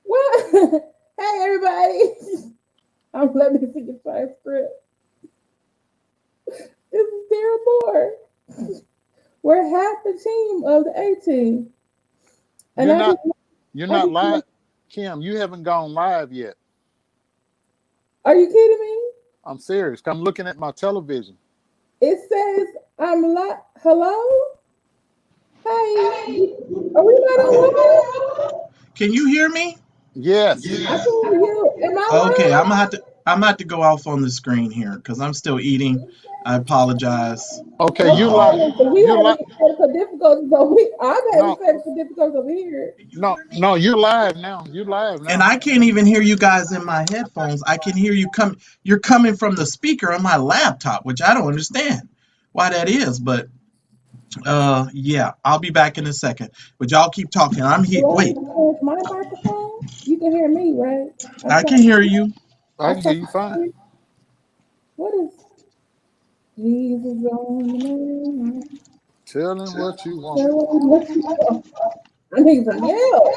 What? Hey, everybody. Let me see your transcript. This is Sarah Moore. We're half the team of the A team. And you're not live. Kim, you haven't gone live yet. Are you kidding me? I'm serious. I'm looking at my television. It says I'm live. Hello? Hey. Are we not on live? Can you hear me? Yes. I can hear you. Am I Okay, live? I'm gonna have to go off on the screen here because I'm still eating. I apologize. Okay, you live. We having technical difficulties over here. I'm having No. technical difficulties over here. No, you're live now. You're live now. And I can't even hear you guys in my headphones. I can hear you come. You're coming from the speaker on my laptop, which I don't understand why that is. But yeah, I'll be back in a second. But y'all keep talking. I'm here. Wait, My microphone? You can hear me, right? I can hear you. I can hear you fine. What is Jesus on the moon? Tell him what you want. I need some help.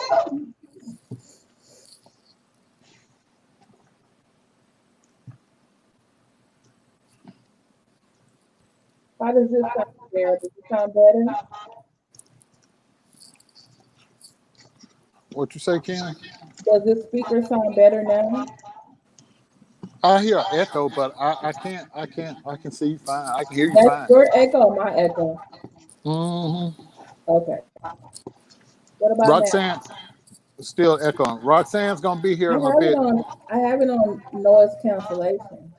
How does this sound there? Does it sound better? What you say, Kim? Does this speaker sound better now? I hear echo, but I can see you fine. I can hear you That's fine. your echo or my echo? Mm-hmm. Okay. What about Roxanne now? still echoing. Roxanne's gonna be here in a bit. I have it on noise cancellation.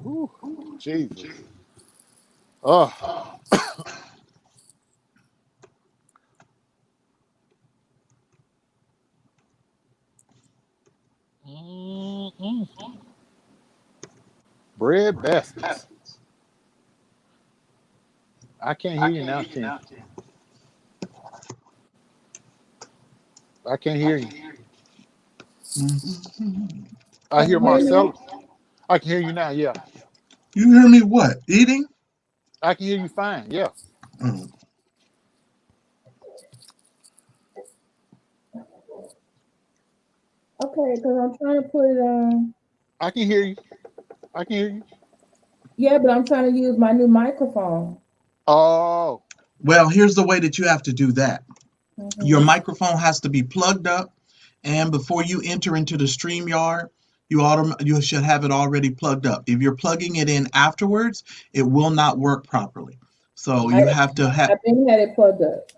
Ooh, Jesus. Oh. Bread baskets. I can't hear you now, Kim. I can't hear you. I hear Marcellus. I can hear you now, yeah. You hear me what? Eating? I can hear you fine, yeah. Mm. Okay, because I'm trying to put it on. I can hear you. I can hear you. Yeah, but I'm trying to use my new microphone. Oh. Well, here's the way that you have to do that. Your microphone has to be plugged up, and before you enter into the StreamYard, you should have it already plugged up. If you're plugging it in afterwards, it will not work properly. So you have to have. I've been had it plugged up.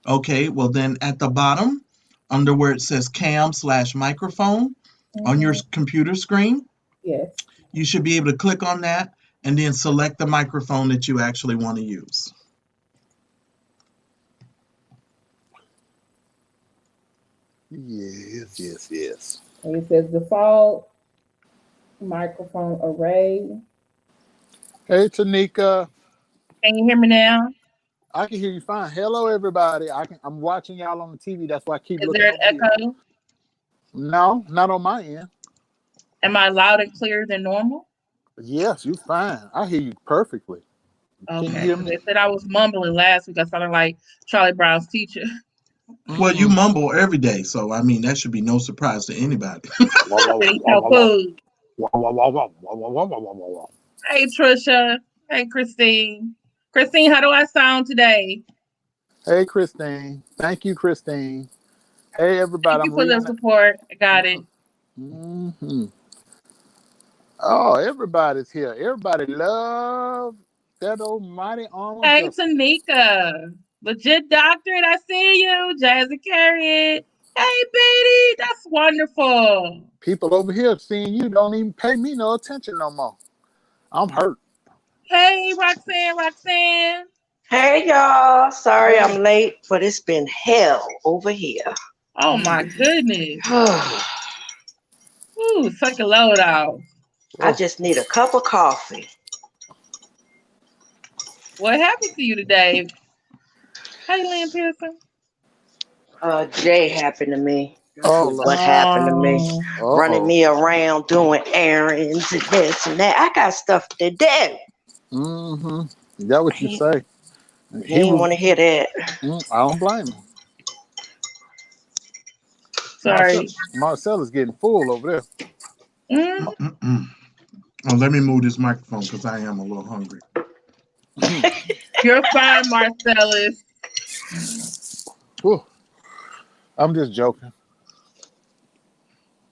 Okay, well then at the bottom, under where it says cam/microphone on your computer screen, yes, you should be able to click on that and then select the microphone that you actually want to use. Yes. And it says default microphone array. Hey, Tanika. Can you hear me now? I can hear you fine. Hello, everybody. I'm watching y'all on the TV. That's why I keep looking. Is there an echo? No, not on my end. Am I loud and clear than normal? Yes, you fine. I hear you perfectly. Okay. Can you hear me? They said I was mumbling last week. I sounded like Charlie Brown's teacher. Well, you mumble every day, so I mean that should be no surprise to anybody. Hey, Trisha. Hey, Christine. Christine, how do I sound today? Hey, Christine. Thank you, Christine. Hey, everybody. Thank you for the support. I got it. Oh, everybody's here. Everybody love that almighty arm. Hey, Tanika. Legit doctorate. I see you. Jazzy Carriot. Hey, Beatty. That's wonderful. People over here seeing you don't even pay me no attention no more. I'm hurt. Hey, Roxanne. Hey, y'all. Sorry I'm late, but it's been hell over here. Oh, my goodness. Ooh, suck a load out. I just need a cup of coffee. What happened to you today? Hey, Lynn Pearson. Jay happened to me. Oh, What happened to me? Running uh-oh. me around doing errands and this and that. I got stuff to do. Mm-hmm. Is that what you say? He didn't want to hear that. I don't blame him. Sorry. Marcella's getting full over there. Mm, Oh, let me move this microphone because I am a little hungry. you're fine, Marcellus. Whew. I'm just joking.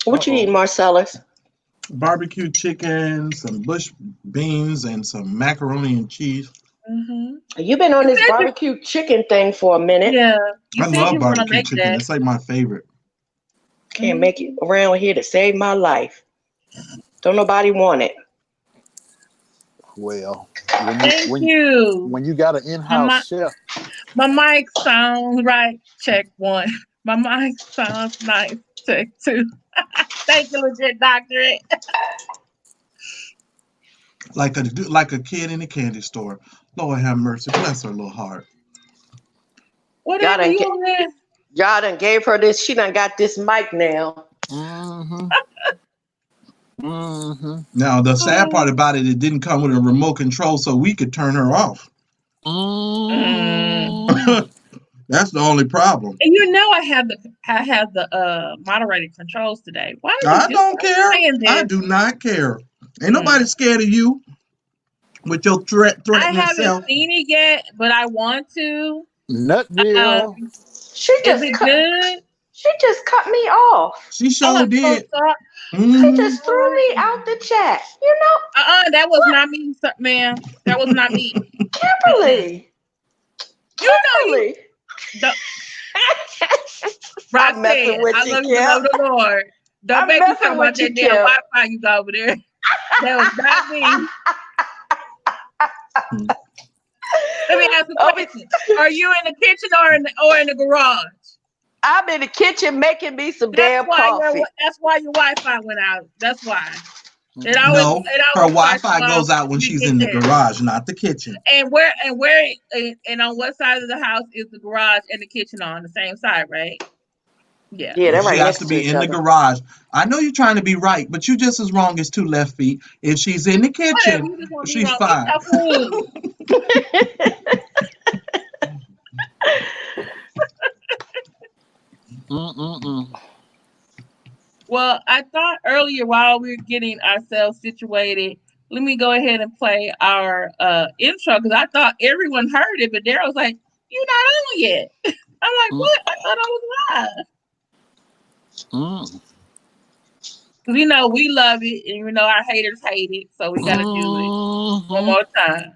What you eating, Marcellus? Barbecue chicken, some bush beans, and some macaroni and cheese. Mm-hmm. You've been on this barbecue chicken thing for a minute. Yeah. You I said love you were gonna barbecue make chicken. that. It's like my favorite. Can't make it around here to save my life. Don't nobody want it. Well, Thank you. when you got an in-house chef. My mic sounds right. Check 1. My mic sounds nice. Check 2. Thank you, legit doctorate. Like a kid in a candy store. Lord have mercy. Bless her little heart. Whatever you over there. Y'all done gave her this. She done got this mic now. Mm-hmm. Mm-hmm. Now, the sad part about it didn't come with a remote control so we could turn her off. Mm-hmm. That's the only problem. And you know I have the moderated controls today. Why did I you don't care. I this? do not care. Ain't nobody scared of you with your threatening I haven't self. seen it yet, but I want to. Nutville. She just good? She just cut me off. She sure did. She just threw me out the chat. You know? That was not me, ma'am. That was not me. Kimberly. You know you. I'm messing with I you, love you, love the Lord. Don't make me talk about that damn Wi-Fi you got over there. That was not me. Let me ask a question. Are you in the kitchen or in the garage? I'm in the kitchen making me some damn coffee. That's why your Wi-Fi went out. That's why. No, her Wi-Fi goes out when she's in the garage, not the kitchen. And on what side of the house is the garage and the kitchen on the same side, right? Yeah. Yeah, she has to be in the garage. I know you're trying to be right, but you just as wrong as 2 left feet. If she's in the kitchen, she's fine. Well, I thought earlier while we were getting ourselves situated, let me go ahead and play our intro because I thought everyone heard it, but Daryl's like, "You're not on yet." I'm like, "What? I thought I was live." Because we love it, and our haters hate it, so we gotta do it one more time.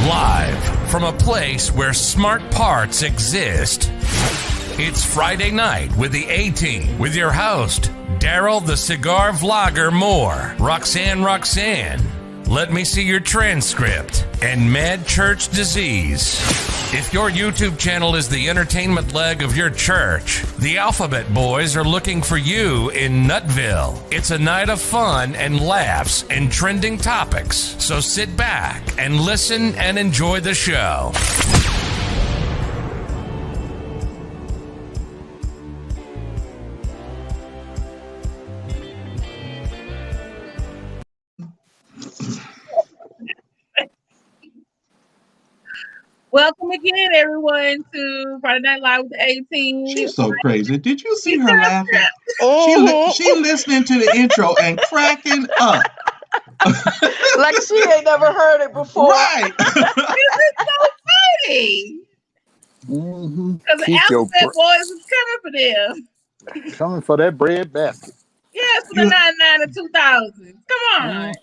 Live from a place where smart parts exist. It's Friday night with the A-Team with your host, Daryl the Cigar Vlogger Moore, Roxanne, Let Me See Your Transcript, and Mad Church Disease. If your YouTube channel is the entertainment leg of your church, the Alphabet Boys are looking for you in Nutville. It's a night of fun and laughs and trending topics. So sit back and listen and enjoy the show. Welcome again, everyone, to Friday Night Live with the A-Team. She's so crazy. Did you see her laughing? She listening to the intro and cracking up. Like she ain't never heard it before. Right. This is so funny. Because the Alphabet Boys is coming for them. Coming for that bread basket. Yes, for the 99 and 2000. Come on.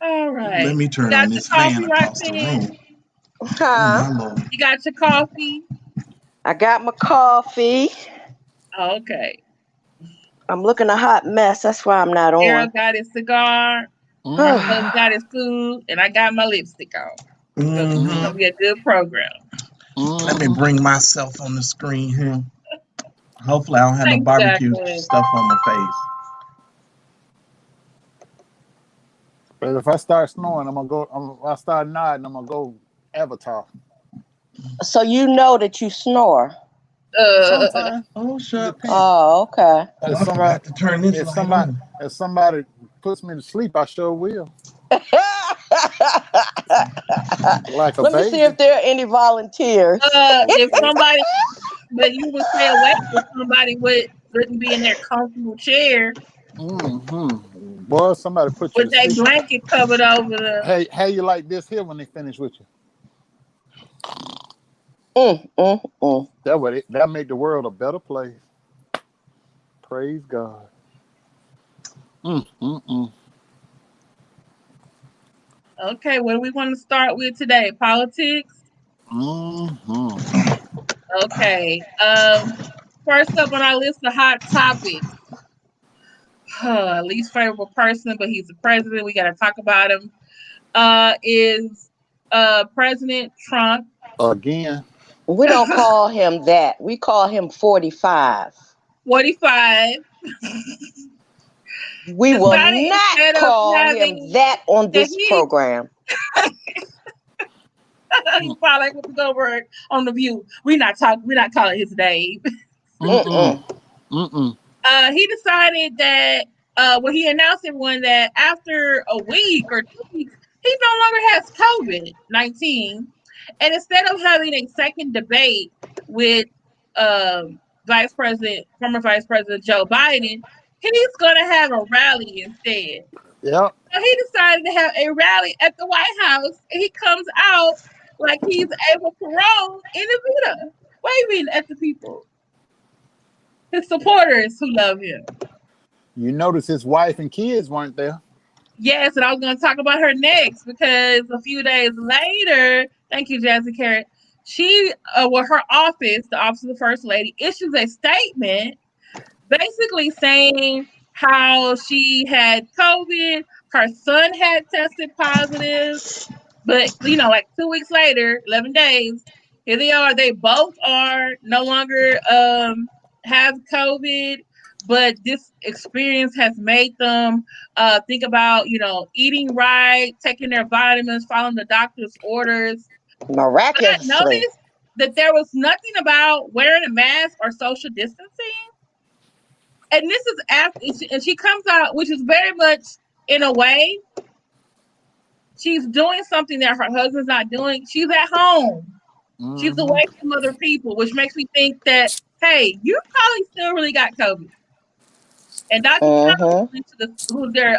All right. Let me turn on this fan across the room. You got your coffee? I got my coffee. Okay. I'm looking a hot mess. That's why I'm not on. Daryl got his cigar. Marcellus got his food. And I got my lipstick on. So it's going to be a good program. Let me bring myself on the screen here. Hopefully I don't have no barbecue stuff on my face. But if I start snoring, I start nodding, I'm gonna go Avatar. So you know that you snore. Sometimes. Oh, shut. Depends. Oh, okay. I'm gonna have to turn this light on. If somebody puts me to sleep, I sure will. Like a Let me baby. see if there are any volunteers. If somebody, but you would stay awake if somebody wouldn't be in their comfortable chair Boy, somebody put you with to their sleep. blanket covered over the. Hey, how you like this here when they finish with you? That make the world a better place. Praise God. Okay, what do we want to start with today? Politics? Okay. First up on our list of hot topics. Least favorable person, but he's the president. We got to talk about him. Is President Trump. Again. We don't call him that. We call him 45. 45. We will not call him that on this program. He probably like to go work on The View. We're not calling his name. He decided that he announced everyone that after a week or 2 weeks, he no longer has COVID-19. And instead of having a second debate with former Vice President Joe Biden, he's going to have a rally instead. Yep. So he decided to have a rally at the White House, and he comes out like he's able to roll in a Vita, waving at the people, his supporters who love him. You notice his wife and kids weren't there. Yes, and I was going to talk about her next because a few days later, thank you, Jazzy Carrot, her office, the Office of the First Lady, issues a statement basically saying how she had COVID, her son had tested positive, but, like 2 weeks later, 11 days, here they are. They both are no longer have COVID, but this experience has made them think about, eating right, taking their vitamins, following the doctor's orders. Miraculously. But I noticed that there was nothing about wearing a mask or social distancing. And this is after, and she comes out, which is very much, in a way, she's doing something that her husband's not doing. She's at home. She's away from other people, which makes me think that, hey, you probably still really got COVID. And Dr. Trump went to who's their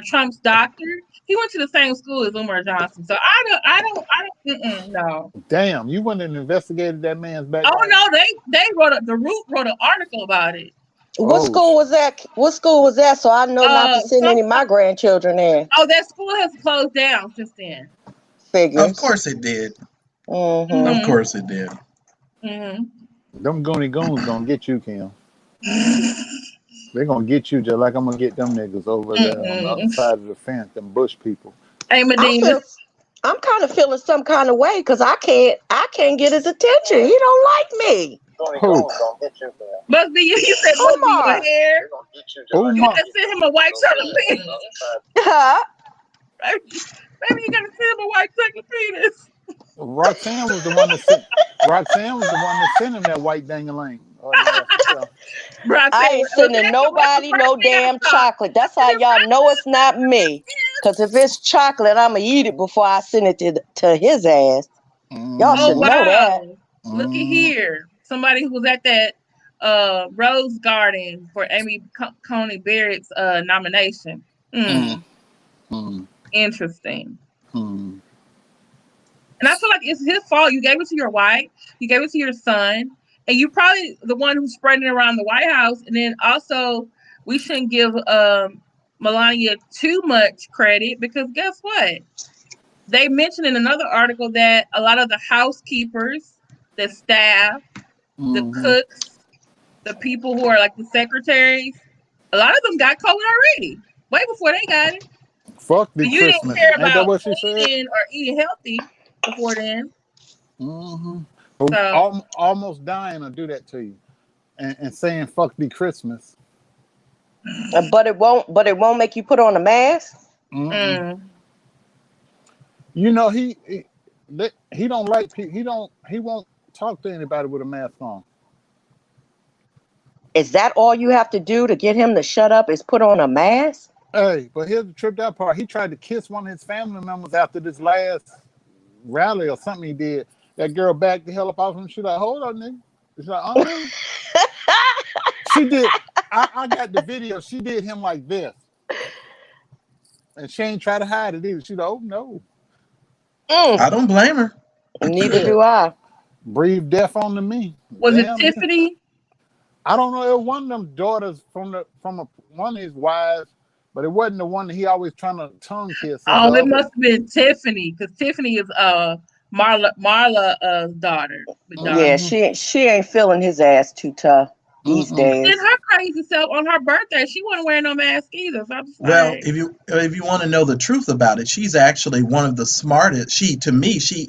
Trump's doctor. He went to the same school as Umar Johnson. So I don't, no. Damn, you went and investigated that man's background. Oh no, they wrote an article about it. What school was that? What school was that? So I know not to send any of my grandchildren there. Oh, that school has closed down since then. Figures. Of course it did. Of course it did. Them goony goons gonna get you, Kim. They're gonna get you just like I'm gonna get them niggas over there on the other side of the fence, them Bush people. Hey, Medina. I'm kind of feeling some kind of way because I can't get his attention. He don't like me. Who? Must be you. You said must be your hair. Oh, you gotta send him a white chocolate penis. Maybe you gotta send him a white chocolate penis. Roxanne was the one that sent him that white dang-a-lang. I ain't sending nobody no damn chocolate. That's how y'all know it's not me. Because if it's chocolate, I'm going to eat it before I send it to his ass. Y'all should know that. Looky here. Somebody who was at that Rose Garden for Amy Coney Barrett's nomination. Interesting. And I feel like it's his fault. You gave it to your wife. You gave it to your son. And you're probably the one who's spreading it around the White House. And then also, we shouldn't give Melania too much credit because guess what? They mentioned in another article that a lot of the housekeepers, the staff, the cooks, the people who are like the secretaries, a lot of them got COVID already, way before they got it. Fuck the you Christmas. Didn't care Ain't that about what she said? eating or eating healthy before then. So, almost dying to do that to you, and saying "fuck the Christmas." But it won't make you put on a mask. You know he don't like people. He won't talk to anybody with a mask on. Is that all you have to do to get him to shut up? Is put on a mask? Hey, but here's the tripped out part. He tried to kiss one of his family members after this last rally or something he did. That girl backed the hell up off him. She's like, hold on, nigga. She's like, She did. I got the video. She did him like this. And she ain't try to hide it either. She's like, oh, no. I don't blame her. Neither do I. Breathe death onto me. Was Damn. it Tiffany? I don't know. It was one of them daughters from one of his wives, but it wasn't the one that he always trying to tongue kiss. Oh, it must have been Tiffany, because Tiffany is Marla's daughter. Yeah, she ain't feeling his ass too tough these days. And her crazy self on her birthday, she wasn't wearing no mask either. So I'm just Well, like, if you want to know the truth about it, she's actually one of the smartest. She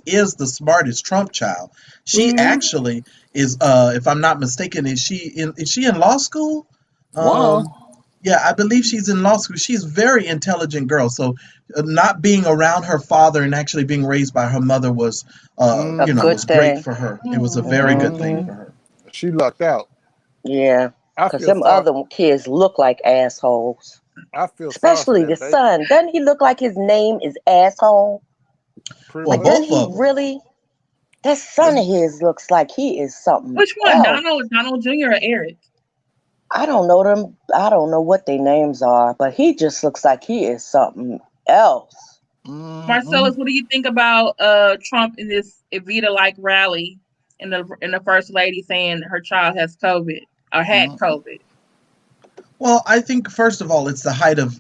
is the smartest Trump child. She actually is. If I'm not mistaken, is she in law school? Wow. Yeah, I believe she's in law school. She's a very intelligent girl. So, not being around her father and actually being raised by her mother was, was great for her. It was a very good thing for her. She lucked out. Yeah, because some other kids look like assholes. I feel especially the son. Doesn't he look like his name is asshole? Well, both he really? That son of his looks like he is something. Which one, else. Donald Jr. or Eric? I don't know them. I don't know what their names are, but he just looks like he is something else. Marcellus, what do you think about Trump in this Evita-like rally, and the first lady saying her child has COVID or had COVID? Well, I think first of all, it's the height of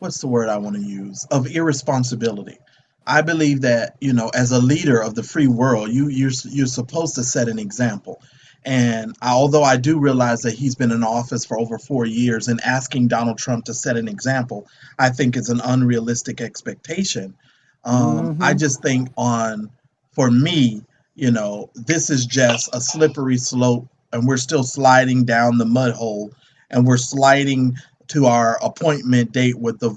what's the word I want to use? Of irresponsibility. I believe that, as a leader of the free world, you're supposed to set an example. And although I do realize that he's been in office for over 4 years, and asking Donald Trump to set an example, I think it's an unrealistic expectation. I just think for me, this is just a slippery slope, and we're still sliding down the mud hole, and we're sliding to our appointment date with the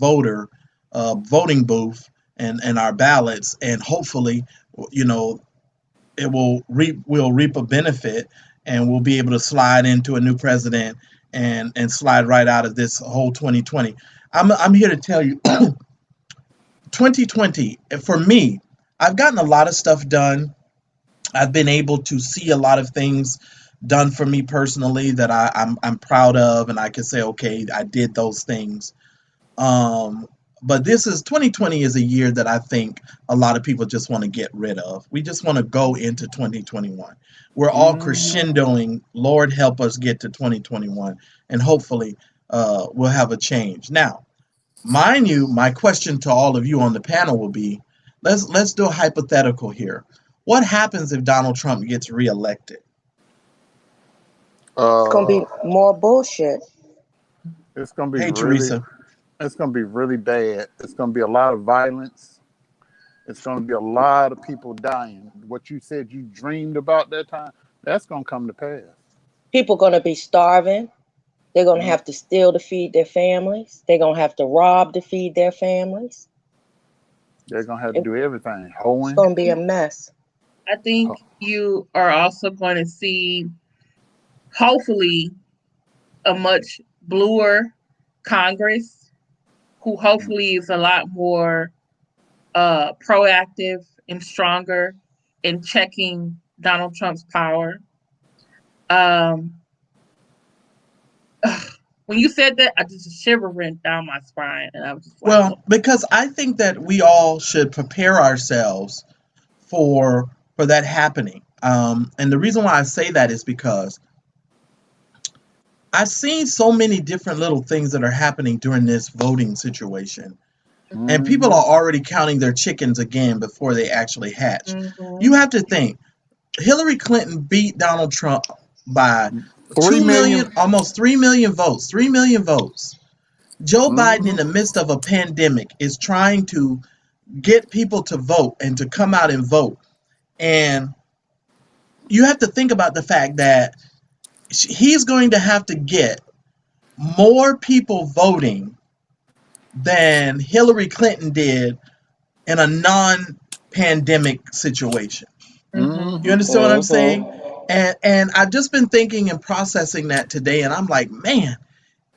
voting booth and our ballots, and hopefully, we'll reap a benefit, and we'll be able to slide into a new president and slide right out of this whole 2020. I'm here to tell you, 2020 for me, I've gotten a lot of stuff done. I've been able to see a lot of things done for me personally that I'm proud of, and I can say, okay, I did those things. But 2020 is a year that I think a lot of people just want to get rid of. We just want to go into 2021. We're all crescendoing. Lord, help us get to 2021, and hopefully we'll have a change. Now, mind you, my question to all of you on the panel will be, let's do a hypothetical here. What happens if Donald Trump gets reelected? It's going to be more bullshit. It's going to be Teresa. It's going to be really bad. It's going to be a lot of violence. It's going to be a lot of people dying. What you said you dreamed about that time, that's going to come to pass. People going to be starving. They're going to have to steal to feed their families. They're going to have to rob to feed their families. They're going to have to do everything. Hoeing. It's going to be a mess. I think you are also going to see, hopefully, a much bluer Congress, who hopefully is a lot more proactive and stronger in checking Donald Trump's power. When you said that, I just a shiver went down my spine, and I was just like, well, because I think that we all should prepare ourselves for that happening. And the reason why I say that is because I've seen so many different little things that are happening during this voting situation. And people are already counting their chickens again before they actually hatch. You have to think, Hillary Clinton beat Donald Trump by 2 million, almost 3 million votes. 3 million votes. Joe Biden, in the midst of a pandemic, is trying to get people to vote and to come out and vote. And you have to think about the fact that he's going to have to get more people voting than Hillary Clinton did in a non-pandemic situation. Mm-hmm. You understand what I'm saying? And I've just been thinking and processing that today, and I'm like, man,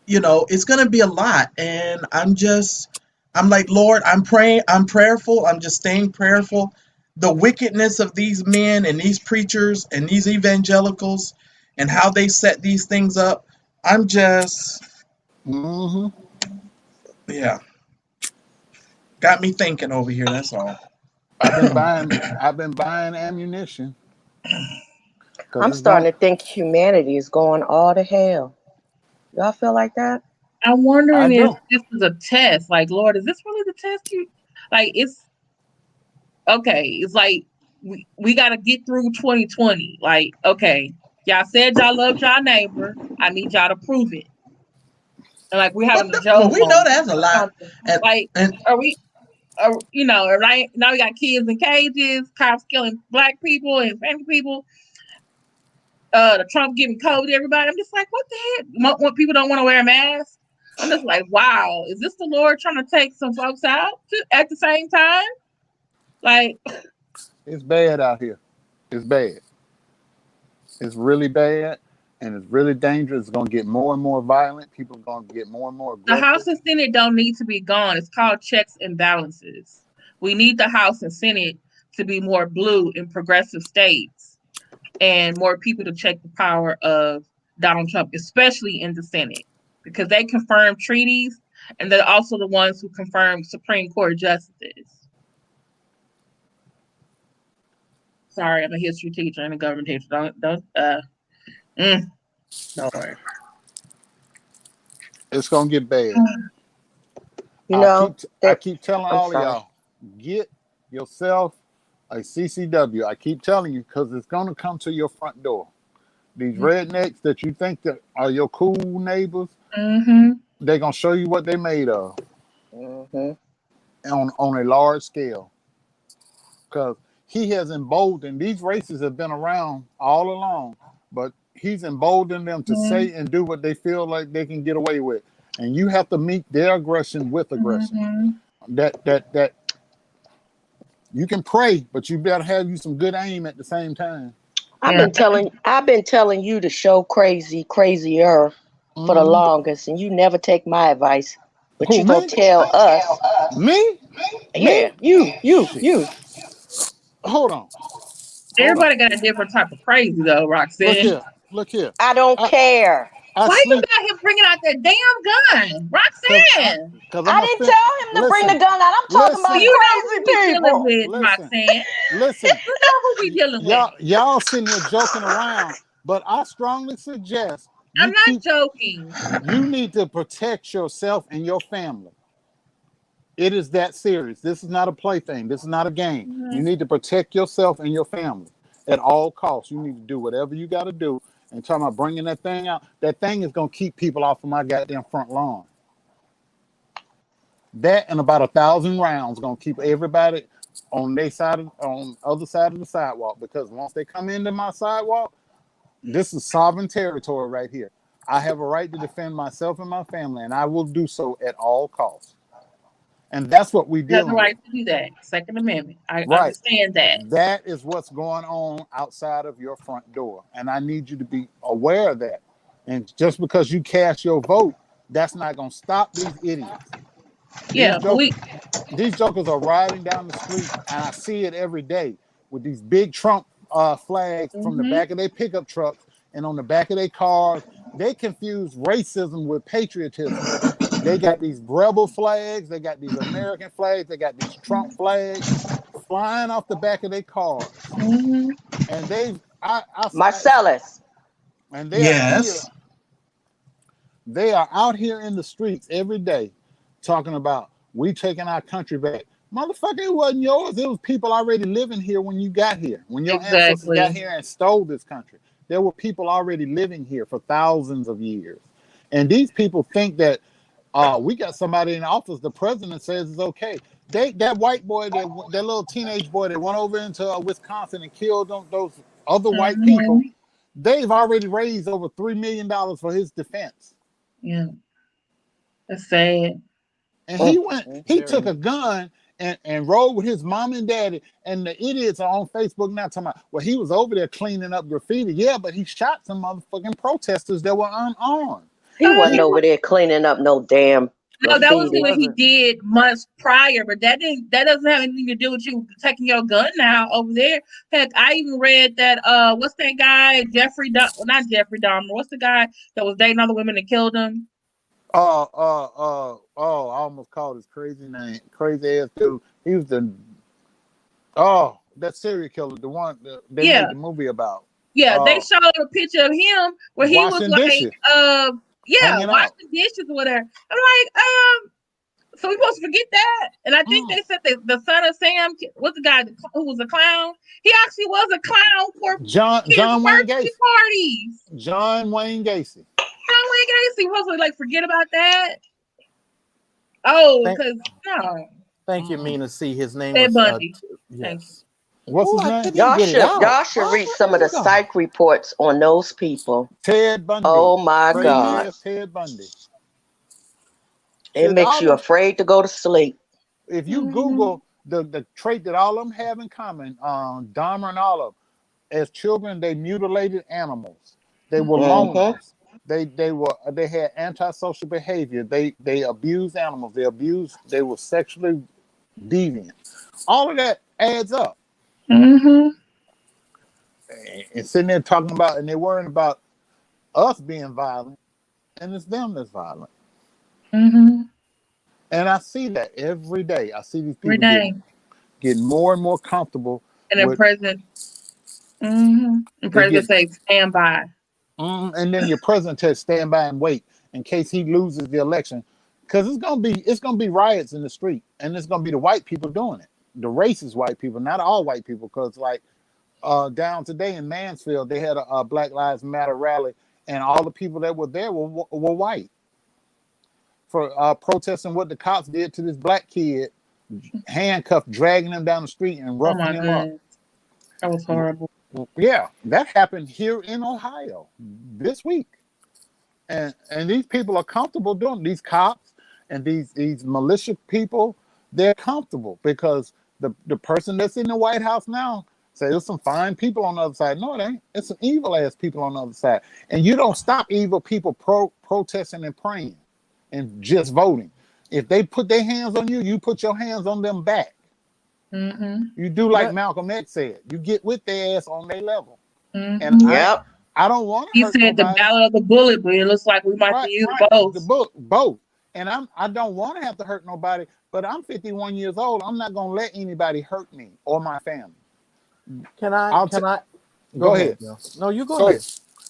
it's going to be a lot. And I'm like, Lord, I'm praying, I'm prayerful, I'm just staying prayerful. The wickedness of these men and these preachers and these evangelicals and how they set these things up, I'm just, Mm-hmm. yeah, got me thinking over here, that's all. I've been buying ammunition. I'm starting to think humanity is going all to hell. Y'all feel like that? I'm wondering I if do. this is a test. Like, Lord, is this really the test? It's okay. It's like we got to get through 2020. Like, okay, y'all said y'all loved y'all neighbor. I need y'all to prove it. And like we're having a joke. We know that's a lot. Are we? Right now we got kids in cages, cops killing black people and Hispanic people. The Trump giving COVID to everybody. I'm just like, what the heck? What people don't want to wear a mask? I'm just like, wow, is this the Lord trying to take some folks out at the same time? Like, it's bad out here. It's bad. It's really bad, and it's really dangerous. It's going to get more and more violent. People are going to get more and more aggressive. The House and Senate don't need to be gone. It's called checks and balances. We need the House and Senate to be more blue in progressive states and more people to check the power of Donald Trump, especially in the Senate, because they confirm treaties and they're also the ones who confirm Supreme Court justices. Sorry, I'm a history teacher and a government teacher. Don't worry. It's gonna get bad. I keep telling all of y'all, get yourself a CCW. I keep telling you because it's gonna come to your front door. These rednecks that you think that are your cool neighbors, they're gonna show you what they made of on a large scale. Because he has emboldened, these races have been around all along, but he's emboldened them to say and do what they feel like they can get away with. And you have to meet their aggression with aggression. That you can pray, but you better have you some good aim at the same time. I've been telling you to show crazier for the longest, and you never take my advice. But you gonna tell us. Me? Yeah, you. Hold on. Everybody got a different type of crazy, though, Roxanne. Look here. I don't care. Why you got him bringing out that damn gun, Roxanne? I didn't tell him to bring the gun out. I'm talking about crazy people. With, Roxanne. Listen. You know who we dealing with. Y'all sitting here joking around, but I strongly suggest I'm not joking. You need to protect yourself and your family. It is that serious. This is not a plaything. This is not a game. You need to protect yourself and your family at all costs. You need to do whatever you got to do. And talking about bringing that thing out, that thing is going to keep people off of my goddamn front lawn. That and about 1,000 rounds going to keep everybody on their side, on the other side of the sidewalk. Because once they come into my sidewalk, this is sovereign territory right here. I have a right to defend myself and my family, and I will do so at all costs. And that's what we do. You have the right to do that. Second Amendment. I understand that. That is what's going on outside of your front door. And I need you to be aware of that. And just because you cast your vote, that's not going to stop these idiots. Yeah, these jokers are riding down the street, and I see it every day with these big Trump flags from the back of their pickup trucks and on the back of their cars. They confuse racism with patriotism. They got these rebel flags. They got these American flags. They got these Trump flags flying off the back of their cars. And Marcellus. And they are out here in the streets every day talking about we taking our country back. Motherfucker, it wasn't yours. It was people already living here when you got here. When your ancestors got here and stole this country. There were people already living here for thousands of years. And these people think that we got somebody in office, the president says it's okay. That white boy, that little teenage boy that went over into Wisconsin and killed those other white people, they've already raised over $3 million for his defense. Yeah. That's sad. And he took a gun and rode with his mom and daddy. And the idiots are on Facebook now talking about, well, he was over there cleaning up graffiti. Yeah, but he shot some motherfucking protesters that were unarmed. He wasn't over there cleaning up no damn No, that was graffiti. what he did months prior, but that doesn't have anything to do with you taking your gun now over there. Heck, I even read that what's that guy, not Jeffrey Dahmer, what's the guy that was dating other women and killed him? I almost called his crazy name. Crazy ass dude. He was that serial killer, the one that they made the movie about. Yeah, they showed a picture of him where he was like dishes. Washing dishes or whatever. I'm like, so we supposed to forget that? And I think they said that the son of Sam was the guy who was a clown. He actually was a clown for John Wayne Gacy. Parties. John Wayne Gacy. We supposed to like forget about that? Oh, because no. Thank you, Mina C. His name Ted was Bundy. yes. What's his name? Y'all should read some of the psych reports on those people. Ted Bundy. Oh my God. Ted Bundy. It makes you afraid to go to sleep. If you Google the trait that all of them have in common, Dahmer and all of them, as children, they mutilated animals. They were loners. They had antisocial behavior. They abused animals. They were sexually deviant. All of that adds up. Mm-hmm. And sitting there talking about, and they're worrying about us being violent, and it's them that's violent. Mm-hmm. And I see that every day. I see these people getting more and more comfortable. And the president, the president says, "Stand by." And then your president says, "Stand by and wait in case he loses the election," because it's gonna be riots in the street, and it's gonna be the white people doing it, the racist white people, not all white people. Because like down today in Mansfield, they had a Black Lives Matter rally, and all the people that were there were white for protesting what the cops did to this black kid, handcuffed, dragging him down the street and roughing him up. That was horrible. Yeah, that happened here in Ohio this week, and these people are comfortable doing, these cops and these militia people. They're comfortable because the person that's in the White House now say there's some fine people on the other side. No, it ain't. It's some evil ass people on the other side, and you don't stop evil people protesting and praying and just voting. If they put their hands on you, you put your hands on them back. Mm-hmm. You do like Malcolm X said. You get with their ass on their level. Mm-hmm. And I don't want to. He said the ballot of the bullet, but it looks like we might use both. Both. And I don't want to have to hurt nobody. But I'm 51 years old. I'm not gonna let anybody hurt me or my family. Can I? Go ahead. No, you go ahead.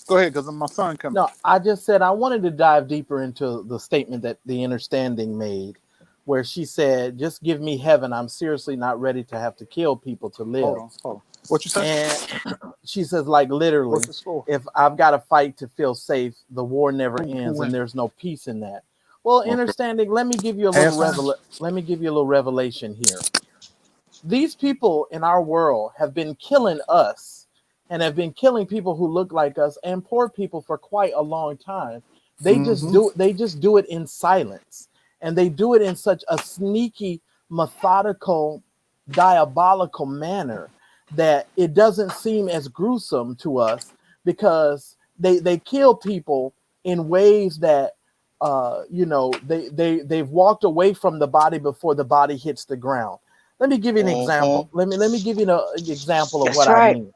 Go ahead, because my son coming. No, I just said I wanted to dive deeper into the statement that the understanding made, where she said, "Just give me heaven. I'm seriously not ready to have to kill people to live." Hold on. What you saying? And she says, like literally, if I've got to fight to feel safe, the war never ends, and there's no peace in that. Well, understanding. Let me give you a little revelation here. These people in our world have been killing us. And have been killing people who look like us and poor people for quite a long time. They just do it in silence, and they do it in such a sneaky, methodical, diabolical manner that it doesn't seem as gruesome to us, because they kill people in ways that they've walked away from the body before the body hits the ground. Let me give you an example. Let me give you an example of what I mean.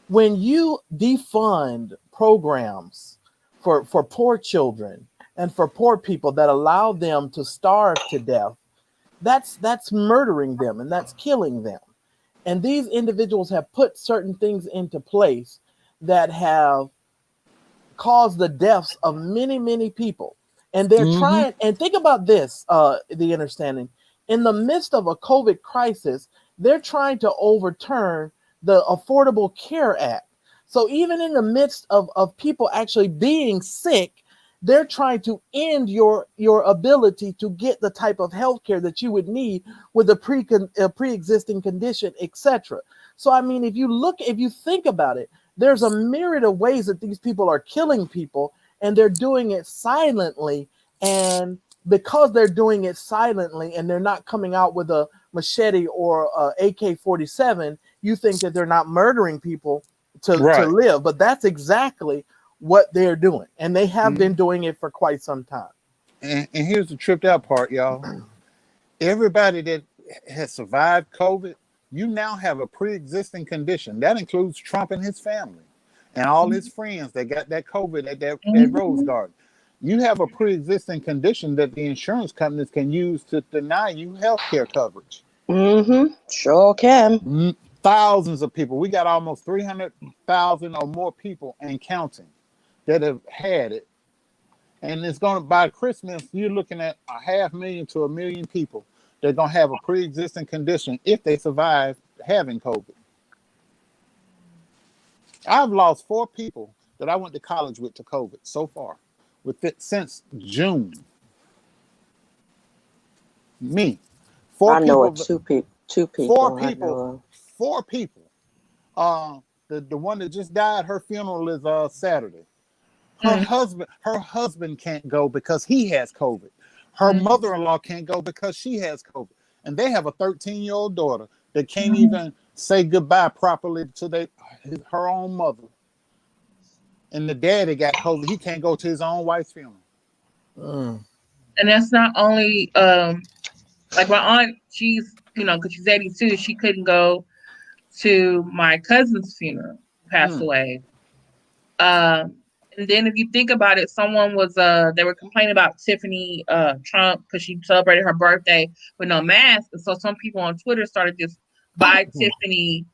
When you defund programs for poor children and for poor people that allow them to starve to death, that's murdering them and that's killing them. And these individuals have put certain things into place that have caused the deaths of many, many people. And they're trying, and think about this, the understanding, in the midst of a COVID crisis, they're trying to overturn the Affordable Care Act. So even in the midst of people actually being sick, they're trying to end your ability to get the type of health care that you would need with a pre-existing condition, etc. So, I mean, if you think about it, there's a myriad of ways that these people are killing people, and they're doing it silently. And because they're doing it silently and they're not coming out with a machete or a AK-47, you think that they're not murdering people to live. But that's exactly what they're doing. And they have been doing it for quite some time. And here's the tripped out part, y'all. Everybody that has survived COVID, you now have a pre-existing condition. That includes Trump and his family and all his friends that got that COVID at that Rose Garden. You have a pre-existing condition that the insurance companies can use to deny you health care coverage. Sure can. Thousands of people. We got almost 300,000 or more people and counting that have had it. And it's going to, by Christmas, you're looking at 500,000 to 1 million people that are going to have a pre-existing condition if they survive having COVID. I've lost 4 people that I went to college with to COVID so far, with it since June. Me. 4 I know people. Two people. 4 people. 4 people. The one that just died, her funeral is Saturday. Her husband can't go because he has COVID. Her mother-in-law can't go because she has COVID. And they have a 13-year-old daughter that can't even say goodbye properly to her own mother. And the daddy got COVID. He can't go to his own wife's funeral. And that's not only like my aunt, she's, because she's 82, she couldn't go to my cousin's funeral, passed away. And then if you think about it, someone was, they were complaining about Tiffany Trump because she celebrated her birthday with no mask. And so some people on Twitter started this Buy Tiffany,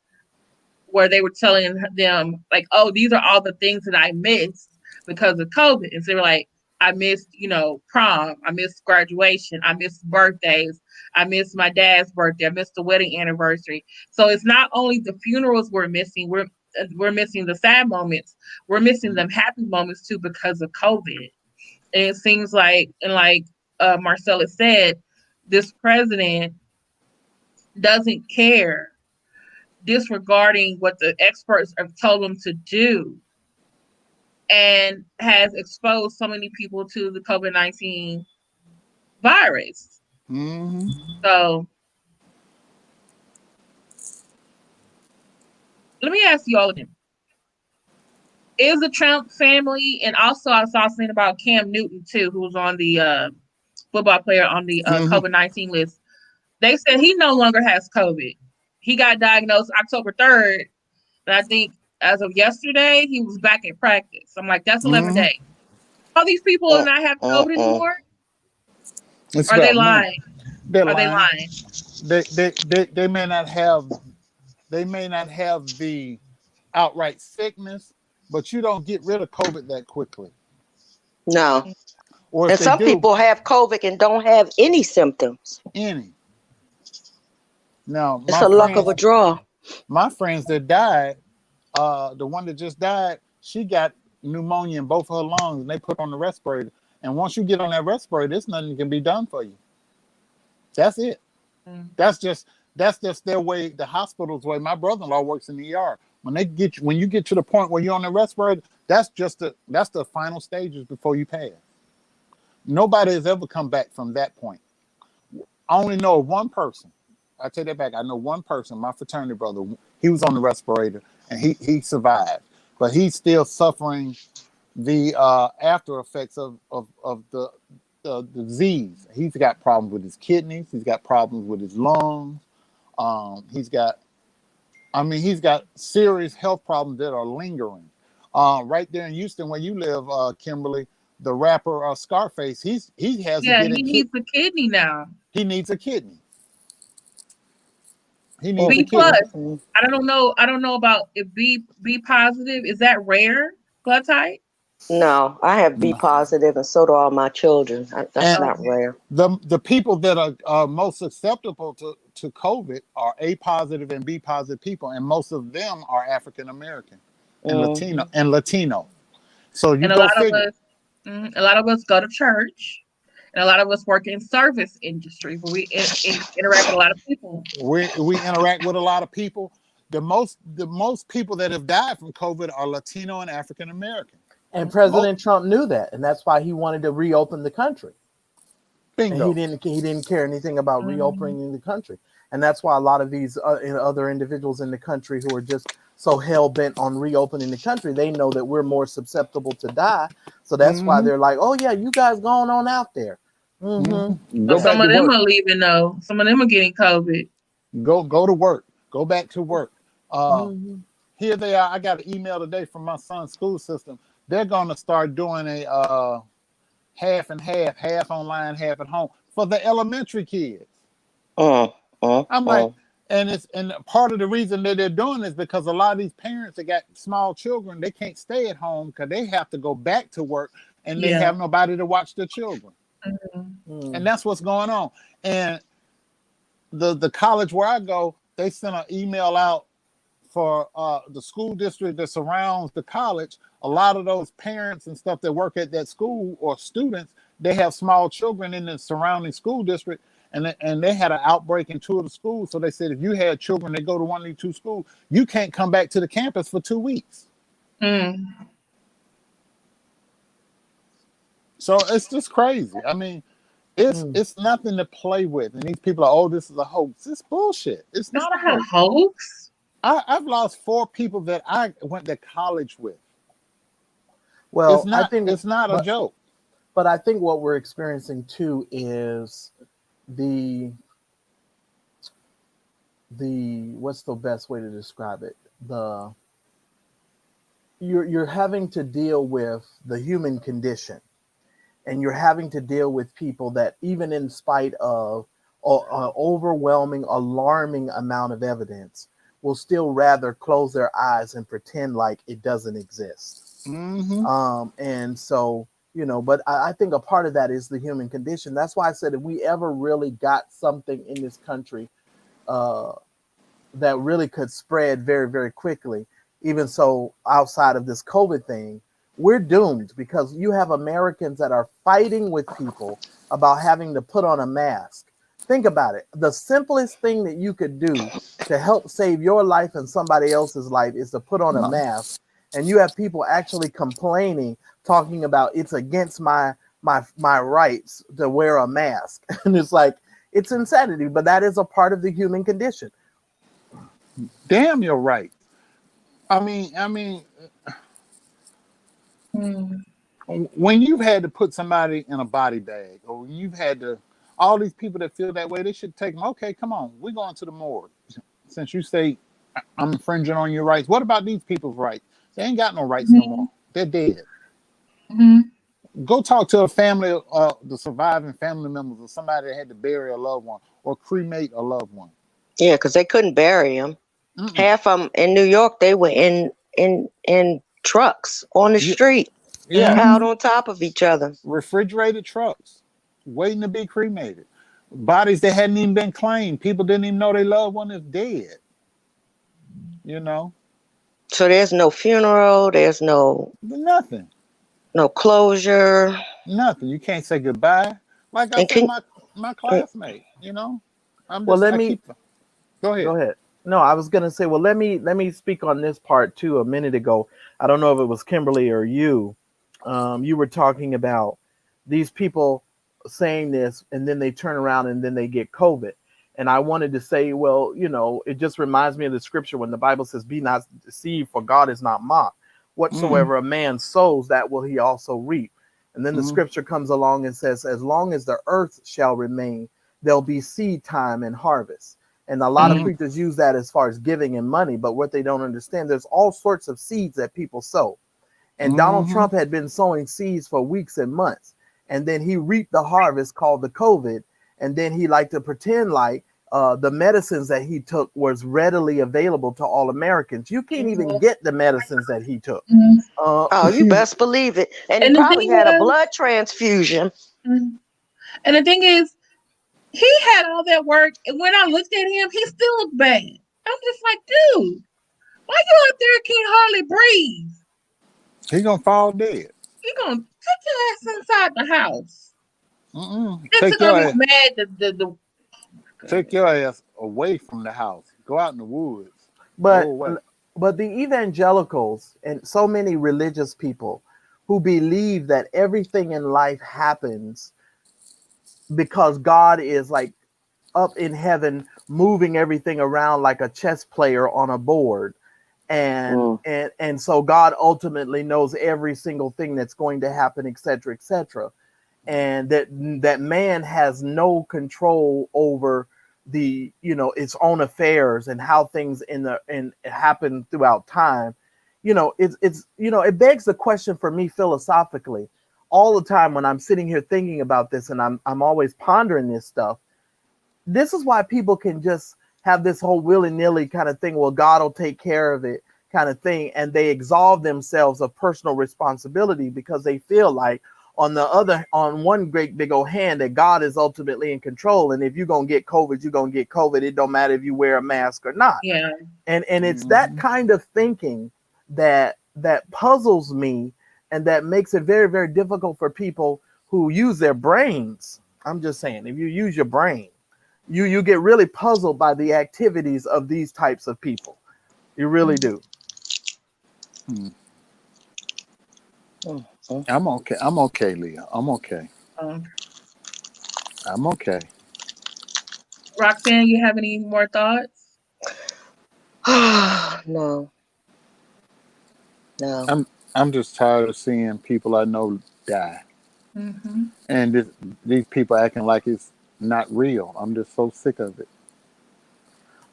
where they were telling them like, oh, these are all the things that I missed because of COVID. And so they were like, I missed, prom. I missed graduation. I missed birthdays. I missed my dad's birthday. I missed the wedding anniversary. So it's not only the funerals we're missing. We're missing the sad moments. We're missing them happy moments too because of COVID. And it seems like, and like Marcellus said, this president doesn't care, disregarding what the experts have told him to do, and has exposed so many people to the COVID-19 virus. So let me ask you all again. Is the Trump family, and also I saw something about Cam Newton too, who was on the football player on the COVID-19 list. They said he no longer has COVID. He got diagnosed October 3rd, and I think as of yesterday, he was back in practice. I'm like, that's 11 days. All these people do not have COVID anymore? Are they lying? They lying? They may not have the outright sickness, but you don't get rid of COVID that quickly. No. Or and some people have COVID and don't have any symptoms. Now, it's a luck of a draw. My friends that died, the one that just died, she got pneumonia in both her lungs, and they put on the respirator. And once you get on that respirator, there's nothing that can be done for you. That's it. That's just their way, the hospital's way. My brother-in-law works in the ER. When you get to the point where you're on the respirator, that's the final stages before you pass. Nobody has ever come back from that point. I only know of one person. I take that back. I know one person, my fraternity brother. He was on the respirator and he survived, but he's still suffering the after effects of the disease. He's got problems with his kidneys. He's got problems with his lungs. He's got serious health problems that are lingering. Right there in Houston, where you live, Kimberly, the rapper Scarface, he needs a kidney now. He needs a kidney. He needs B plus. I don't know about if B positive. Is that rare blood type? No, I have B positive, and so do all my children. That's not rare. The people that are most susceptible to COVID are A positive and B positive people, and most of them are African American and Latino. So a lot of us go to church, and a lot of us work in service industry where we interact with a lot of people. We interact with a lot of people. The most people that have died from COVID are Latino and African American. And President Trump knew that, and that's why he wanted to reopen the country. Bingo. And he didn't care anything about reopening the country. And that's why a lot of these other individuals in the country who are just so hell bent on reopening the country, they know that we're more susceptible to die. So that's why they're like, oh yeah, you guys going on out there. Go some back of to them work. are leaving though. Some of them are getting COVID. Go to work. Go back to work. Here they are. I got an email today from my son's school system. They're going to start doing a half and half online, half at home for the elementary kids. I'm like, and part of the reason that they're doing is because a lot of these parents that got small children, they can't stay at home because they have to go back to work and they have nobody to watch their children. And that's what's going on. And the college where I go, they sent an email out for the school district that surrounds the college. A lot of those parents and stuff that work at that school or students, they have small children in the surrounding school district, and they had an outbreak in 2 of the schools. So they said if you had children that go to one of these 2 schools, you can't come back to the campus for 2 weeks. So it's just crazy. I mean, it's nothing to play with. And these people are, oh, this is a hoax. It's bullshit. It's not a hoax. I've lost 4 people that I went to college with. Well, I think it's not a but, joke. But I think what we're experiencing too is the what's the best way to describe it? You're having to deal with the human condition, and you're having to deal with people that even in spite of an overwhelming, alarming amount of evidence, will still rather close their eyes and pretend like it doesn't exist. And so, but I think a part of that is the human condition. That's why I said if we ever really got something in this country that really could spread very, very quickly, even so outside of this COVID thing, we're doomed, because you have Americans that are fighting with people about having to put on a mask. Think about it. The simplest thing that you could do to help save your life and somebody else's life is to put on a mask. And you have people actually complaining, talking about it's against my rights to wear a mask. And it's like, it's insanity, but that is a part of the human condition. Damn, you're right. I mean, when you've had to put somebody in a body bag, or when you've had to, all these people that feel that way, they should take them. Okay, come on, we're going to the morgue. Since you say I'm infringing on your rights, what about these people's rights? They ain't got no rights no more. They're dead. Go talk to a family, the surviving family members of somebody that had to bury a loved one or cremate a loved one. Yeah, because they couldn't bury them. Half of them in New York, they were in trucks on the street, out on top of each other. Refrigerated trucks, waiting to be cremated. Bodies that hadn't even been claimed. People didn't even know their loved one is dead. So there's no funeral. There's nothing. No closure. Nothing. You can't say goodbye. Like I said, my classmate. Go ahead. No, I was gonna say, well, let me speak on this part too. A minute ago, I don't know if it was Kimberly or you. You were talking about these people saying this, and then they turn around and then they get COVID. And I wanted to say, well, it just reminds me of the scripture when the Bible says, "Be not deceived, for God is not mocked. Whatsoever a man sows, that will he also reap." And then the scripture comes along and says, "As long as the earth shall remain, there'll be seed time and harvest." And a lot of preachers use that as far as giving and money, but what they don't understand, there's all sorts of seeds that people sow. And Donald Trump had been sowing seeds for weeks and months, and then he reaped the harvest called the COVID. And then he liked to pretend like the medicines that he took was readily available to all Americans. You can't even get the medicines that he took. You best believe it. And he probably had a blood transfusion. And the thing is, he had all that work, and when I looked at him, he still looked bad. I'm just like, dude, why you out there can't hardly breathe? He gonna fall dead. You gonna take your ass inside the house. Take your ass. Mad. Take your ass away from the house. Go out in the woods. But the evangelicals and so many religious people who believe that everything in life happens because God is like up in heaven, moving everything around like a chess player on a board. And so God ultimately knows every single thing that's going to happen, et cetera, et cetera. And that man has no control over the, its own affairs and how things happen throughout time. It begs the question for me philosophically all the time when I'm sitting here thinking about this, and I'm always pondering this stuff. This is why people can just have this whole willy-nilly kind of thing. Well, God will take care of it kind of thing. And they absolve themselves of personal responsibility because they feel like on one great big old hand that God is ultimately in control. And if you're going to get COVID, you're going to get COVID. It don't matter if you wear a mask or not. Yeah. And it's that kind of thinking that puzzles me, and that makes it very, very difficult for people who use their brains. I'm just saying, if you use your brain, you get really puzzled by the activities of these types of people. You really do. I'm okay, Leah. I'm okay. I'm okay. Roxanne, you have any more thoughts? No. I'm just tired of seeing people I know die, and these people acting like it's not real. I'm just so sick of it.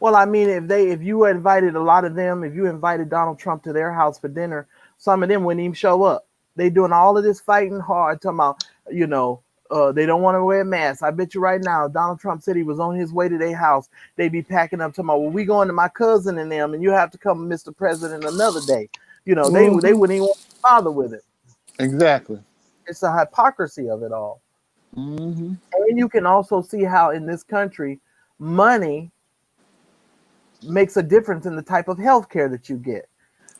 Well, I mean, if you invited a lot of them, if you invited Donald Trump to their house for dinner, some of them wouldn't even show up. They doing all of this fighting hard, talking about, they don't want to wear masks. I bet you right now, Donald Trump said he was on his way to their house. They'd be packing up, talking about, well, we going to my cousin and them, and you have to come, Mr. President, another day. They wouldn't even want to bother with it. Exactly. It's the hypocrisy of it all. And you can also see how in this country, money makes a difference in the type of health care that you get,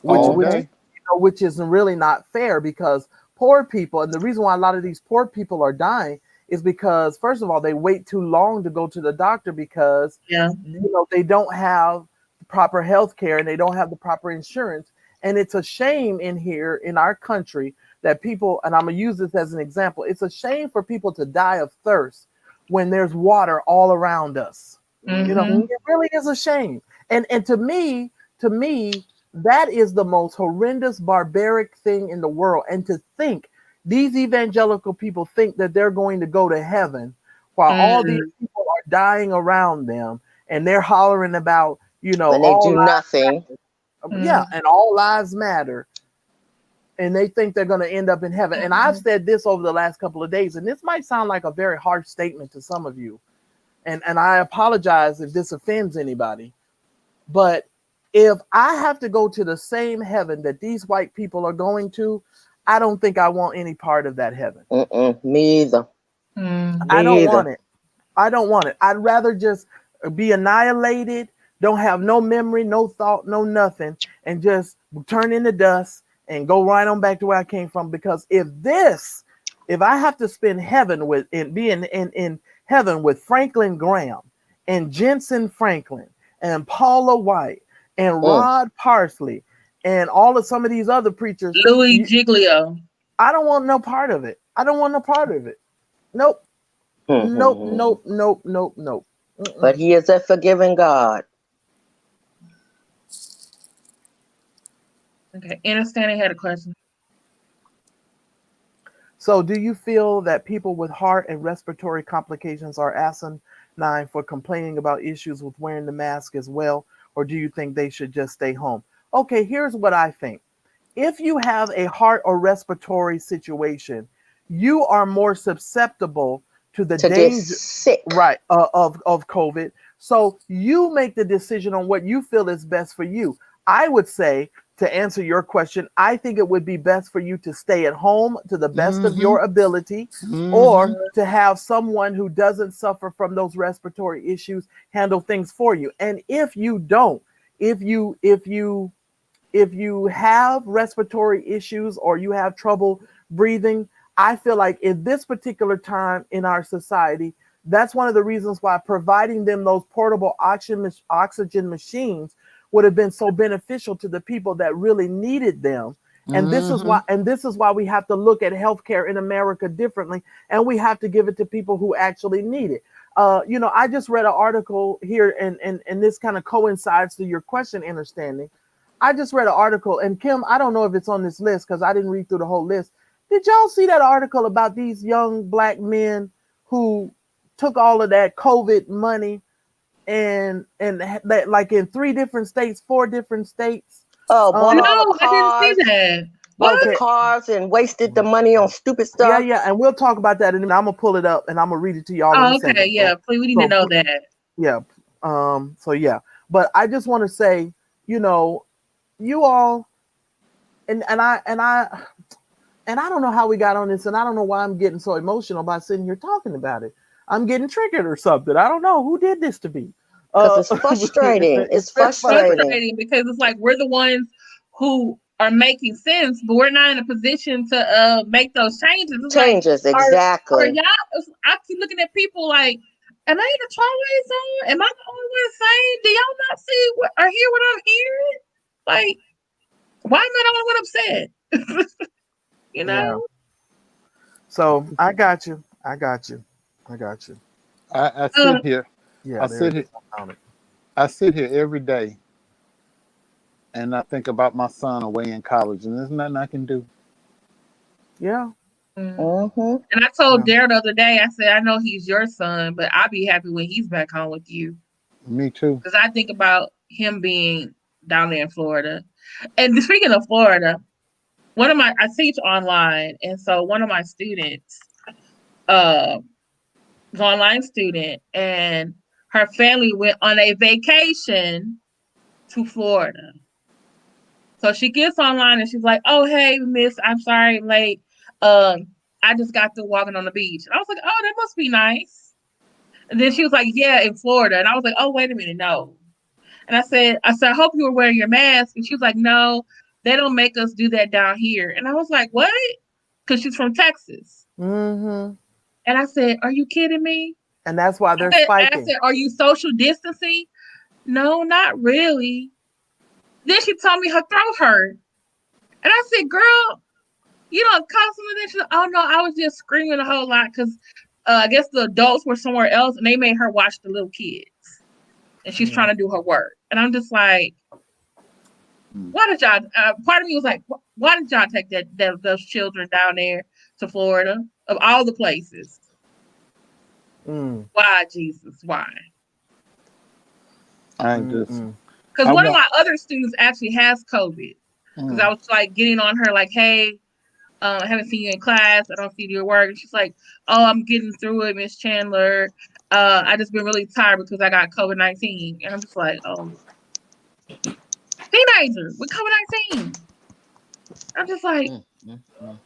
which is really not fair, because poor people, and the reason why a lot of these poor people are dying is because, first of all, they wait too long to go to the doctor because they don't have the proper health care and they don't have the proper insurance. And it's a shame in here in our country that people, and I'm gonna use this as an example, it's a shame for people to die of thirst when there's water all around us. It really is a shame. And to me, that is the most horrendous, barbaric thing in the world. And to think these evangelical people think that they're going to go to heaven while all these people are dying around them, and they're hollering about, and they do nothing. And all lives matter. And they think they're going to end up in heaven. And I've said this over the last couple of days, and this might sound like a very harsh statement to some of you. And I apologize if this offends anybody. But if I have to go to the same heaven that these white people are going to, I don't think I want any part of that heaven. Me either. I don't want it. I don't want it. I'd rather just be annihilated, don't have no memory, no thought, no nothing, and just turn into dust and go right on back to where I came from. Because if I have to spend heaven in heaven with Franklin Graham and Jensen Franklin and Paula White and Rod Parsley and all of some of these other preachers, Louis Giglio, I don't want no part of it. I don't want no part of it. Nope. Nope. But he is a forgiving God. Okay, Understanding had a question. So do you feel that people with heart and respiratory complications are asinine for complaining about issues with wearing the mask as well? Or do you think they should just stay home? Okay, here's what I think. If you have a heart or respiratory situation, you are more susceptible to the danger of COVID. So you make the decision on what you feel is best for you. I would say, to answer your question, I think it would be best for you to stay at home to the best of your ability, or to have someone who doesn't suffer from those respiratory issues handle things for you. And if you don't, if you have respiratory issues or you have trouble breathing, I feel like in this particular time in our society, that's one of the reasons why providing them those portable oxygen machines would have been so beneficial to the people that really needed them. And this is why we have to look at healthcare in America differently, and we have to give it to people who actually need it. I just read an article here, and this kind of coincides to your question, understanding. I just read an article, and Kim, I don't know if it's on this list because I didn't read through the whole list. Did y'all see that article about these young black men who took all of that COVID money and that, like, in 3 different states, 4 different states? Bought all the No, I cars, didn't see that. bought the Okay. cars and wasted the money on stupid stuff. Yeah, and we'll talk about that, and I'm gonna pull it up and I'm gonna read it to y'all. Oh, okay, yeah. Please, we need to know that. Yeah. So yeah, but I just want to say, you all, and I don't know how we got on this, and I don't know why I'm getting so emotional by sitting here talking about it. I'm getting triggered or something. I don't know who did this to me. Because it's frustrating. It's frustrating because it's like we're the ones who are making sense, but we're not in a position to make those changes. It's exactly. Y'all, I keep looking at people like, am I in the Twilight Zone? Am I the only one saying? Do y'all not see or hear what I'm hearing? Like, why am I the only one upset? Yeah. So I got you. I sit here. Yeah, I sit here every day, and I think about my son away in college, and there's nothing I can do. Yeah. Mm-hmm. And I told Darryl the other day, I said, I know he's your son, but I'll be happy when he's back home with you. Me too. Because I think about him being down there in Florida. And speaking of Florida, I teach online, and so one of my students, an online student, and her family went on a vacation to Florida. So she gets online and she's like, "Oh, hey, miss, I'm sorry I'm late. I just got through walking on the beach." And I was like, "Oh, that must be nice." And then she was like, "Yeah, in Florida." And I was like, "Oh, wait a minute, no." And I said, I hope you were wearing your mask. And she was like, "No, they don't make us do that down here." And I was like, "What?" Because she's from Texas. Mm-hmm. And I said, "Are you kidding me?" And that's why they're spiking. I said, "Are you social distancing?" "No, not really." Then she told me her throat hurt. And I said, "Girl, you don't constantly." She said, "Oh, no, I was just screaming a whole lot because I guess the adults were somewhere else and they made her watch the little kids. And she's trying to do her work." And I'm just like, why did y'all, part of me was like, why did y'all take those children down there to Florida, of all the places? Why, Jesus? Why? Because one of my other students actually has COVID. Because I was like getting on her like, "Hey, I haven't seen you in class. I don't see your work." And she's like, "Oh, I'm getting through it, Miss Chandler. I just been really tired because I got COVID-19. And I'm just like, "Oh, teenager with COVID-19. I'm just like,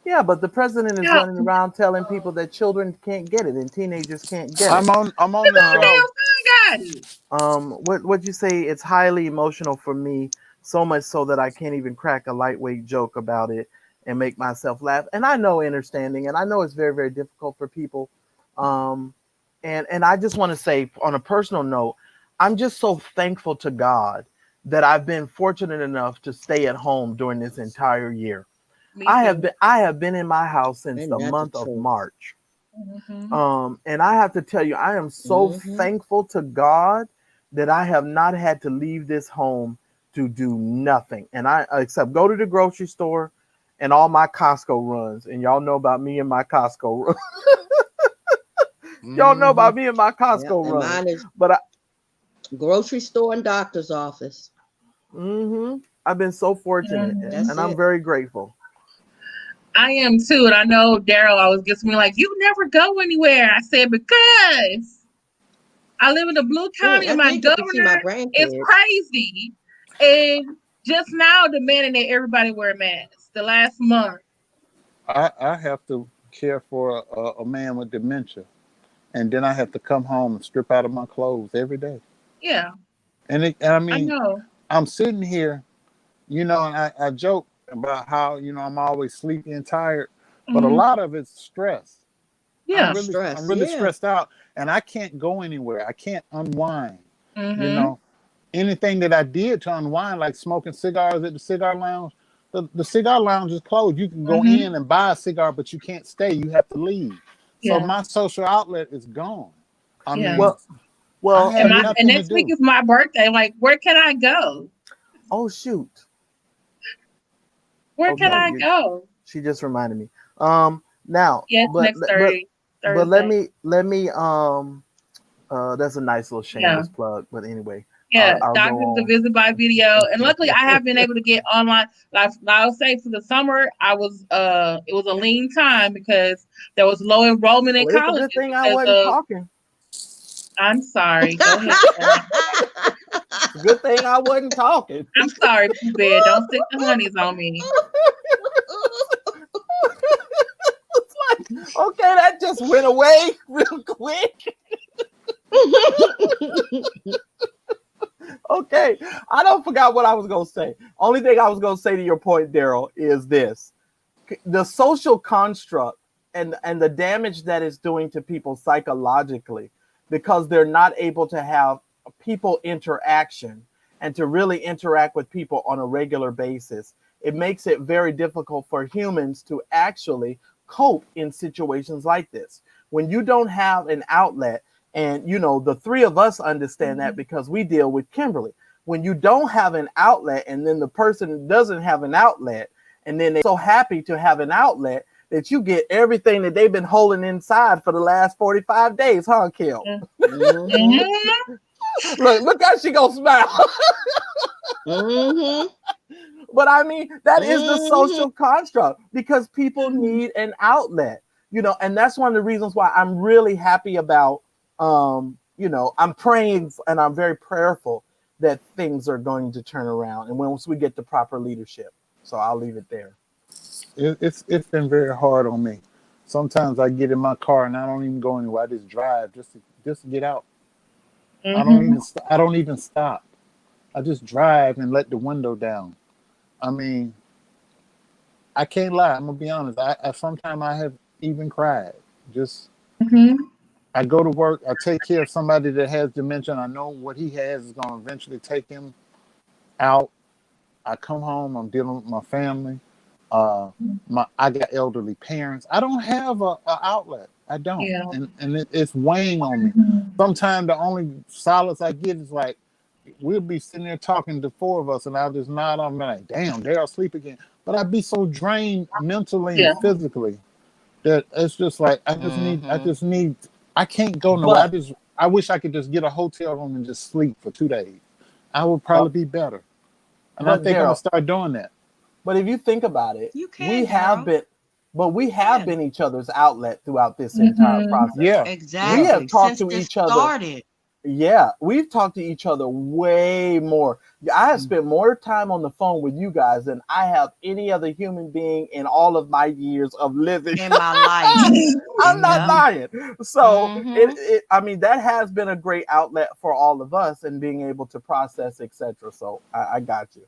yeah, but the president is running around telling people that children can't get it and teenagers can't get it. I'm on the show. What'd you say? It's highly emotional for me, so much so that I can't even crack a lightweight joke about it and make myself laugh. And I know understanding, and I know it's very, very difficult for people. And I just want to say, on a personal note, I'm just so thankful to God that I've been fortunate enough to stay at home during this entire year. I have been in my house since the month of March. And I have to tell you, I am so thankful to God that I have not had to leave this home to do nothing. And except go to the grocery store and all my Costco runs. And y'all know about me and my Costco runs. Y'all know about me and my Costco runs. Mine is but grocery store and doctor's office. I've been so fortunate, and I'm very grateful. I am too, and I know Darryl always gets me like, "You never go anywhere." I said, "Because I live in the Blue County, and my governor is crazy, and just now demanding that everybody wear masks. The last month, I have to care for a man with dementia, and then I have to come home and strip out of my clothes every day. Yeah, and I mean, I know. I'm sitting here, and I joke about how I'm always sleepy and tired, but a lot of it's stress. Yeah, I'm really stressed out, and I can't go anywhere. I can't unwind. Anything that I did to unwind, like smoking cigars at the cigar lounge, the cigar lounge is closed. You can go in and buy a cigar, but you can't stay. You have to leave. So my social outlet is gone. I mean, well, I have and nothing next to week do. is my birthday. Like, where can I go? Oh shoot. Where can I go? She just reminded me. Now, next Thursday. But let me that's a nice little shameless plug. But anyway, I'll Doctors to visit by video, and luckily I have been able to get online. Like I'll say, for the summer, I was it was a lean time because there was low enrollment in college. It's a good thing I wasn't talking. I'm sorry. Go ahead. It's a good thing I wasn't talking. I'm sorry, Pooh Bear. Don't stick the honeys on me. Okay, that just went away real quick. Okay, I don't forgot what I was gonna say. Only thing I was gonna say to your point, Daryl, is this: the social construct and the damage that it's doing to people psychologically, because they're not able to have people interaction and to really interact with people on a regular basis. It makes it very difficult for humans to actually cope in situations like this. When you don't have an outlet, and the three of us understand that because we deal with Kimberly. When you don't have an outlet, and then the person doesn't have an outlet, and then they're so happy to have an outlet that you get everything that they've been holding inside for the last 45 days, huh, Kim? Look how she gonna smile. But I mean, that is the social construct, because people need an outlet, and that's one of the reasons why I'm really happy about, I'm praying and I'm very prayerful that things are going to turn around, and once we get the proper leadership. So I'll leave it there. It's been very hard on me. Sometimes I get in my car and I don't even go anywhere. I just drive just to get out. I don't even stop. I just drive and let the window down. I mean, I can't lie. I'm gonna be honest. I sometimes I have even cried. Just I go to work. I take care of somebody that has dementia. I know what he has is gonna eventually take him out. I come home. I'm dealing with my family. I got elderly parents. I don't have a outlet. I don't, and it's weighing on me. Sometimes the only solace I get is like, we'll be sitting there talking, the four of us, and I'll just nod. I'm like, damn, they're asleep again. But I'd be so drained mentally and physically that it's just like I can't go nowhere. I wish I could just get a hotel room and just sleep for 2 days. I would probably be better. And I think I'm gonna start doing that. But if you think about it, we have been each other's outlet throughout this entire process. Yeah, exactly. We have talked Since to this each other. Started. Yeah, we've talked to each other way more. I have spent more time on the phone with you guys than I have any other human being in all of my years of living in my life. I'm not lying. So I mean, that has been a great outlet for all of us and being able to process, etc. So I got you.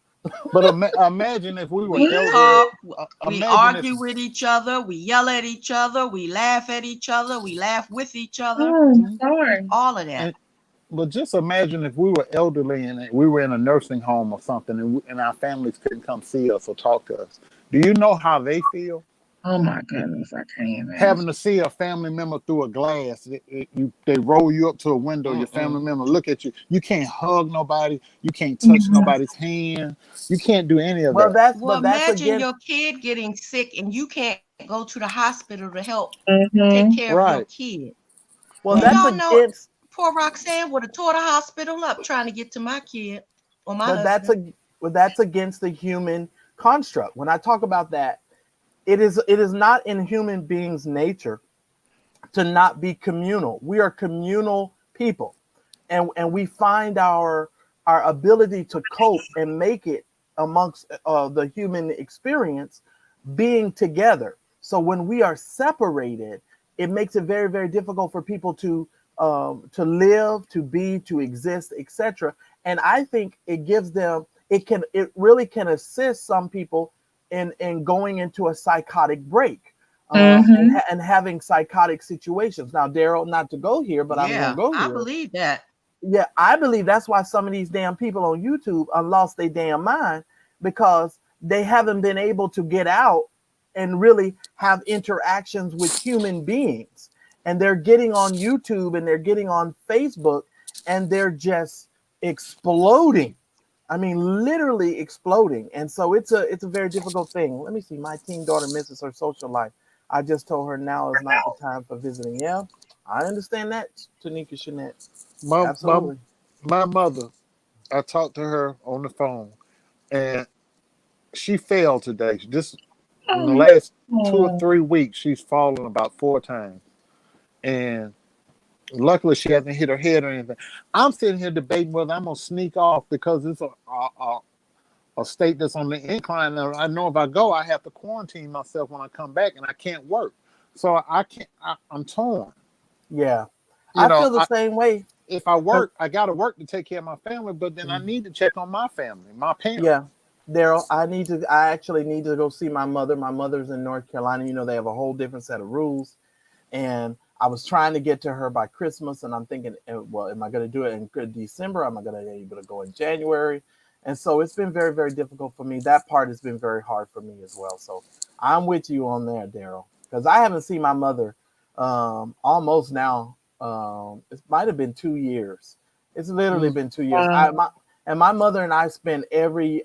But imagine if we were we argue with each other, we yell at each other, we laugh at each other, we laugh with each other, all of that. But just imagine if we were elderly and we were in a nursing home or something, and our families couldn't come see us or talk to us. Do you know how they feel? Oh my goodness, I can't imagine. Having to see a family member through a glass. They roll you up to a window, your family member look at you. You can't hug nobody. You can't touch nobody's hand. You can't do any of that. Imagine your kid getting sick and you can't go to the hospital to help take care of your kid. Well, that's against... Poor Roxanne would have tore the hospital up trying to get to my kid or my husband. That's against the human construct. When I talk about that, it is not in human beings' nature to not be communal. We are communal people, and we find our ability to cope and make it amongst the human experience being together. So when we are separated, it makes it very, very difficult for people to live, to be, to exist, etc. And I think it gives them, it really can assist some people in going into a psychotic break and having psychotic situations. Now, Daryl, not to go here, but I'm going to go here. I believe that. Yeah, I believe that's why some of these damn people on YouTube lost their damn mind, because they haven't been able to get out and really have interactions with human beings. And they're getting on YouTube and they're getting on Facebook and they're just exploding. I mean, literally exploding. And so it's a very difficult thing. Let me see. My teen daughter misses her social life. I just told her now is not the time for visiting. Yeah, I understand that, Tanika Shanette. Absolutely. My mother, I talked to her on the phone, and she failed today. This in the last 2 or 3 weeks, she's fallen about 4 times, and luckily she hasn't hit her head or anything. I'm sitting here debating whether I'm gonna sneak off because it's a state that's on the incline. And I know if I go, I have to quarantine myself when I come back, and I can't work. So I can't. I'm torn. Yeah, I feel the same way. If I work, I got to work to take care of my family, but then I need to check on my family, my parents. Yeah, Daryl, I actually need to go see my mother. My mother's in North Carolina. You know, they have a whole different set of rules. And I was trying to get to her by Christmas, and I'm thinking, well, am I going to do it in good December? Am I going to be able to go in January? And so it's been very, very difficult for me. That part has been very hard for me as well. So I'm with you on there, Daryl, because I haven't seen my mother almost now. It might have been 2 years. It's literally been 2 years. My mother and I spend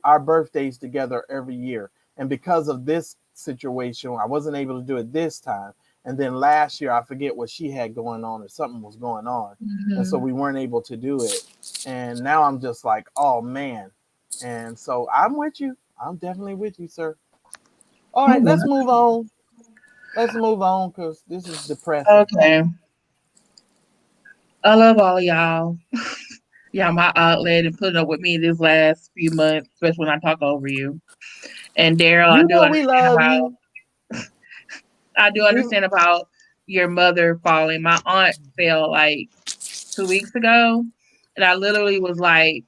our birthdays together every year. And because of this situation, I wasn't able to do it this time. And then last year, I forget what she had going on or something was going on. Mm-hmm. And so we weren't able to do it. And now I'm just like, oh, man. And so I'm with you. I'm definitely with you, sir. All right, let's move on. Let's move on because this is depressing. Okay. I love all of y'all. Yeah, my outlet and putting up with me this last few months, especially when I talk over you. And Daryl, I do understand about your mother falling. My aunt fell like 2 weeks ago, and I literally was like,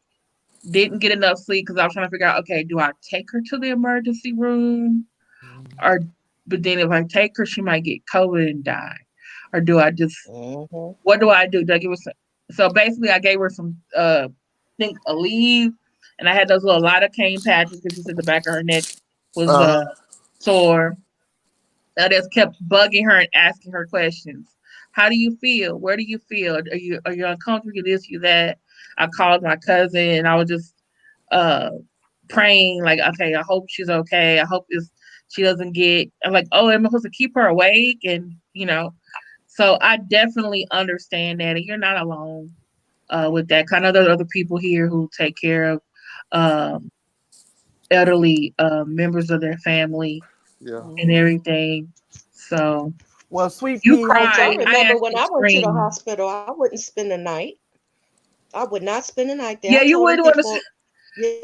didn't get enough sleep because I was trying to figure out, okay, do I take her to the emergency room? But then if I take her, she might get COVID and die. Or do I just, what do I do? Do I give her some? So basically, I gave her some, a leave, and I had those little lidocaine patches because she said the back of her neck was sore. I just kept bugging her and asking her questions. How do you feel? Where do you feel? Are you uncomfortable? You this, you that. I called my cousin and I was just praying, like, okay, I hope she's okay. I hope she doesn't get. I'm like, oh, am I supposed to keep her awake? And so I definitely understand that, and you're not alone with that. Kind of there's other people here who take care of elderly members of their family. Yeah. And everything. So, well, sweet you cried. I remember when I went to the hospital, I wouldn't spend the night. I would not spend the night there. Yeah, you wouldn't want to.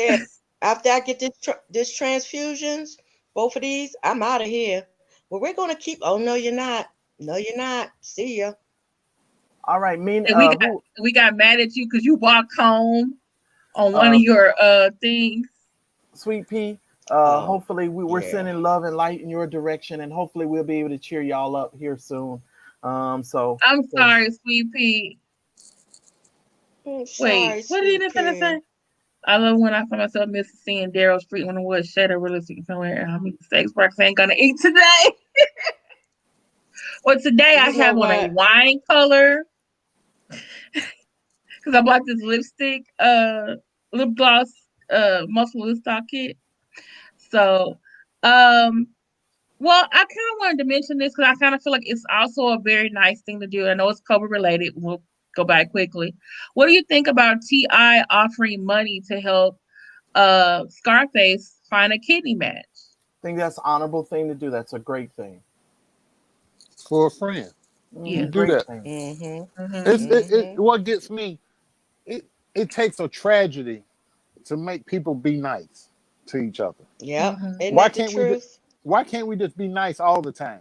Yeah, after I get this transfusions, both of these, I'm out of here. Well, we're gonna keep. Oh no, you're not. No, you're not. See ya. All right, we got mad at you because you walked home on one of your things. Sweet Pea. Hopefully we're sending love and light in your direction, and hopefully we'll be able to cheer y'all up here soon. So I'm sorry, Sweet Pea. Wait, what did you finna say? I love when I find myself missing seeing Daryl Street when I was shadow realistic somewhere. I mean, sex Roxanne gonna eat today. Well, today I have on a wine color because I bought this lipstick, lip gloss, muscle lipstick kit. So, well, I kind of wanted to mention this because I kind of feel like it's also a very nice thing to do. I know it's COVID related. We'll go back quickly. What do you think about T.I. offering money to help Scarface find a kidney match? I think that's an honorable thing to do. That's a great thing. For a friend. Yeah. Do that. What gets me, it takes a tragedy to make people be nice to each other. Yeah. Why can't we just be nice all the time?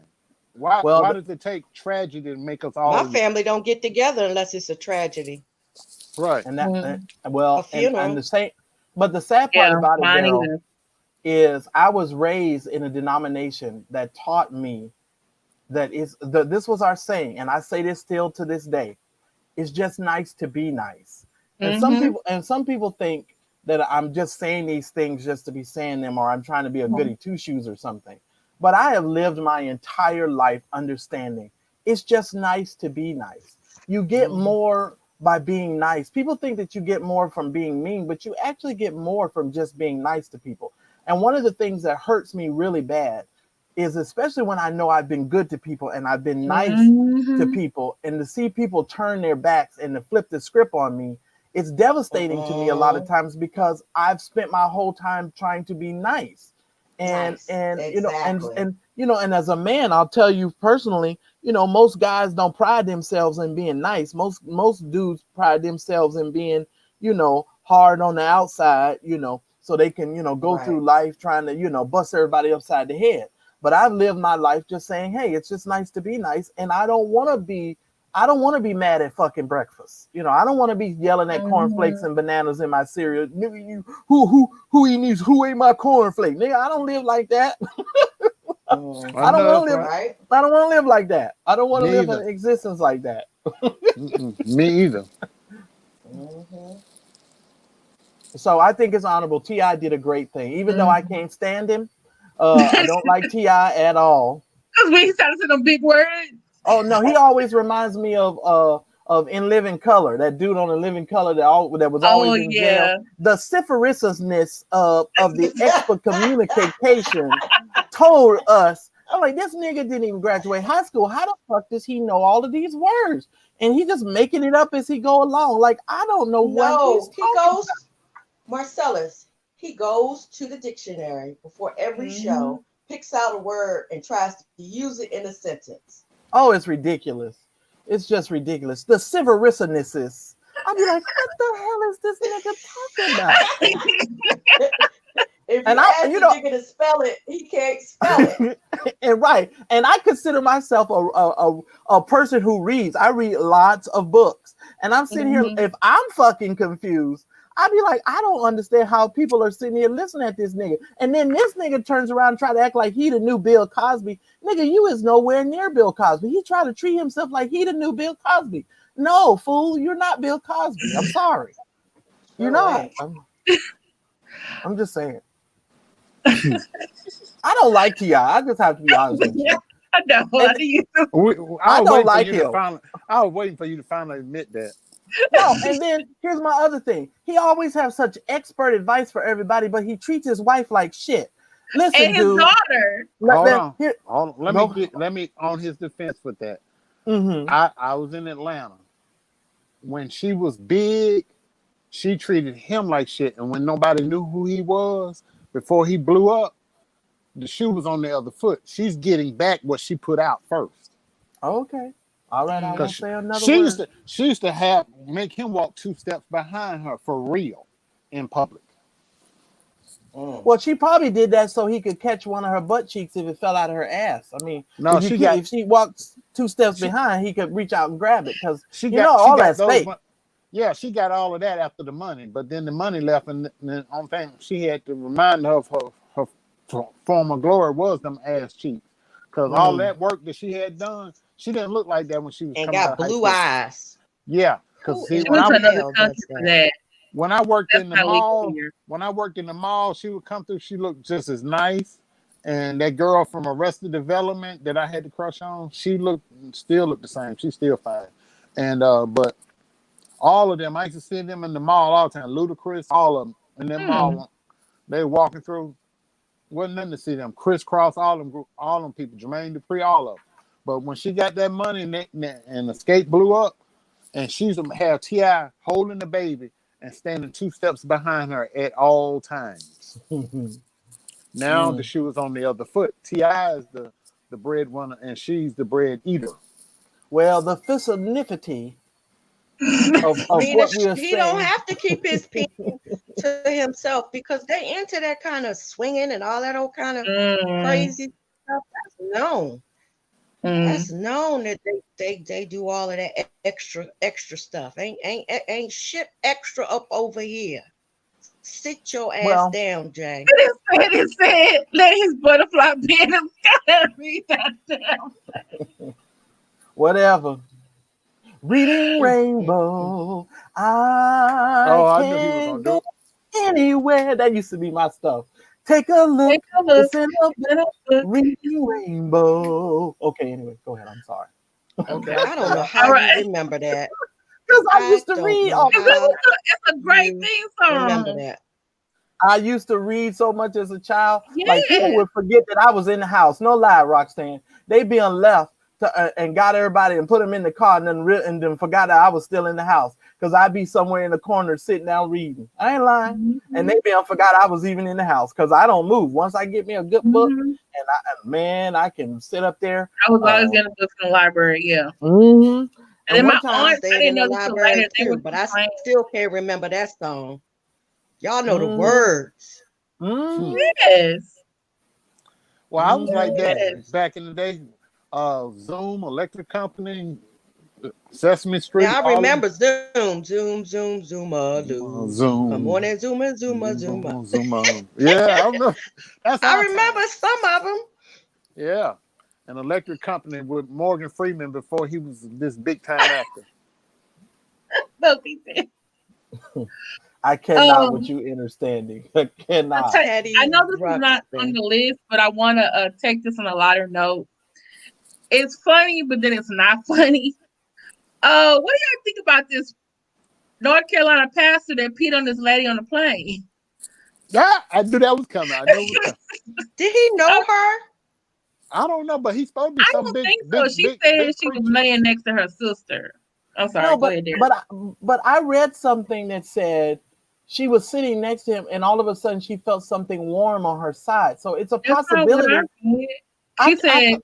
Why does it take tragedy to make us all? My family don't get together unless it's a tragedy. Right. And that and the same, but the sad part about it, Daryl, is I was raised in a denomination that taught me that this was our saying, and I say this still to this day. It's just nice to be nice. And some people think that I'm just saying these things just to be saying them, or I'm trying to be a goody two shoes or something. But I have lived my entire life understanding it's just nice to be nice. You get more by being nice. People think that you get more from being mean, but you actually get more from just being nice to people. And one of the things that hurts me really bad is, especially when I know I've been good to people and I've been nice to people, and to see people turn their backs and to flip the script on me, it's devastating to me a lot of times, because I've spent my whole time trying to be nice. And exactly. And as a man, I'll tell you personally, most guys don't pride themselves in being nice. Most dudes pride themselves in being, hard on the outside, so they can, go through life trying to, bust everybody upside the head. But I've lived my life just saying, hey, it's just nice to be nice, and I don't want to be mad at fucking breakfast. I don't want to be yelling at cornflakes and bananas in my cereal. Nigga, who ate my cornflake? Nigga, I don't live like that. I don't want to live. I don't want to live like that. I don't want to live an existence like that. Me either. So I think it's honorable. T.I. did a great thing, even though I can't stand him. I don't like T.I. at all. Because when he started saying them big words. Oh no, he always reminds me of In Living Color, that dude on In Living Color that was always in jail. The syphorisousness of the expert communication told us, I'm like, this nigga didn't even graduate high school. How the fuck does he know all of these words? And he just making it up as he go along. Like, I don't know what he's talking about. Marcellus, he goes to the dictionary before every show, picks out a word, and tries to use it in a sentence. Oh, it's ridiculous. It's just ridiculous. The syphorisousness. I'll be like, what the hell is this nigga talking about? If you ask the nigga to spell it, he can't spell it. And I consider myself a person who reads. I read lots of books. And I'm sitting here, if I'm fucking confused, I'd be like, I don't understand how people are sitting here listening at this nigga. And then this nigga turns around and try to act like he the new Bill Cosby. Nigga, you is nowhere near Bill Cosby. He tried to treat himself like he the new Bill Cosby. No, fool, you're not Bill Cosby. I'm sorry. You're not. I'm just saying. I don't like T.I. I just have to be honest with you. I know. I don't like him. I was waiting for you to finally admit that. No, and then here's my other thing. He always has such expert advice for everybody, but he treats his wife like shit. Listen, and his dude. daughter. Hold on. Let me on his defense with that. I was in Atlanta when she was big. She treated him like shit, and when nobody knew who he was before he blew up, the shoe was on the other foot. She's getting back what she put out first. Okay. All right, I won't say another word. She used to make him walk 2 steps behind her for real in public. Well, she probably did that so he could catch one of her butt cheeks if it fell out of her ass. I mean, if she walked 2 steps behind, he could reach out and grab it, because all that's fake. Yeah, she got all of that after the money, but then the money left, and the only thing she had to remind her of her former glory was them ass cheeks, because all that work that she had done. She didn't look like that when she was coming out of high school. Blue eyes. Yeah, because when I worked in the mall, she would come through. She looked just as nice, and that girl from Arrested Development that I had to crush on, she still looked the same. She's still fine, and but all of them, I used to see them in the mall all the time. Ludacris, all of them in the mall. They were walking through. Wasn't nothing to see them. Crisscross, all them people. Jermaine Dupri, all of them. But when she got that money and the skate blew up, and she used to have T.I. holding the baby and standing 2 steps behind her at all times. Now the shoe is on the other foot. T.I. is the breadwinner, and she's the bread eater. Well, the fissionifity of what we are saying. He don't have to keep his people to himself, because they into that kind of swinging and all that old kind of crazy stuff. That's known. That's known that they do all of that extra stuff. Ain't shit extra up over here. Sit your ass down, Jay. It said, let his butterfly be in the sky. Read that down. Whatever. Reading Rainbow. I knew he was gonna do anywhere. That used to be my stuff. Take a look. It's in a reading rainbow. Okay, anyway, go ahead. I'm sorry. Okay, I don't know how you remember that. Because I used to read. It's a great theme song. Remember that. I used to read so much as a child. Yeah. Like people would forget that I was in the house. No lie, Roxanne. They being left and got everybody and put them in the car and then forgot that I was still in the house because I'd be somewhere in the corner sitting down reading. I ain't lying. Mm-hmm. And they being forgot I was even in the house because I don't move. Once I get me a good book, and I can sit up there. I was always getting books in the library. Yeah. Mm-hmm. And then my aunt, I didn't know the library too, but I still can't remember that song. Y'all know the words. Mm-hmm. Yes. Well, I was like that back in the day. Zoom, Electric Company, Sesame Street. Yeah, I remember Zoom, Zuma, Zoom. Come on and Zuma. Yeah, I remember. I remember some of them. Yeah. An Electric Company with Morgan Freeman before he was this big time actor. I cannot with you understanding. I cannot. I know this is not on the list, but I want to take this on a lighter note. It's funny, but then it's not funny. What do y'all think about this North Carolina pastor that peed on this lady on the plane? Yeah, I knew that was coming. Did he know her? I don't know, but he's supposed to be something big. I don't think so. She said she was laying next to her sister. I'm sorry. No, but I read something that said she was sitting next to him, and all of a sudden she felt something warm on her side. So it's a possibility. She said,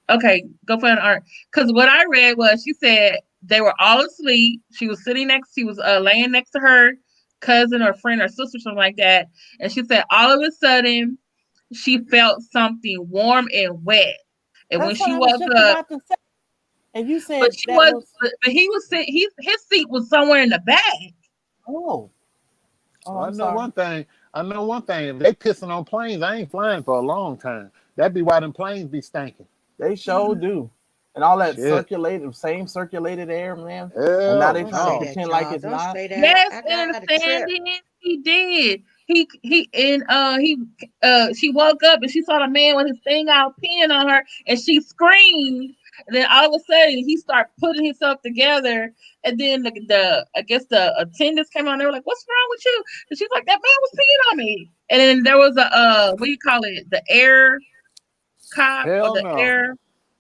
"Okay, go for an art." Because what I read was she said they were all asleep. She was sitting next. She was laying next to her cousin or friend or sister, something like that. And she said all of a sudden she felt something warm and wet. And when she woke up, and you said, but he was sitting. His seat was somewhere in the back. I know one thing. If they pissing on planes, I ain't flying for a long time. That'd be why them planes be stinking. They sure do. And all that circulated air, man. And now they trying to pretend like it's not. Yes, and he did. She woke up and she saw the man with his thing out peeing on her, and she screamed. And then all of a sudden he started putting himself together. And then the attendants came on. They were like, "What's wrong with you?" And she's like, "That man was peeing on me." And then there was a what do you call it? The air cop or the air.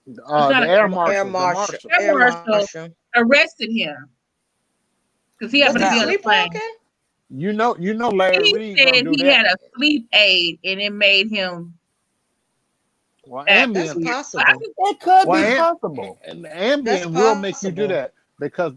The air marshal arrested him because he happened to be on the plane. You know, Larry Reed said he had a sleep aid and it made him. Well, Ambien, that's possible. It could be possible. And Ambien will make you do that because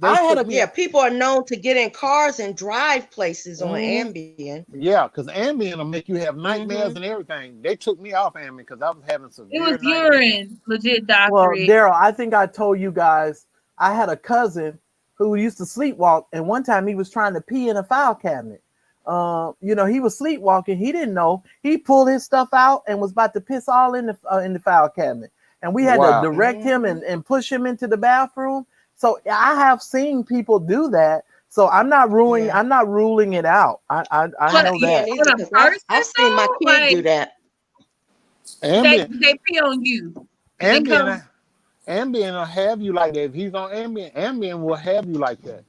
people are known to get in cars and drive places on Ambien. Yeah, because Ambien will make you have nightmares and everything. They took me off Ambien because I was having severe. It was urine, legit doctor. Well, Daryl, I think I told you guys I had a cousin who used to sleepwalk, and one time he was trying to pee in a file cabinet. He was sleepwalking. He didn't know. He pulled his stuff out and was about to piss all in the file cabinet, and we had to direct him and push him into the bathroom. So I have seen people do that. So I'm not ruling. I'm not ruling it out. I know that. I've seen my kid do that. They pee on you. Ambien will have you like that. If he's on Ambien will have you like that.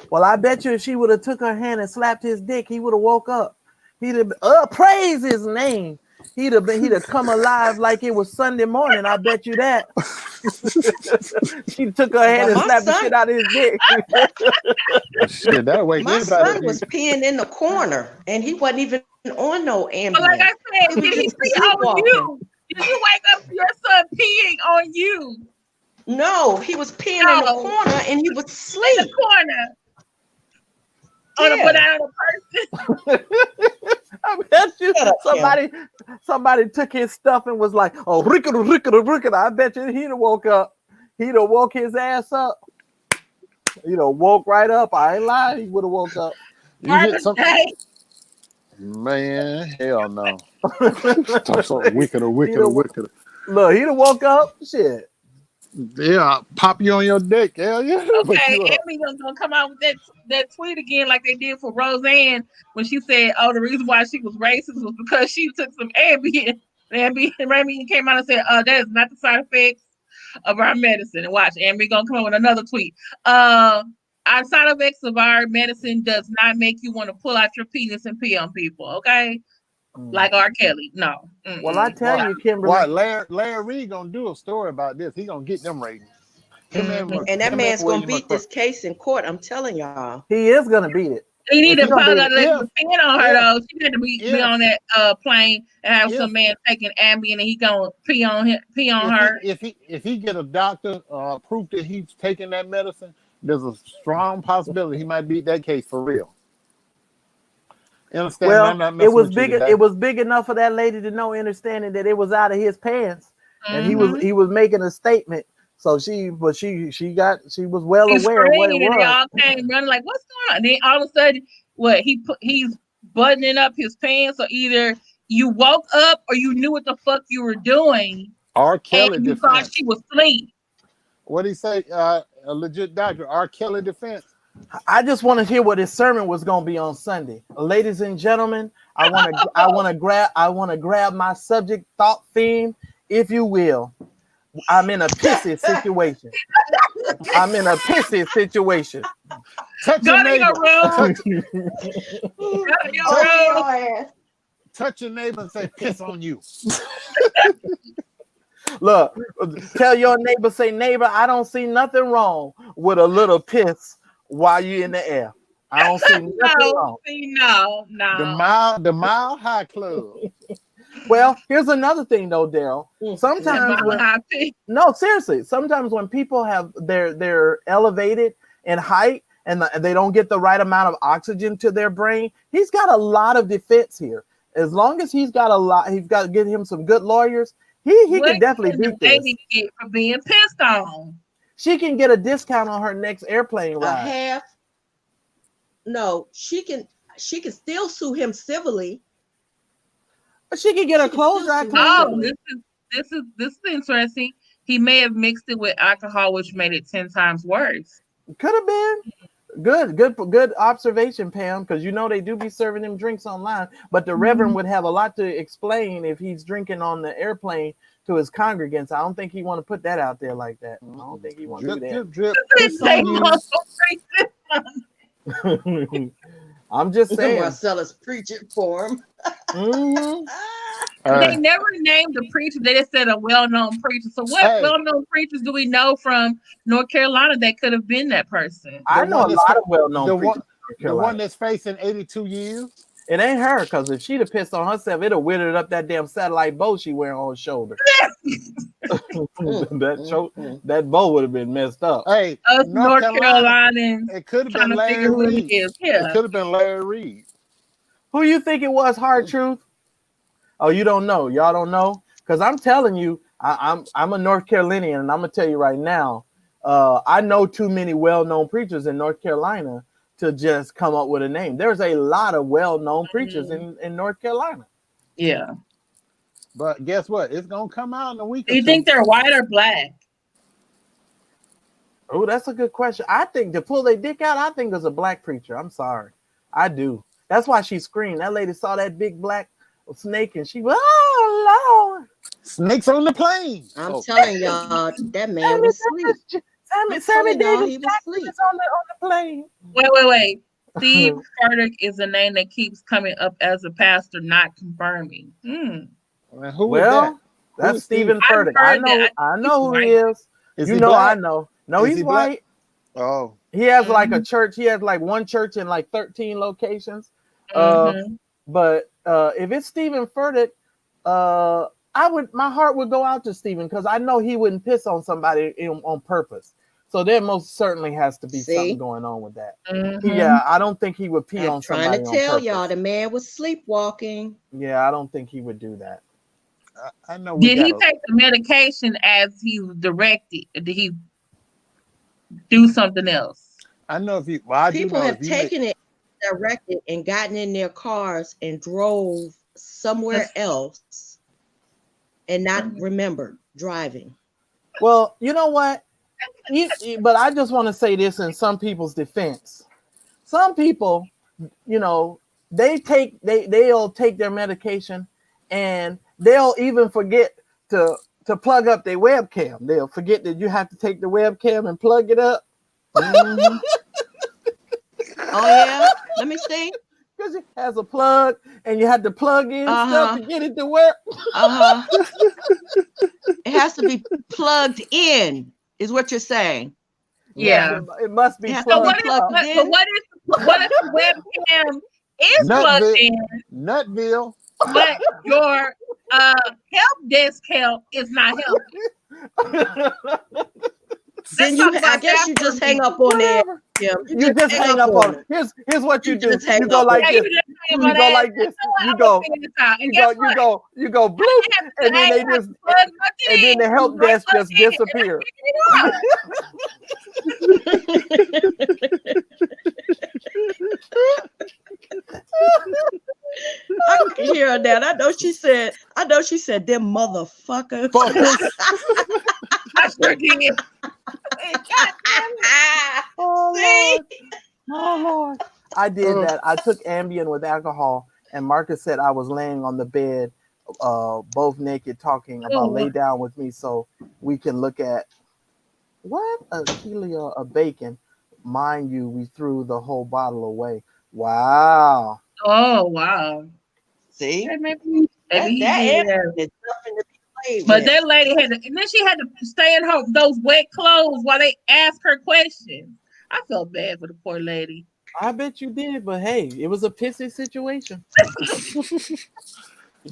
Well, I bet you if she would have took her hand and slapped his dick, he would have woke up. He'd have praise his name. He'd have come alive like it was Sunday morning. I bet you that. She took her hand and slapped the shit out of his dick. Shit, that way. My son was peeing in the corner, and he wasn't even on no Ambien. But like I said, did he pee on you? Did you wake up to your son peeing on you? No, he was peeing in the corner, and he was asleep. In the corner. On a person. I bet you somebody took his stuff and was like, "Oh, rickety." I bet you he'd have woke up. He'd have woke his ass up. Woke right up. I ain't lying. He would have woke up. You hit something. Man, hell no. Talk so wicked. Look, he'd have woke up. Shit. Yeah, pop you on your dick. Hell yeah. Okay, Ambi's gonna come out with that tweet again like they did for Roxanne when she said, "Oh, the reason why she was racist was because she took some Ambien." And Ambien came out and said, that is not the side effects of our medicine." And watch, Ambi gonna come up with another tweet. Our side effects of our medicine does not make you want to pull out your penis and pee on people. Okay, like R. Kelly. No. Mm-mm. Well, I tell you, Kimberly. Why Larry Reed gonna do a story about this? He gonna get them ratings. And that man's gonna beat this case in court. I'm telling y'all, he is gonna beat it. He need to probably let the pin on her though. She had to be on that plane and have some man taking Ambien and he gonna pee on her. If he get a doctor proof that he's taking that medicine, there's a strong possibility he might beat that case for real. You understand? Well, it was big. It was big enough for that lady to know, understanding that it was out of his pants, and he was making a statement. So she was well aware of what it was. And they all came running like, "What's going on?" And then all of a sudden, he's buttoning up his pants. So either you woke up or you knew what the fuck you were doing. R. Kelly and you thought she was asleep. What did he say? A legit doctor. R. Kelly defense. I just want to hear what his sermon was going to be on Sunday, ladies and gentlemen. I want to grab my subject thought theme, if you will. I'm in a pissy situation. Touch your neighbor. Touch your neighbor and say, "Piss on you." Look, tell your neighbor, say, "Neighbor, I don't see nothing wrong with a little piss while you're in the air. I don't see nothing wrong." No. The Mile High Club. Well, here's another thing though, Daryl. Sometimes sometimes when people have they're elevated in height and they don't get the right amount of oxygen to their brain, he's got a lot of defense here. As long as he's got to get him some good lawyers. He can definitely beat this. Get for being pissed on. She can get a discount on her next airplane ride. No, she can still sue him civilly. But she can get a clothes rack. Oh, this is interesting. He may have mixed it with alcohol, which made it 10 times worse. Could have been. Good observation, Pam, because they do be serving him drinks online. But the Reverend would have a lot to explain if he's drinking on the airplane to his congregants. I don't think he want to put that out there like that. I don't think he want to do that. I'm just saying. Marcellus preach it for him. They never named the preacher. They just said a well-known preacher. So what well-known preachers do we know from North Carolina that could have been that person? I know a lot of well-known preachers. The one that's facing 82 years. It ain't her, because if she'd have pissed on herself, it'd have withered up that damn satellite bow she wearing on her shoulder. That bow would have been messed up. Hey, us North Carolinians. It could have been Larry Reed. It could have been Larry Reed. Who you think it was, Hard Truth? Oh, you don't know. Y'all don't know? Because I'm telling you, I'm a North Carolinian, and I'm going to tell you right now, I know too many well-known preachers in North Carolina to just come up with a name. There's a lot of well-known preachers in North Carolina. Yeah. But guess what? It's going to come out in a week. Do you think they're white or black? Oh, that's a good question. I think to pull their dick out, I think there's a black preacher. I'm sorry. I do. That's why she screamed. That lady saw that big black snake and she was, "Oh, Lord. Snakes on the plane." I'm telling y'all, that man was asleep. Sammy Davis was on the plane. Wait. Steve Furtick is a name that keeps coming up as a pastor, not confirming. Who is that? That's Stephen Furtick. I know who he is. I know. No, he's white. Oh. He has like a church. He has like one church in like 13 locations. But if it's Stephen Furtick, my heart would go out to Stephen because I know he wouldn't piss on somebody on purpose. So there most certainly has to be something going on with that. Yeah, I don't think he would pee on somebody on purpose. I'm trying to tell y'all, the man was sleepwalking. Yeah, I don't think he would do that. I know. Did he take the medication as he was directed? Or did he do something else? I know if he. People have taken it directed and gotten in their cars and drove somewhere else and not remembered driving. Well, you know what? But I just want to say this in some people's defense. Some people, they'll take their medication and they'll even forget to plug up their webcam. They'll forget that you have to take the webcam and plug it up. Mm-hmm. Oh yeah, let me see. Because it has a plug and you have to plug in stuff to get it to work. It has to be plugged in, is what you're saying. Yeah, it must be plugged in. But what if the webcam is plugged in? Nutville. But your help desk help is not helping. Then I guess you just hang up on it. Yeah, you just hang up on it. Here's what you do. You go like this. You go like this. You go bloop, and then the help desk just disappears. I can hear her now. I know she said them motherfuckers. I sure did. Oh Lord. I did that. I took Ambien with alcohol, and Marcus said I was laying on the bed, both naked, talking about lay down with me so we can look at what a kilo of bacon. Mind you, we threw the whole bottle away. Wow. Oh wow. See? Maybe that is nothing to be played but with. that lady and then she had to stay in her those wet clothes while they asked her questions. I felt bad for the poor lady. I bet you did, but hey, it was a pissy situation.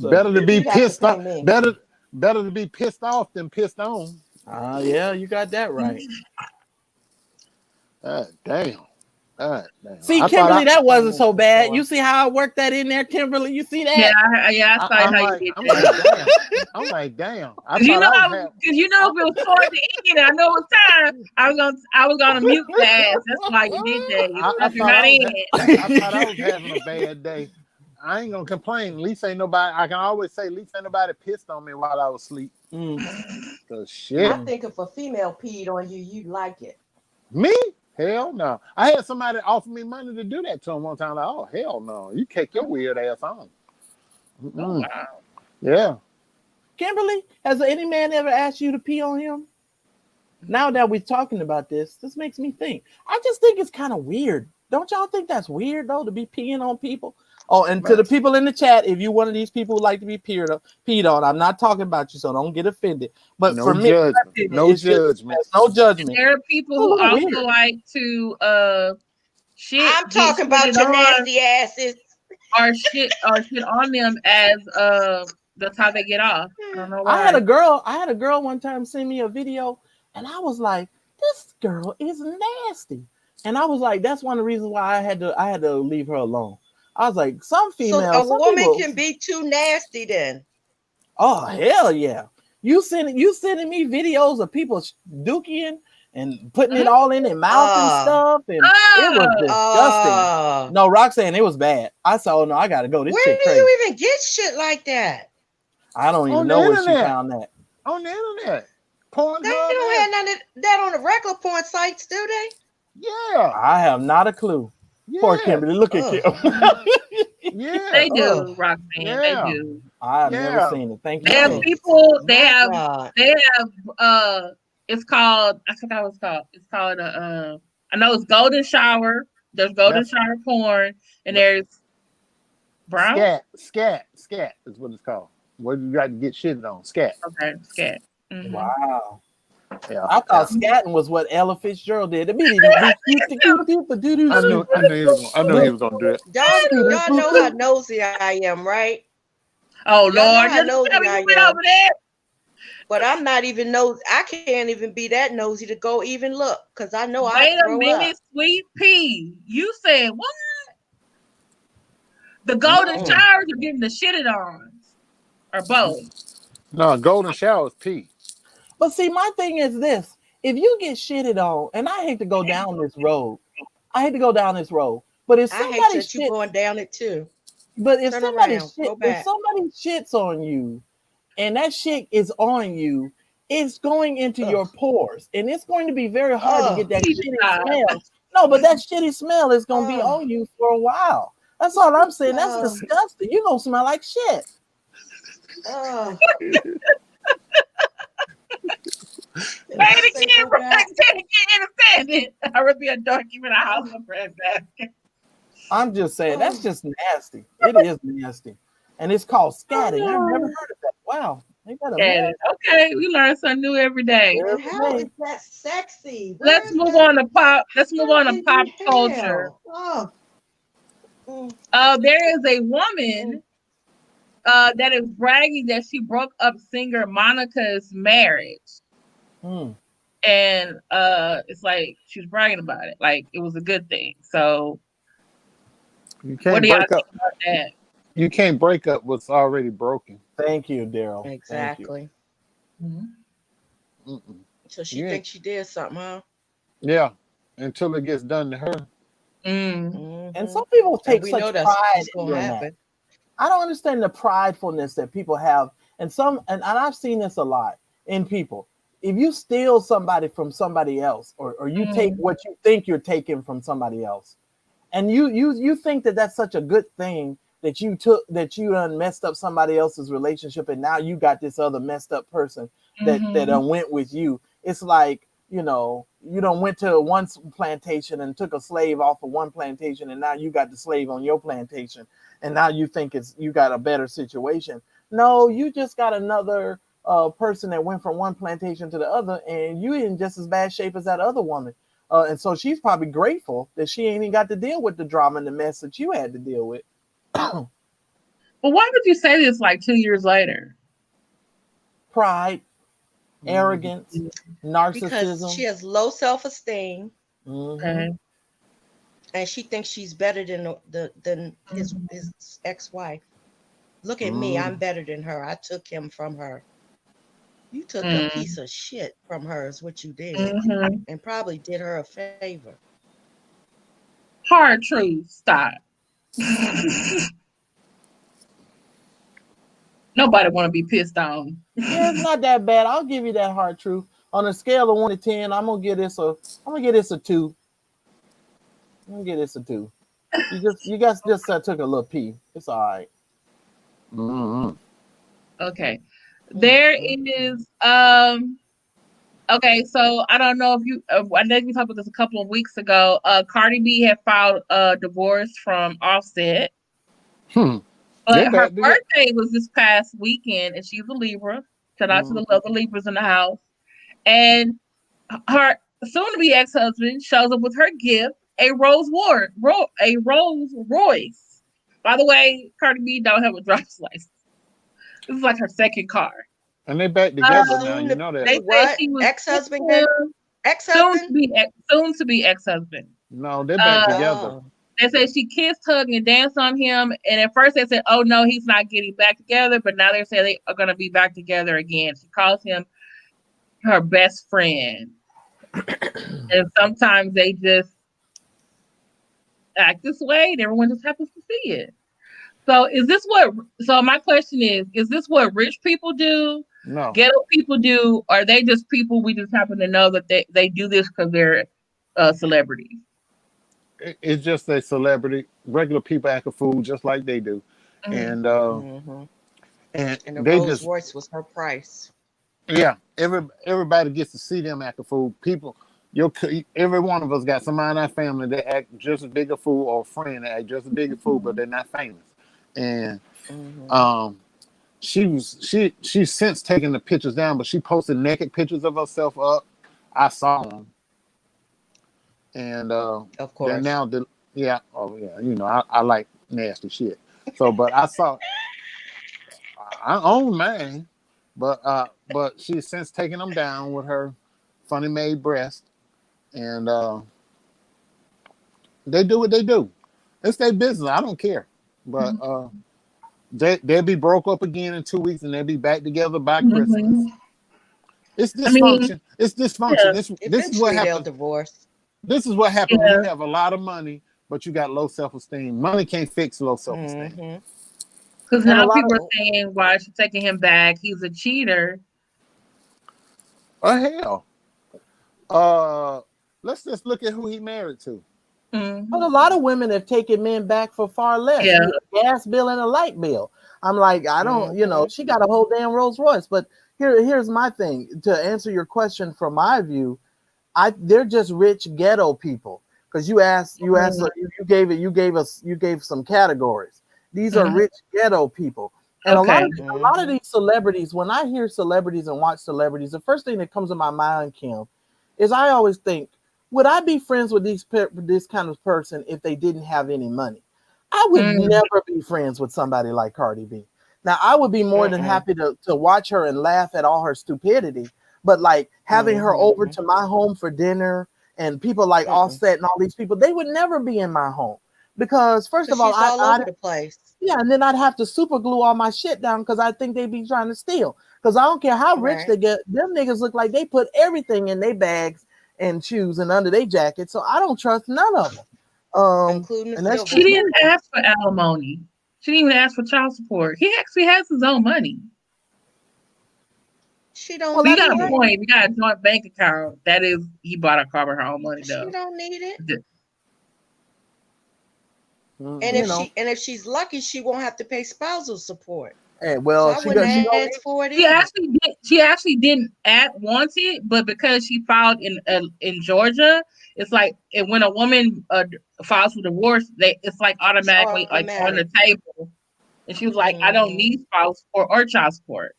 Better to be pissed off. Better to be pissed off than pissed on. Yeah, you got that right. Damn. See, Kimberly, that wasn't so bad. You see how I worked that in there, Kimberly? You see that? Yeah, I saw how you did that. I'm like, damn. Because you know, if it was toward the end, I know it was time. I was gonna mute the ass. That's why you did that. I thought I was having a bad day. I ain't gonna complain. At least ain't nobody. I can always say, at least ain't nobody pissed on me while I was asleep. Cause shit. I think if a female peed on you, you'd like it. Me? Hell no. I had somebody offer me money to do that to him one time. Like, oh, hell no. You kick your weird ass on. Wow. Yeah. Kimberly, has any man ever asked you to pee on him? Now that we're talking about this makes me think. I just think it's kind of weird. Don't y'all think that's weird, though, to be peeing on people? Oh, and to the people in the chat, if you're one of these people who like to be peed on, I'm not talking about you, so don't get offended. But no for me, no judgment. No judgment. There are people who also like to shit. I'm talking about your nasty asses. Or shit on them as that's how they get off. I don't know why. I had a girl one time send me a video, and I was like, this girl is nasty. And I was like, that's one of the reasons why I had to leave her alone. I was like, some females. So a woman can be too nasty then. Oh hell yeah! You sending me videos of people dookying and putting it all in their mouth and stuff, and it was disgusting. No, Roxanne, it was bad. I saw. No, I gotta go. This shit crazy. Where do you even get shit like that? I don't even know where she found that. On the internet. Porn. They don't have none of that on the regular porn sites, do they? Yeah. I have not a clue. Yeah. Poor Kimberly, look at Kim. Yeah, they do, Roxanne. Yeah. They do. I have never seen it. Thank you. They have people. They have. It's called. I forgot what it's called. It's called I know it's golden shower. There's golden shower porn, and there's brown. Scat is what it's called. What you got to get shit on? Scat. Okay, scat. Mm-hmm. Wow. Yeah, I thought scatting was what Ella Fitzgerald did. I knew he was gonna do it. Y'all know how nosy I am, right? Oh Lord, how nosy I am. Over there. But I'm not even nosy. I can't even be that nosy to go even look, because I know I Wait a minute, Sweet Pea. You said what? The golden showers are getting the shitted on, or both? No, golden shower is pee. But see, my thing is this: if you get shitted on, and I hate to go down this road, but if somebody you going down it too. But if somebody shits on you, and that shit is on you, it's going into your pores, and it's going to be very hard to get that shitty smell. No, but that shitty smell is going to be on you for a while. That's all I'm saying. That's disgusting. You're going to smell like shit. I would be a donkey with a house of bread basket. I'm just saying, that's just nasty. It is nasty. And it's called scatting. I've never heard of that. Wow. Okay, we learn something new every day. And how is that sexy? Let's move on to pop. Let's move on to pop culture. There is a woman that is bragging that she broke up singer Monica's marriage. And it's like she's bragging about it, like it was a good thing. So what do y'all think about that? You can't break up what's already broken. Thank you, Daryl. Exactly. So she thinks she did something, huh? Yeah, until it gets done to her. And some people take such pride in that. I don't understand the pridefulness that people have, and I've seen this a lot in people. If you steal somebody from somebody else, or you take what you think you're taking from somebody else, and you think that that's such a good thing that you done messed up somebody else's relationship, and now you got this other messed up person that went with you. It's like, you done went to one plantation and took a slave off of one plantation, and now you got the slave on your plantation, and now you think you got a better situation. No, you just got another person that went from one plantation to the other, and you in just as bad shape as that other woman. And so she's probably grateful that she ain't even got to deal with the drama and the mess that you had to deal with. Well, why would you say this like 2 years later? Pride, arrogance, narcissism. Because she has low self-esteem, Mm-hmm. and she thinks she's better than his ex-wife. Look at me, I'm better than her. I took him from her. You took a piece of shit from her is what you did, and probably did her a favor. Hard truth. Stop. Nobody want to be pissed on. Yeah, it's not that bad. I'll give you that hard truth. On a scale of 1 to 10, I'm gonna give this a 2. I'm gonna give this a 2. You guys just took a little pee. It's all right. Okay. There is okay, so I don't know if you I know we talked about this a couple of weeks ago. Cardi B had filed a divorce from Offset. But her birthday was this past weekend, and she's a Libra. Shout out to the other Libras in the house. And her soon-to-be ex-husband shows up with her gift, a Rolls Royce. By the way, Cardi B don't have a driver's license. This is like her second car. And they back together now. You know that. They what? Ex-husband? Ex-husband? Soon to be ex-husband. No, they're back together. They said she kissed, hugged, and danced on him. And at first they said, oh, no, he's not getting back together. But now they say they are going to be back together again. She calls him her best friend. And sometimes they just act this way, and everyone just happens to see it. So my question is this what rich people do? No. Ghetto people do? Or are they just people we just happen to know that they do this because they're celebrities? It's just a celebrity. Regular people act a fool just like they do. And the Rolls Royce was her price. Yeah, everybody gets to see them act a fool. People, every one of us got somebody in our family that act just as big a fool, or a friend that act just as big a fool, but they're not famous. And she's since taken the pictures down, but she posted naked pictures of herself up. I saw them. And of course, they're now I like nasty shit. So, but I own mine, but she's since taken them down with her funny made breast, and they do what they do. It's their business. I don't care. But they'll be broke up again in 2 weeks, and they'll be back together by Christmas. It's dysfunction. It's dysfunction. This is what happens. Divorce. This is what happens when you have a lot of money, but you got low self-esteem. Money can't fix low self-esteem. Because now people are saying, why is she taking him back? He's a cheater. Oh hell. Let's just look at who he married to. But a lot of women have taken men back for far less. Yeah. A gas bill and a light bill. I'm like, I don't, she got a whole damn Rolls Royce. But here's my thing. To answer your question from my view, they're just rich ghetto people. Because you gave some categories. These are rich ghetto people. And a lot of these celebrities, when I hear celebrities and watch celebrities, the first thing that comes to my mind, Kim, is I always think, would I be friends with this kind of person if they didn't have any money? I would never be friends with somebody like Cardi B. Now, I would be more than happy to watch her and laugh at all her stupidity, but like having her over to my home for dinner and people like Offset and all these people, they would never be in my home because first of all, she's all over the place. Yeah, and then I'd have to super glue all my shit down because I think they'd be trying to steal. Because I don't care how rich they get, them niggas look like they put everything in their bags and shoes and under their jacket, so I don't trust none of them. Including she didn't ask for alimony. She didn't even ask for child support. He actually has his own money. She don't. Well, you got a point. We got a joint bank account. That is, he bought a car with her own money. Though she don't need it. And if she's lucky, she won't have to pay spousal support. Hey, well, so she actually didn't want it, but because she filed in Georgia, it's like when a woman files for divorce, it's like automatically like on the table, and she was like, I don't need spousal support or child support.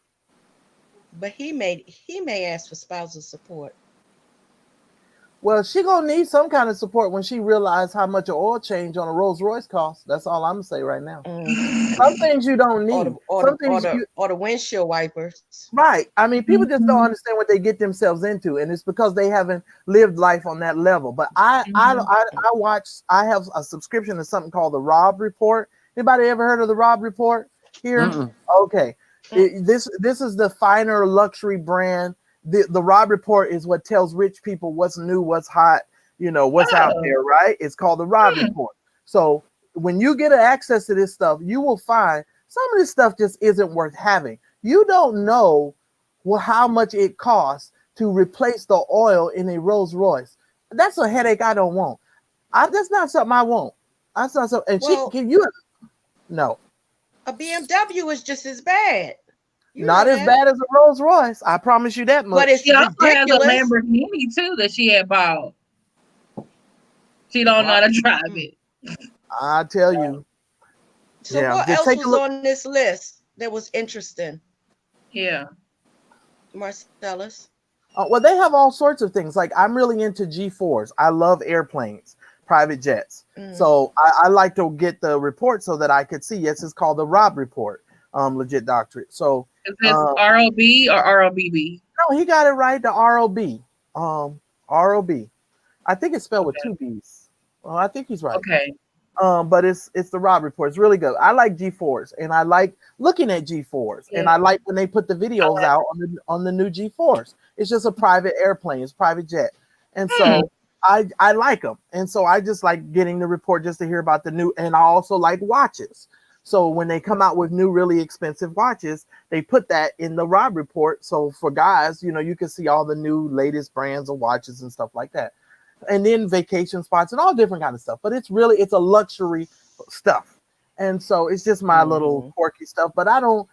But he may ask for spousal support. Well, she gonna need some kind of support when she realizes how much an oil change on a Rolls Royce costs. That's all I'm gonna say right now. Some things you don't need. Or the windshield wipers. Right. I mean, people just don't understand what they get themselves into, and it's because they haven't lived life on that level. But I have a subscription to something called the Rob Report. Anybody ever heard of the Rob Report here? Okay. This is the finer luxury brand. The Rob Report is what tells rich people what's new, what's hot, what's out there, right? It's called the Rob Report. So when you get access to this stuff, you will find some of this stuff just isn't worth having. You don't know how much it costs to replace the oil in a Rolls Royce. That's a headache I don't want. That's not something I want. That's not something. And no. A BMW is just as bad. Not as bad as a Rolls Royce. I promise you that much. But it's also has a Lamborghini too that she had bought. She don't know how to drive it. I tell you. So what else was on this list that was interesting? Yeah. Marcellus. Well, they have all sorts of things. Like I'm really into G4s. I love airplanes, private jets. So I like to get the report so that I could see. Yes, it's called the Rob Report. Legit doctorate. So is this ROB or ROBB? No, he got it right. The ROB. ROB. I think it's spelled with two B's. Well, I think he's right. Okay. But it's the Rob Report. It's really good. I like G4s and I like looking at G4s and I like when they put the videos out on the new G4s. It's just a private airplane. It's private jet. And so I like them. And so I just like getting the report just to hear about the new, and I also like watches. So when they come out with new, really expensive watches, they put that in the Rob Report. So for guys, you can see all the new latest brands of watches and stuff like that. And then vacation spots and all different kind of stuff. But it's a luxury stuff. And so it's just my little quirky stuff. But I can't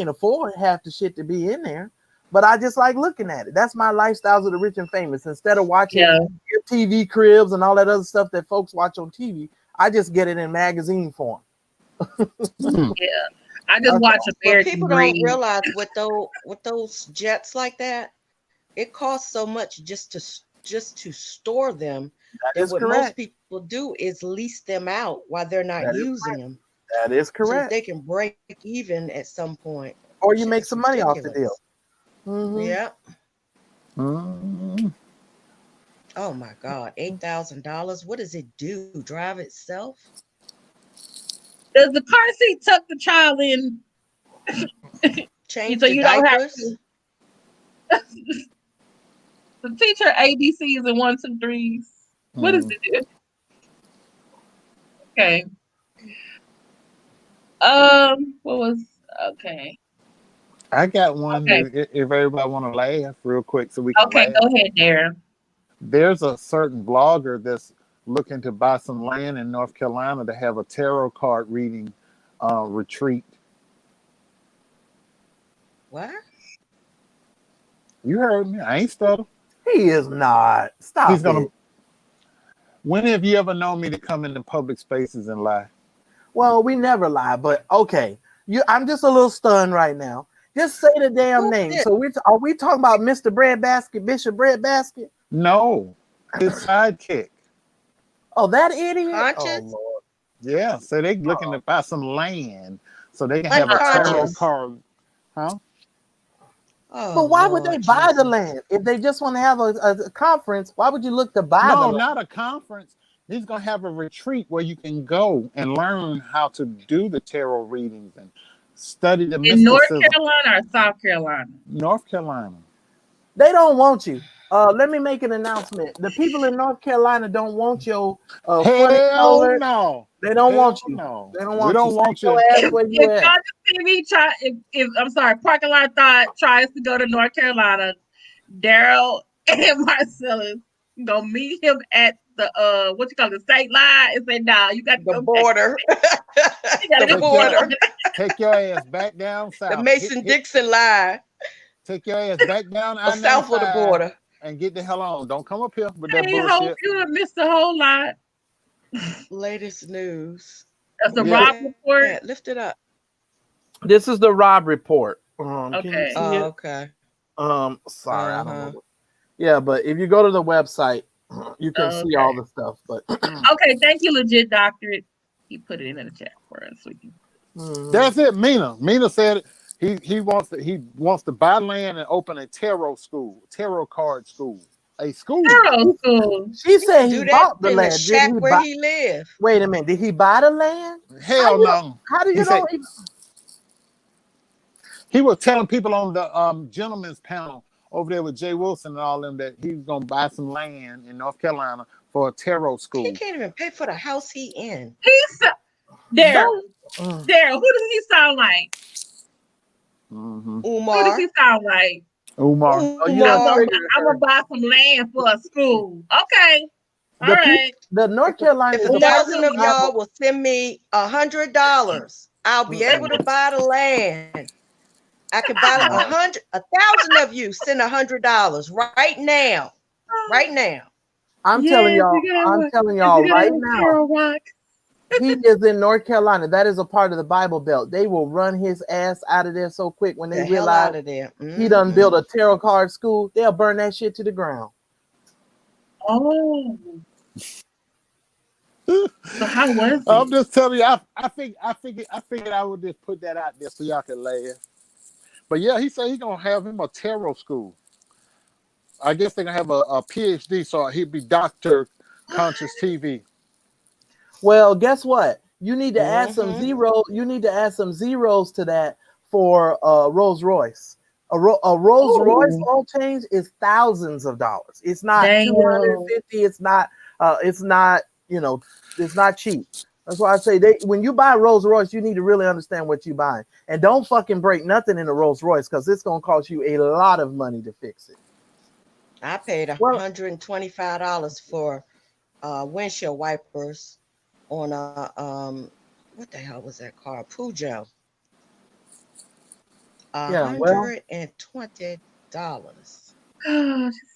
afford half the shit to be in there. But I just like looking at it. That's my Lifestyles of the Rich and Famous. Instead of watching your TV cribs and all that other stuff that folks watch on TV, I just get it in magazine form. I just watch American People Dream. don't realize with those jets like that, it costs so much just to store them. That what most people do is lease them out while they're not using them. That is correct. So they can break even at some point. Or you make some money off the deal. Yeah. Oh my God, $8,000. What does it do? Drive itself? Does the car seat tuck the child in? Change so the you diapers? Don't have to. The teacher ABCs and 1, 2, 3s. What does it do? Okay. I got one. Okay. If everybody want to laugh real quick, so we can Okay, laugh. go ahead, Darren. There's a certain blogger that's looking to buy some land in North Carolina to have a tarot card reading retreat. What? You heard me. I ain't stutter. He is not. Stop He's gonna. it. When have you ever known me to come into public spaces and lie? Well, we never lie, but okay. I'm just a little stunned right now. Just say the damn name. So are we talking about Mr. Breadbasket, Bishop Breadbasket? No, his sidekick. Oh, that idiot. Conscious? Oh, Lord. Yeah, so they looking to buy some land so they can have a tarot Unconscious. card. Huh? Oh, But why would Lord they buy the Jesus. land? If they just want to have a conference, why would you look to buy the No, land? not a conference. He's gonna have a retreat where you can go and learn how to do the tarot readings and study the In North mysticism. Carolina or South Carolina? North Carolina. They don't want you. Let me make an announcement. The people in North Carolina don't want your funny Hell color. no. They don't want Hell you. no. They don't We want don't you. want Stay your you. ass where you If at. Dr. TV Parking Lot Thought tries to go to North Carolina, Daryl and Marcellus gonna meet him at the the state line and say, "Nah, you got to The go border. gotta The go border. Take your ass back down south. The Mason-Dixon line. Take your ass back down Or south of the I-95 border. and get the hell on. Don't come up here with that Hey, hope bullshit. you have missed the whole lot. Latest news. That's the Yeah. Rob report. Yeah, lift it up. This is the Rob report. Can you Okay. see Oh, it? okay. Sorry, I don't know. Yeah, but if you go to the website, you can see all the stuff. But Okay, thank you, legit doctorate. He put it in the chat for us. We can... That's it, Mina. Mina said he wants to buy land and open a tarot card school. A school. Tarot school. She said he Do that bought the in land. the Did shack he where buy? he lived. Wait a minute. Did he buy the land? Hell no. How do you He know? said- He was telling people on the gentleman's panel over there with Jay Wilson and all them that he's gonna buy some land in North Carolina for a tarot school. He can't even pay for the house he in. Daryl. Daryl, who does he sound like? Mm-hmm. Who does he sound like? Umar. Oh, you done I'm gonna buy some land for a school. Okay. All right. The North Carolina. If 1,000 of y'all will send me $100, I'll be able to buy the land. I can buy 1,000 of you send $100 right now. Right now. I'm telling y'all right now. He is in North Carolina. That is a part of the Bible Belt. They will run his ass out of there so quick when they realize he done built a tarot card school. They'll burn that shit to the ground. Oh. So how was it? I'm just telling you, I figured I would just put that out there so y'all can laugh. But yeah, he said he's gonna have him a tarot school. I guess they're gonna have a PhD, so he'd be Dr. Conscious TV. Well, guess what? You need to add some zero. You need to add some zeros to that for Rolls Royce. A Rolls Royce oil change is thousands of dollars. It's not 250. It's not. It's not. It's not cheap. That's why I say when you buy Rolls Royce, you need to really understand what you're buying, and don't fucking break nothing in a Rolls Royce because it's gonna cost you a lot of money to fix it. I paid $125 for windshield wipers on a what the hell was that car? Peugeot. $120.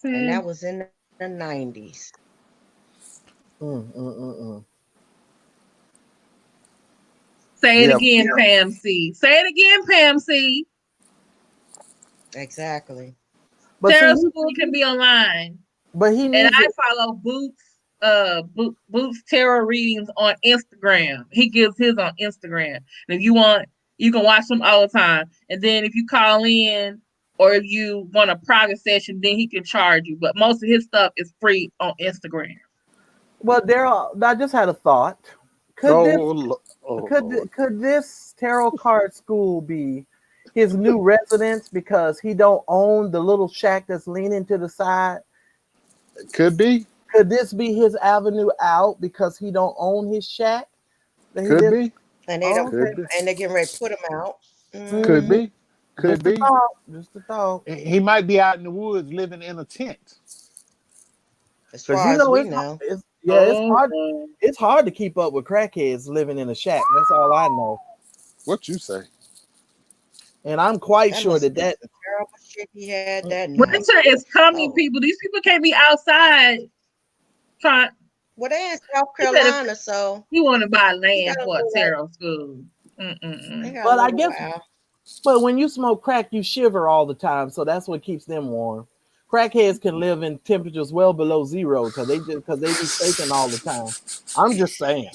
And that was in the 90s. Say it again, Pam C. Say it again, Pam C. Exactly. But Tarot school can be online. But I follow Boots tarot readings on Instagram. He gives his on Instagram. And if you want, you can watch them all the time. And then if you call in or if you want a private session, then he can charge you. But most of his stuff is free on Instagram. Well, Daryl, I just had a thought. Could this tarot card school be his new residence because he don't own the little shack that's leaning to the side? Could be. Could this be his avenue out because he don't own his shack? Could be. And they don't. And they're getting ready to put him out. Could be. Could be. Just a thought. He might be out in the woods living in a tent. As Because far you as know, we it's know. it's hard. It's hard to keep up with crackheads living in a shack. That's all I know. What you say? And I'm quite That sure must that have been some terrible shit he had that night. Winter is coming, Oh. people. These people can't be outside trying. Well, they're in South Carolina, so He want to buy he land got a for a little taro school. They Mm-mm-mm. got But a I little guess, while. but when you smoke crack, you shiver all the time, so that's what keeps them warm. Crackheads can live in temperatures well below zero because they be shaking all the time. I'm just saying.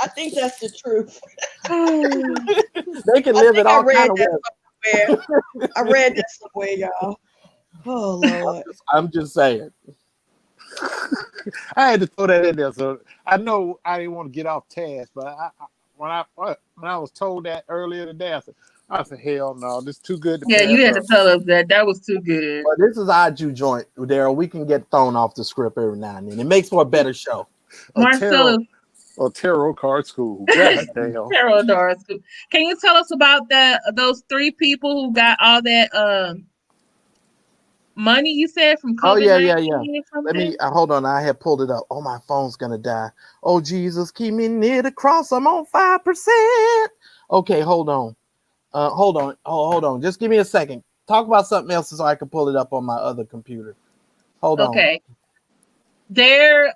I think that's the truth. They can live I in all read kind of that weather. somewhere. I read that somewhere, y'all. Oh Lord. I'm just saying. I had to throw that in there. So I know I didn't want to get off task, but when I was told that earlier today, I said, hell no, this is too good to Yeah, you pass had up. to tell us that. That was too good. But this is our Jew joint, Daryl. We can get thrown off the script every now and then. It makes for a better show. Marcellus. Tarot card school. God damn. Tarot card school. Can you tell us about those 3 people who got all that money you said from COVID-19? Oh yeah. Let me Something? hold on. I had pulled it up. Oh, my phone's gonna die. Oh Jesus, keep me near the cross. I'm on 5%. Okay, hold on. Hold on. Oh, hold on. Just give me a second. Talk about something else so I can pull it up on my other computer. Hold on. Okay. There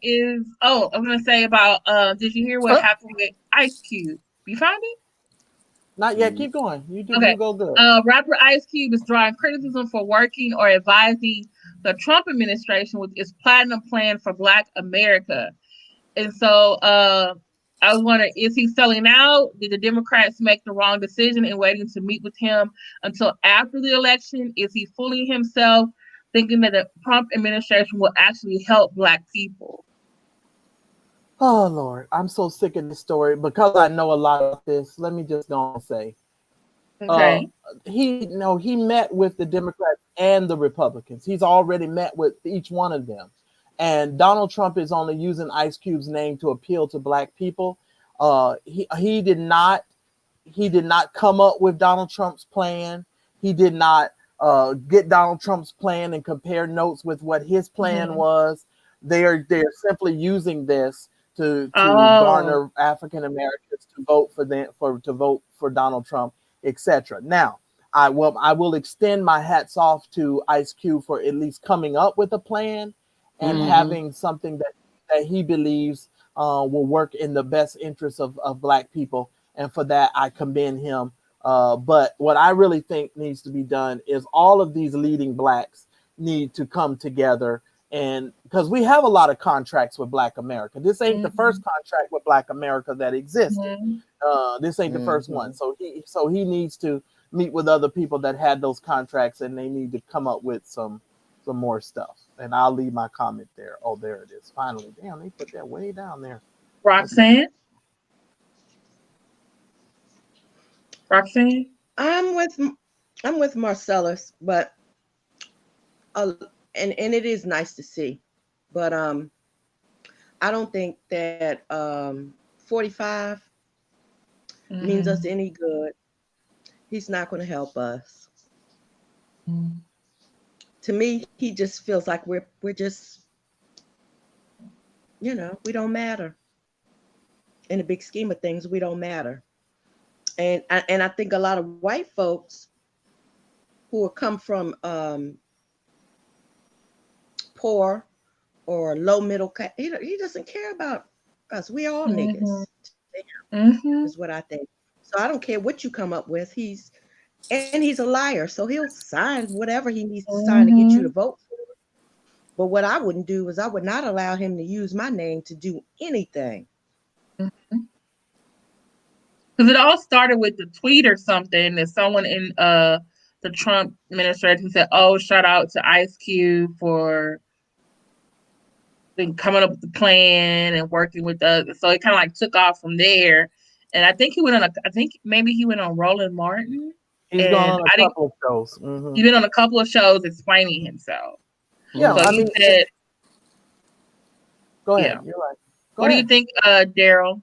is I'm gonna say about did you hear what happened with Ice Cube? You found it? Not yet. Keep going. You do. Okay. You go good. Rapper Ice Cube is drawing criticism for working or advising the Trump administration with its platinum plan for Black America. And so I was wondering, is he selling out? Did the Democrats make the wrong decision in waiting to meet with him until after the election? Is he fooling himself, thinking that the Trump administration will actually help Black people? Oh Lord, I'm so sick of this story because I know a lot of this. Let me just go and say, okay, he met with the Democrats and the Republicans. He's already met with each one of them, and Donald Trump is only using Ice Cube's name to appeal to Black people. He did not come up with Donald Trump's plan. He did not get Donald Trump's plan and compare notes with what his plan was. They're simply using this to garner African Americans to vote for Donald Trump, etc. Now, I will extend my hats off to Ice Cube for at least coming up with a plan and having something that he believes will work in the best interest of Black people. And for that, I commend him. But what I really think needs to be done is all of these leading Blacks need to come together. And because we have a lot of contracts with Black America. This ain't the first contract with Black America that existed. This ain't the first one. So he needs to meet with other people that had those contracts, and they need to come up with some more stuff. And I'll leave my comment there. Oh, there it is. Finally. Damn, they put that way down there. Roxanne? Roxanne? I'm with Marcellus, but and it is nice to see, but I don't think that 45 means us any good. He's not going to help us. To me, he just feels like we're just, we don't matter. In the big scheme of things, we don't matter. And I think a lot of white folks who come from poor or low middle class, he doesn't care about us. We all niggas. Is what I think. So I don't care what you come up with. He's a liar. So he'll sign whatever he needs to sign to get you to vote for him. But what I wouldn't do is I would not allow him to use my name to do anything. Because it all started with the tweet or something that someone in the Trump administration said, "Oh, shout out to Ice Cube for coming up with the plan and working with us." So it kind of like took off from there. And I think he went on maybe he went on Roland Martin. He's gone on a couple of shows. He's been on a couple of shows explaining himself. Yeah, so he said, go ahead. Yeah. You're right. What do you think, Daryl?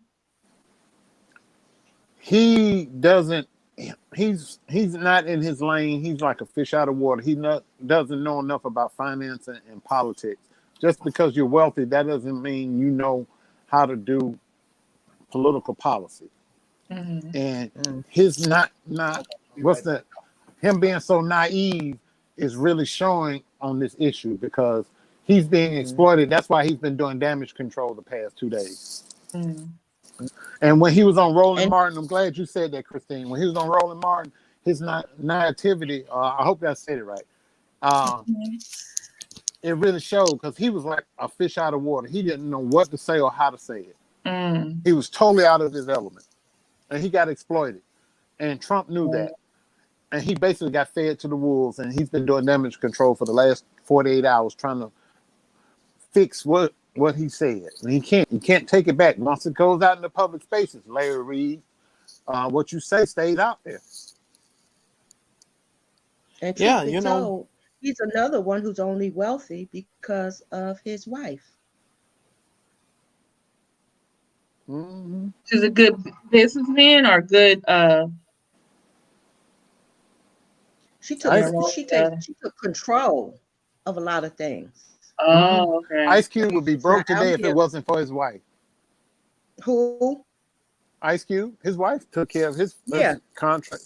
he doesn't. He's not in his lane. He's like a fish out of water. He doesn't know enough about finance and politics. Just because you're wealthy, that doesn't mean you know how to do political policy. Mm-hmm. And his not what's that? Him being so naive is really showing on this issue because he's being exploited. That's why he's been doing damage control the past 2 days. Mm-hmm. And when he was on Roland Martin, I'm glad you said that, Christine. When he was on Roland Martin, his naivety, I hope I said it right, it really showed because he was like a fish out of water. He didn't know what to say or how to say it. Mm. He was totally out of his element. And he got exploited. And Trump knew that. And he basically got fed to the wolves. And he's been doing damage control for the last 48 hours trying to fix what he said. And he can't take it back. Once it goes out in the public spaces, Larry Reed, what you say stays out there. And truth be told, he's another one who's only wealthy because of his wife. Mm-hmm. She's a good businessman or good. She took control of a lot of things. Oh, okay. Ice Cube would be broke today if it wasn't for his wife. Who? Ice Cube. His wife took care of his contract.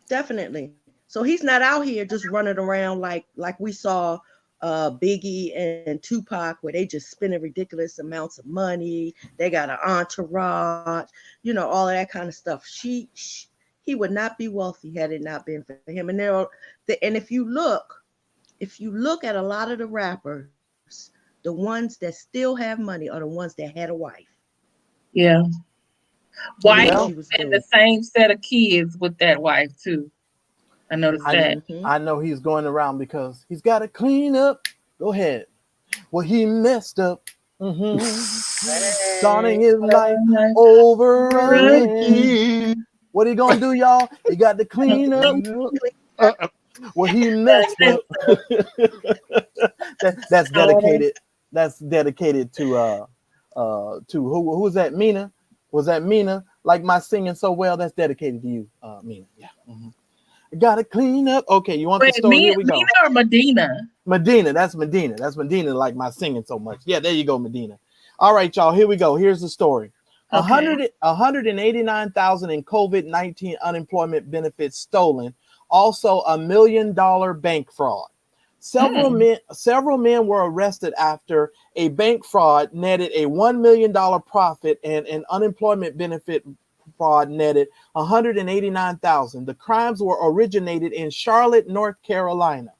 Definitely. So he's not out here just running around like we saw Biggie and Tupac, where they just spending ridiculous amounts of money. They got an entourage, all of that kind of stuff. He would not be wealthy had it not been for him. And if you look at a lot of the rappers, the ones that still have money are the ones that had a wife. Yeah. Wife and the same set of kids with that wife too. I noticed that. I know he's going around because he's got to clean up. Go ahead. Well, he messed up. Starting his life over again. What he gonna do, y'all? He got to clean up. Well, he messed up. That's dedicated. That's dedicated to who was that? Mina? Was that Mina? Like my singing so well? That's dedicated to you, Mina. Yeah. Mm-hmm. Got to clean up. Okay, you want the story? Here we go. Medina or Medina? Medina. That's Medina. That's Medina. Like my singing so much. Yeah, there you go, Medina. All right, y'all. Here we go. Here's the story. 189,000 in COVID-19 unemployment benefits stolen. Also, $1 million bank fraud. Several men were arrested after a bank fraud netted a $1 million profit and an unemployment benefit fraud netted 189,000. The crimes were originated in Charlotte, North Carolina.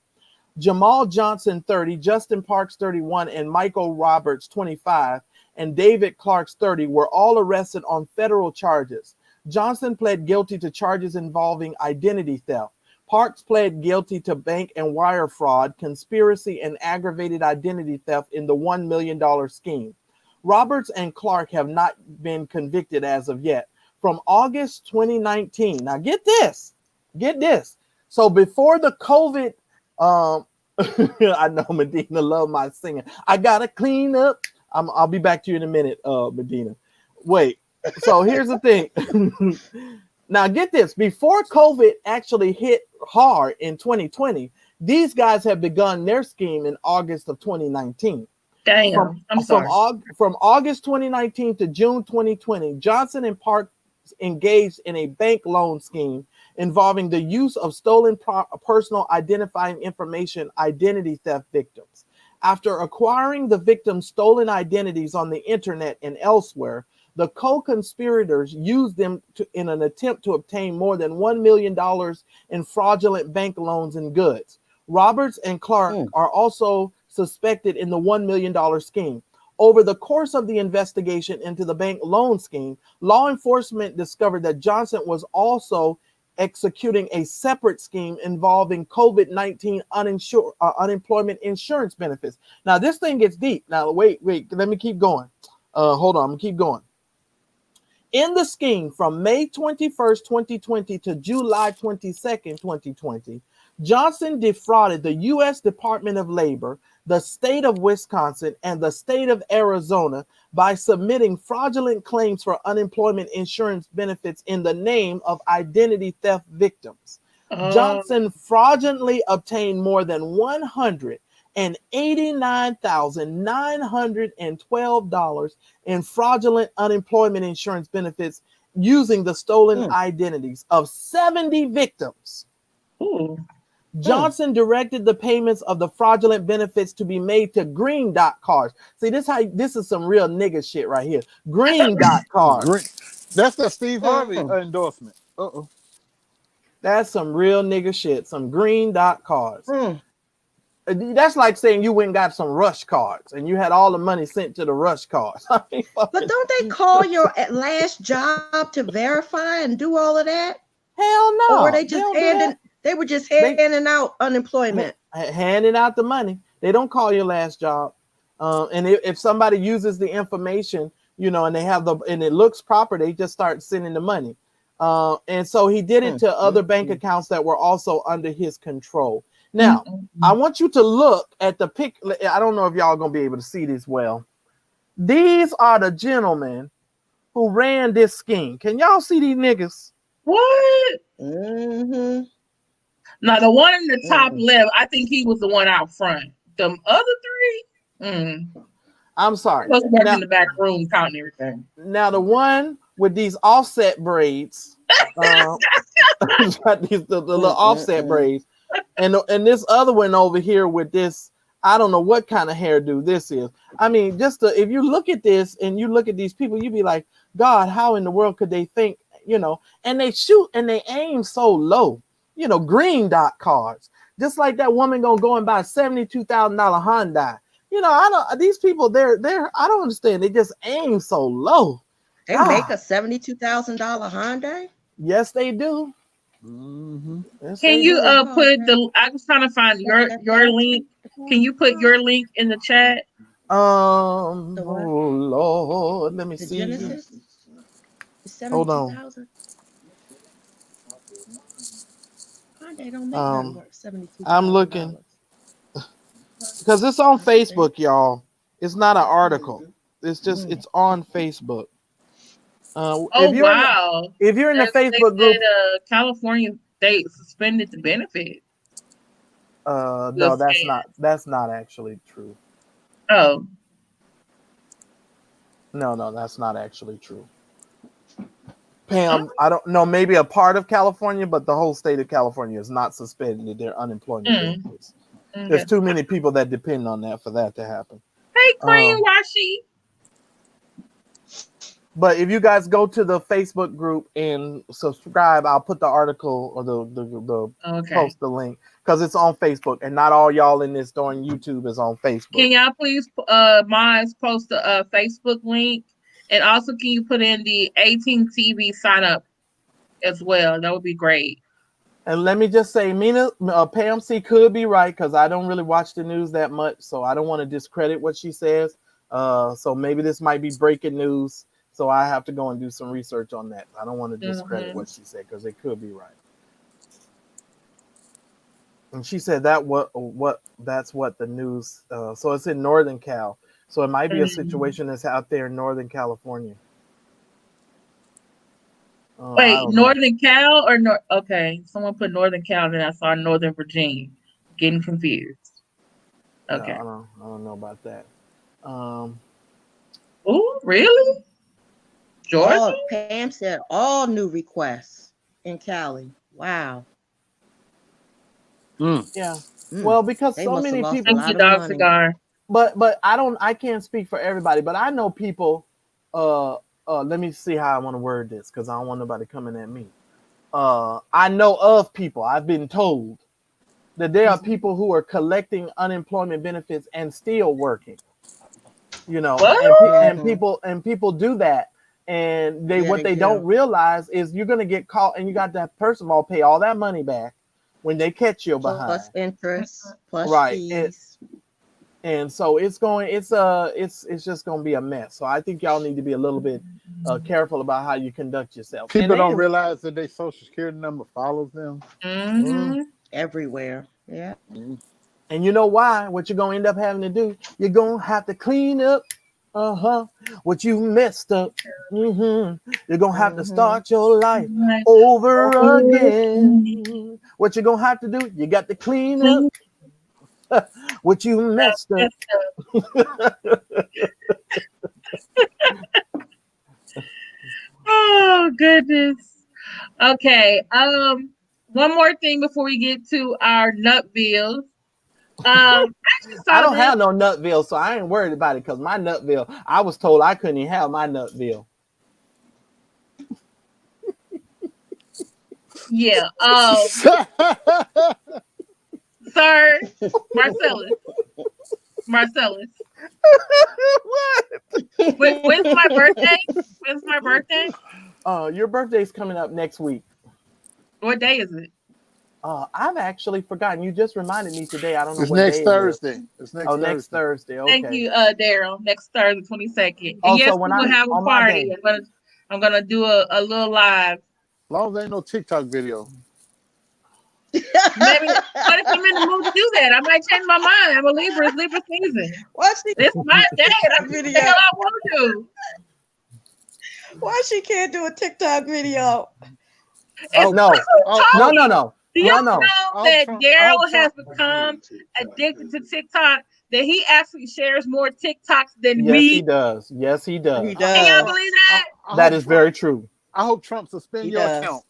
Jamal Johnson, 30, Justin Parks, 31, and Michael Roberts, 25, and David Clarks, 30, were all arrested on federal charges. Johnson pled guilty to charges involving identity theft. Parks pled guilty to bank and wire fraud, conspiracy, and aggravated identity theft in the $1 million scheme. Roberts and Clark have not been convicted as of yet. From August 2019, now get this. So before the COVID, I know Medina love my singing. I gotta clean up. I'll be back to you in a minute, Medina. Wait. So here's the thing. Now get this. Before COVID actually hit hard in 2020, these guys have begun their scheme in August of 2019. Damn. From August 2019 to June 2020, Johnson and Park engaged in a bank loan scheme involving the use of stolen personal identifying information identity theft victims. After acquiring the victims' stolen identities on the internet and elsewhere, the co-conspirators used them in an attempt to obtain more than $1 million in fraudulent bank loans and goods. Roberts and Clark are also suspected in the $1 million scheme. Over the course of the investigation into the bank loan scheme, law enforcement discovered that Johnson was also executing a separate scheme involving COVID-19 unemployment insurance benefits. Now, this thing gets deep. Now, wait, let me keep going. Hold on, I'm gonna keep going. In the scheme from May 21st, 2020 to July 22nd, 2020, Johnson defrauded the U.S. Department of Labor, the state of Wisconsin, and the state of Arizona by submitting fraudulent claims for unemployment insurance benefits in the name of identity theft victims. Johnson fraudulently obtained more than $189,912 in fraudulent unemployment insurance benefits using the stolen identities of 70 victims. Johnson directed the payments of the fraudulent benefits to be made to green dot cards. See, this is some real nigga shit right here. Green dot cards. That's the Steve Harvey endorsement. That's some real nigga shit. Some green dot cards. That's like saying you went and got some rush cards and you had all the money sent to the rush cards. But don't they call your last job to verify and do all of that? Hell no. Or were they just they were just handing out unemployment? Handing out the money. They don't call your last job. And if somebody uses the information, and they have and it looks proper, they just start sending the money. And so he did it to other bank accounts that were also under his control. Now, I want you to look at the pic. I don't know if y'all gonna be able to see this well. These are the gentlemen who ran this scheme. Can y'all see these niggas? What? Now, the one in the top left, I think he was the one out front. The other three? I'm sorry. Supposed to work in the back room counting everything. Now, the one with these offset braids, the little offset braids, and this other one over here with this, I don't know what kind of hairdo this is. I mean, if you look at this and you look at these people, you'd be like, God, how in the world could they think, and they shoot and they aim so low, green dot cards, just like that woman gonna go and buy a $72,000 Hyundai. These people, they're I don't understand. They just aim so low. They make a $72,000 Hyundai? Yes, they do. Yes, can you put I was trying to find your link. Can you put your link in the chat? Oh Lord, let me see. Genesis? Hold on. Hyundai don't make work $72,000. I'm looking because it's on Facebook, y'all. It's not an article. It's just it's on Facebook. If you're in the Facebook group, California state suspended the benefit. No, that's not actually true. Oh, no, that's not actually true. Pam, I don't know, maybe a part of California, but the whole state of California is not suspended their unemployment benefits. There's too many people that depend on that for that to happen. Hey, Cream Washi. But if you guys go to the Facebook group and subscribe, I'll put the article or the post the link because it's on Facebook and not all y'all in this during YouTube is on Facebook. Can y'all please post the Facebook link, and also can you put in the 18 TV sign up as well? That would be great. And let me just say, Pam C could be right because I don't really watch the news that much, so I don't want to discredit what she says. So maybe this might be breaking news. So I have to go and do some research on that. I don't want to discredit what she said because it could be right. And she said that's what the news. So it's in Northern Cal. So it might be a situation that's out there in Northern California. Wait, Northern Cal or okay? Someone put Northern Cal, and I saw Northern Virginia. Getting confused. Okay, no, I don't know about that. Oh, really? Georgia? Pam said all new requests in Cali. Wow. Yeah. Well, because so many people. Thank you, Dog Cigar. But I can't speak for everybody. But I know people. Let me see how I want to word this because I don't want nobody coming at me. I know of people. I've been told that there are people who are collecting unemployment benefits and still working. And people do that. And what they don't realize is you're going to get caught and you got to, first of all, pay all that money back when they catch you behind. Plus interest, plus fees. And so it's just going to be a mess. So I think y'all need to be a little bit careful about how you conduct yourself. People don't realize that their social security number follows them. Everywhere. Yeah. And you know why? What you're gonna end up having to do? You're gonna have to clean up, what you messed up. You're gonna have to start your life over again. What you're gonna have to do? You got to clean up what you messed up. Oh goodness. Okay. One more thing before we get to our Nutville. I don't have no Nutville, so I ain't worried about it because my Nutville, I was told I couldn't even have my Nutville. Yeah. Sir, Marcellus. What? When's my birthday? When's my birthday? Your birthday's coming up next week. What day is it? I've actually forgotten. You just reminded me today. I don't know It's what next day Thursday. it is. It's next Next Thursday. Thursday. Okay. Thank you, Daryl. Next Thursday, 22nd. And yes, when we'll have a party. I'm gonna do a little live. As long as there ain't no TikTok video. Maybe, what if I'm in the mood to do that? I might change my mind. I'm a Libra. It's Libra season. It's my day. I'm video. The hell I want to do. Why she can't do a TikTok video? No. Do y'all know that Daryl has become addicted to TikTok? That he actually shares more TikToks than me. Yes, he does. He does. Can y'all believe that? That is very true. I hope Trump suspend your account.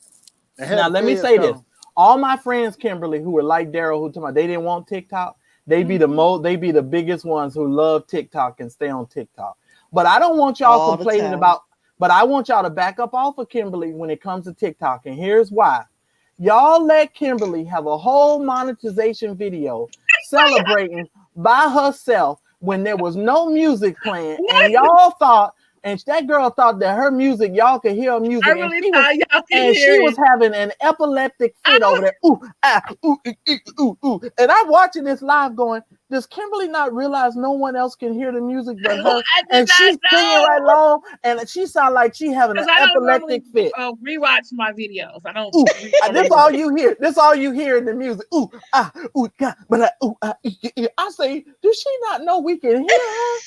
Now let me say this: all my friends, Kimberly, who were like Daryl, who told me they didn't want TikTok, they be the biggest ones who love TikTok and stay on TikTok. But I don't want y'all complaining about. But I want y'all to back up off of Kimberly when it comes to TikTok, and here's why. Y'all let Kimberly have a whole monetization video celebrating by herself when there was no music playing, and y'all thought, and that girl thought that her music, y'all could hear her music, I really thought y'all could hear she was having an epileptic fit over there. Ooh, ooh. And I'm watching this live going, does Kimberly not realize no one else can hear the music but her? And she's singing right along, and she sounds like she having an epileptic fit. Rewatch my videos. I don't. This all you hear. This all you hear in the music. God, but I say, does she not know we can hear her?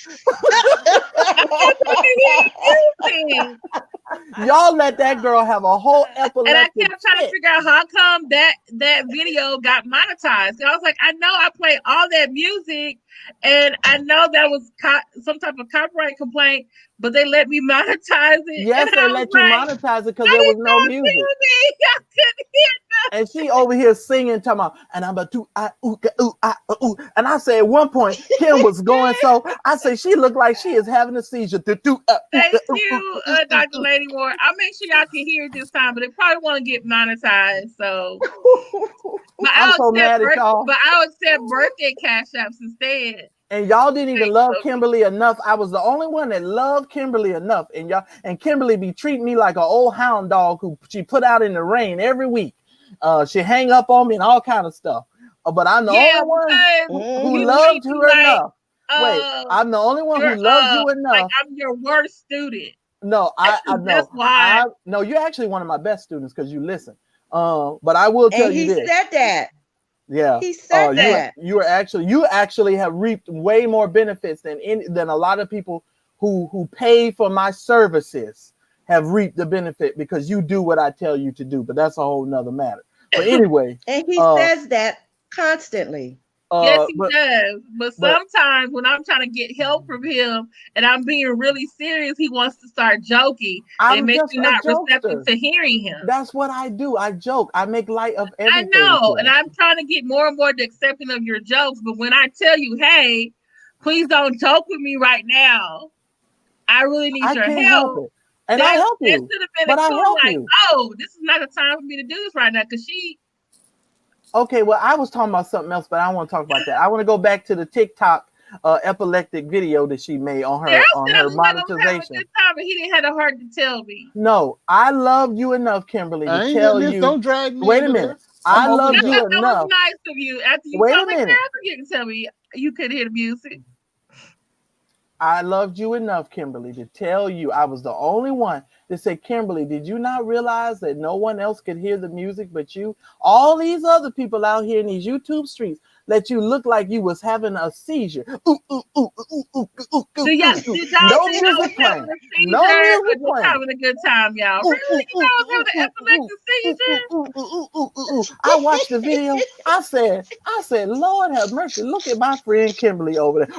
Y'all let that girl have a whole epileptic. And I kept trying to figure out how come that video got monetized. So I was like, I know I play all that music, and I know that was some type of copyright complaint, but they let me monetize it. Yes, they let you monetize it because there was no music. I couldn't hear nothing. And she over here singing, talking about, and I'm about to, and I say at one point, Kim was going so, I say she looked like she is having a seizure. Thank you, Dr. Lady Moore. I'll make sure y'all can hear it this time, but they probably want to get monetized. So, I'm so mad at y'all. But I would accept birthday cash apps instead. And y'all didn't even love Kimberly enough. I was the only one that loved Kimberly enough. And Kimberly be treating me like an old hound dog who she put out in the rain every week. She hang up on me and all kind of stuff. But I'm the only one who loved you enough. Wait, I'm the only one who loved you enough. Like I'm your worst student. No, I know. That's why. No, you're actually one of my best students because you listen. But I will tell you this. He said that. Yeah, he said that. You actually have reaped way more benefits than a lot of people who pay for my services have reaped the benefit because you do what I tell you to do. But that's a whole nother matter. But anyway, and he says that constantly. Yes, he does. But sometimes when I'm trying to get help from him and I'm being really serious, he wants to start joking. It makes me not receptive to hearing him. That's what I do. I joke. I make light of everything. I know. And I'm trying to get more and more accepting of your jokes. But when I tell you, hey, please don't joke with me right now, I really need your help. And I help you. But I help you. Oh, this is not the time for me to do this right now because she. Okay, well, I was talking about something else, but I don't want to talk about that. I want to go back to the TikTok epileptic video that she made on her monetization. But he didn't have the heart to tell me. No, I loved you enough, Kimberly, to tell you. Don't drag me. Wait a minute. I love you enough. That was nice of you. After you told me, you can tell me you couldn't hear the music. I loved you enough, Kimberly, to tell you I was the only one that said, Kimberly, did you not realize that no one else could hear the music but you? All these other people out here in these YouTube streets, let you look like you was having a seizure. Ooh, ooh, ooh, ooh, ooh, ooh, ooh, Did y'all no think I was music having playing. a seizure? No music Just playing. having a good time, y'all. Really? You thought I was having an epileptic seizure? I watched the video. I said, Lord have mercy. Look at my friend Kimberly over there.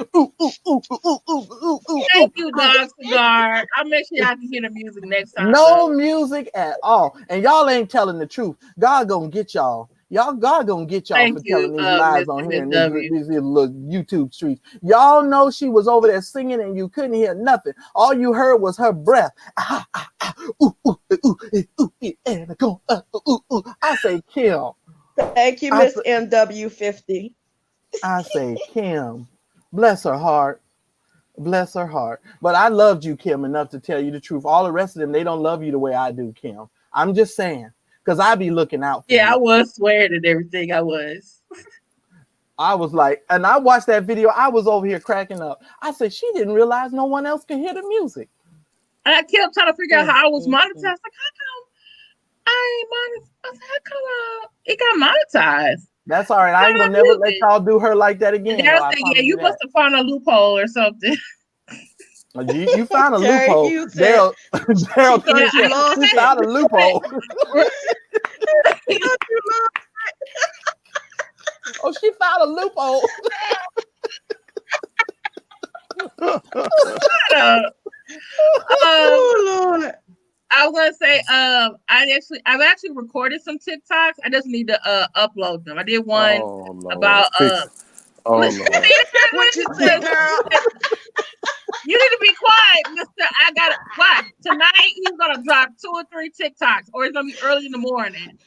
Thank you, Dog Cigar. I'll make sure y'all can hear the music next time. No music at all. And y'all ain't telling the truth. God gonna get y'all. God gonna get y'all for telling these lies on here in these little YouTube streets. Y'all know she was over there singing and you couldn't hear nothing. All you heard was her breath. I say, Kim. Thank you, Miss MW50. I say, Kim, bless her heart. Bless her heart. But I loved you, Kim, enough to tell you the truth. All the rest of them, they don't love you the way I do, Kim. I'm just saying. Because I be looking out for you. I was swearing and everything. I was. I was like, and I watched that video. I was over here cracking up. I said, she didn't realize no one else could hear the music. And I kept trying to figure out how I was monetized. Like, how come I ain't monetized? I said, how come it got monetized? That's all right. I ain't gonna never let y'all do her like that again. And I said, yeah, you must have found a loophole or something. You found a loophole. Daryl she found a loophole. Oh, she found a loophole. Oh Lord. I was gonna say, I've actually recorded some TikToks. I just need to upload them. I did one about Lord. What you say, girl? You need to be quiet, mister. I got it. What? Tonight he's gonna drop 2 or 3 TikToks, or it's gonna be early in the morning.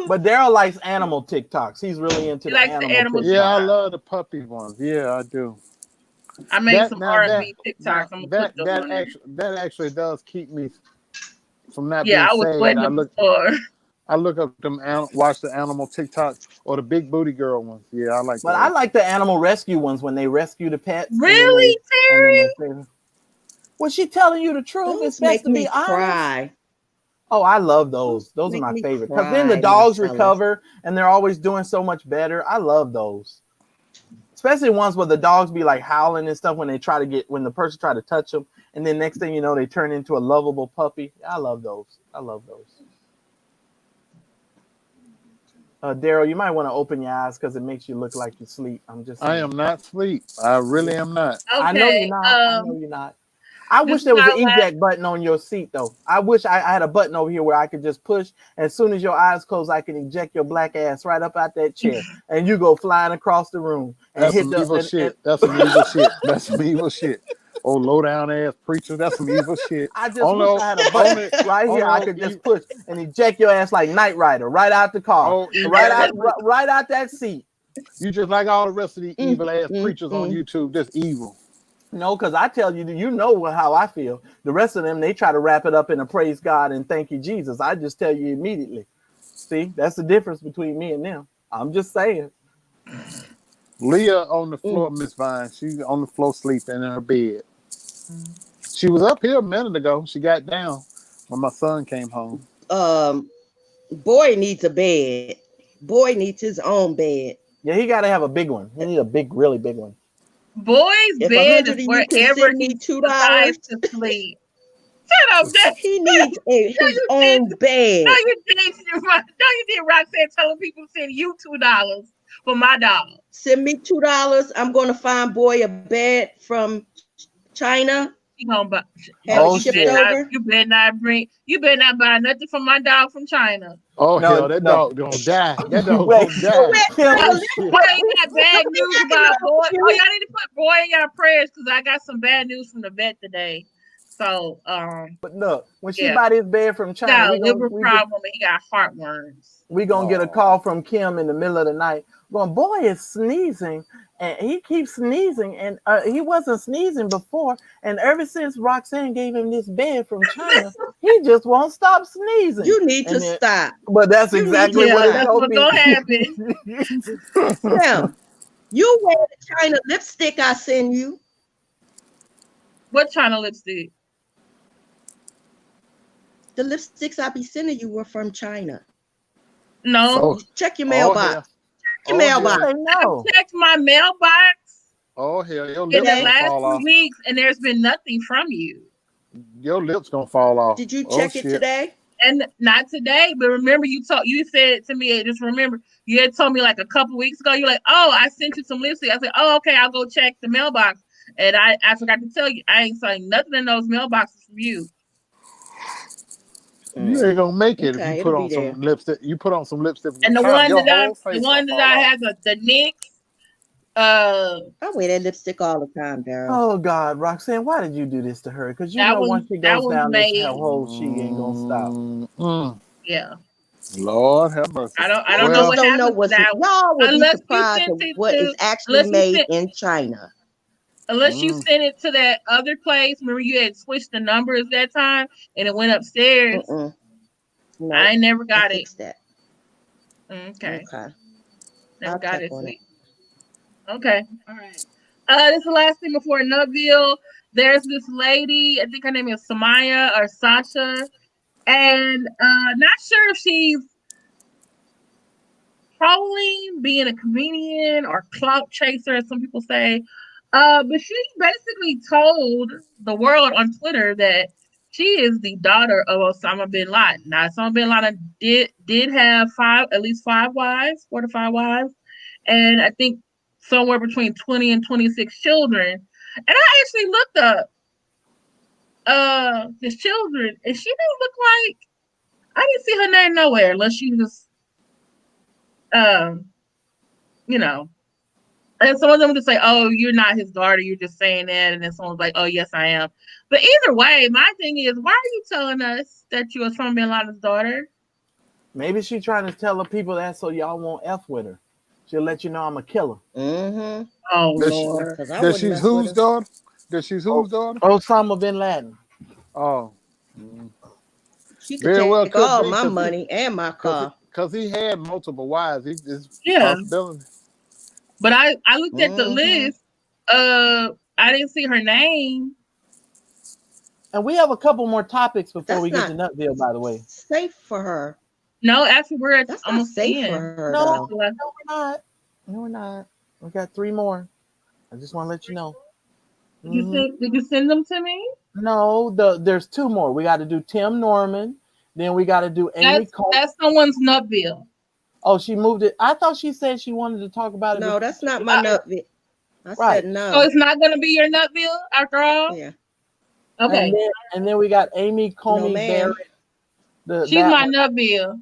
But Daryl likes animal TikToks. He's really into the animal TikToks. Yeah, I love the puppy ones. Yeah, I do. I made some R&B TikToks. I'm gonna put them on that actually does keep me from not being sad. I was sweating I look up them watch the animal TikToks or the big booty girl ones. Yeah, I like. But I like the animal rescue ones when they rescue the pets. Really, Terry? Was she telling you the truth? Those it's best to be honest. Oh, I love those. Those are my favorite. Because then the dogs recover and they're always doing so much better. I love those. Especially ones where the dogs be like howling and stuff when the person try to touch them. And then next thing you know, they turn into a lovable puppy. I love those. Daryl, you might want to open your eyes because it makes you look like you sleep. I'm just saying. I am not asleep. I really am not. Okay, I know you're not. I wish there was an eject button on your seat, though. I wish I had a button over here where I could just push. As soon as your eyes close, I can eject your black ass right up out that chair, and you go flying across the room. And That's some evil shit. That's some evil shit. That's some evil shit. Oh, low down ass preacher. That's some evil shit. I just wish I had a button right here. I could just push and eject your ass like Knight Rider right out the car, right out that seat. You just like all the rest of the evil ass preachers on YouTube. Just evil. No, because I tell you, you know how I feel. The rest of them, they try to wrap it up in a praise God and thank you, Jesus. I just tell you immediately. See, that's the difference between me and them. I'm just saying. Leah on the floor, Miss Vine. She's on the floor sleeping in her bed. She was up here a minute ago. She got down when my son came home. Boy needs a bed. Boy needs his own bed. Yeah, he got to have a big one. He needs a big, really big one. Boy's bed is wherever he decides to sleep. Shut up, Jay. He needs his own bed. No, you did, Roxanne, telling people to send you $2 for my dog. Send me $2. I'm going to find Boy a bed from China. You gonna buy? Shipped over. You better not buy nothing from my dog from China. Oh hell, that dog gonna die. That dog gonna die. I got bad news about Boy. Oh, y'all need to put Boy in your prayers because I got some bad news from the vet today. So, but look, when she bought his bed from China, he got a liver problem and he got heartworms. We gonna get a call from Kim in the middle of the night. Going, Boy is sneezing, and he keeps sneezing, and he wasn't sneezing before. And ever since Roxanne gave him this bed from China, he just won't stop sneezing. You need to stop. But that's exactly what's gonna happen. Yeah, you wear the China lipstick I send you. What China lipstick? The lipsticks I be sending you were from China. No, check your mailbox. your mailbox. No. I checked my mailbox Oh hell, your in lips the gonna last fall 2 off. weeks, and there's been nothing from you. Your lips gonna fall off. Did you Oh, check it shit. today? And not today, but remember you said to me, just remember, you had told me like a couple weeks ago, you're like, oh, I sent you some lipstick. I said, oh, okay, I'll go check the mailbox. And I forgot to tell you, I ain't saying nothing in those mailboxes from you. You ain't gonna make it if Okay, you put it'll on be some there. lipstick. You put on some lipstick from And the China, one your that whole face gonna fall I off. had the NYX, I wear that lipstick all the time, Daryl. Oh God, Roxanne, why did you do this to her? Because you That know was- once she that goes was down this made- hole, she ain't gonna stop. yeah. Lord have mercy. I don't know Well, what don't know happened what's to that. y'all would be Unless you surprised sent at it what to- is actually unless you made sent- in China. Unless you sent it to that other place. Remember you had switched the numbers that time and it went upstairs. No, I never got I it. fixed that. Okay. Okay. Never I'll got check it. on it. Okay. All right. This is the last thing before Nutville. There's this lady, I think her name is Samaya or Sasha, and not sure if she's trolling, being a comedian or clout chaser, as some people say. But she basically told the world on Twitter that she is the daughter of Osama bin Laden. Now, Osama bin Laden did have at least 5 wives, 4 to 5 wives, and I think somewhere between 20 and 26 children. And I actually looked up his children, and she didn't look like, I didn't see her name nowhere unless she was, you know. And some of them would say, oh, you're not his daughter, you're just saying that. And then someone's like, oh, yes, I am. But either way, my thing is, why are you telling us that you are Osama bin Laden's daughter? Maybe she's trying to tell the people that so y'all won't F with her. She'll let you know I'm a killer. Mm-hmm. Oh, Does Lord. Does she's whose daughter? Does she's whose daughter? Osama bin Laden. Oh. She could Very take well could all be, my money and my car. Because he had multiple wives. It's Yeah. possibility. But I looked at the list. I didn't see her name. And we have a couple more topics before That's we get to Nutville, by the way. Safe for her. No, actually, we're at That's almost not safe the for end. her. No, though. we're not. No, we're not. We got 3 more. I just want to let you know. Did you send them to me? No, there's 2 more. We got to do Tim Norman. Then we got to do Amy Cole. That's someone's Nutville. Oh, she moved it. I thought she said she wanted to talk about it. No, that's not my Nutville. I Right. said no. So it's not going to be your Nutville after all? Yeah. Okay. And then we got Amy Comey ma'am. Barrett. She's my Nutville.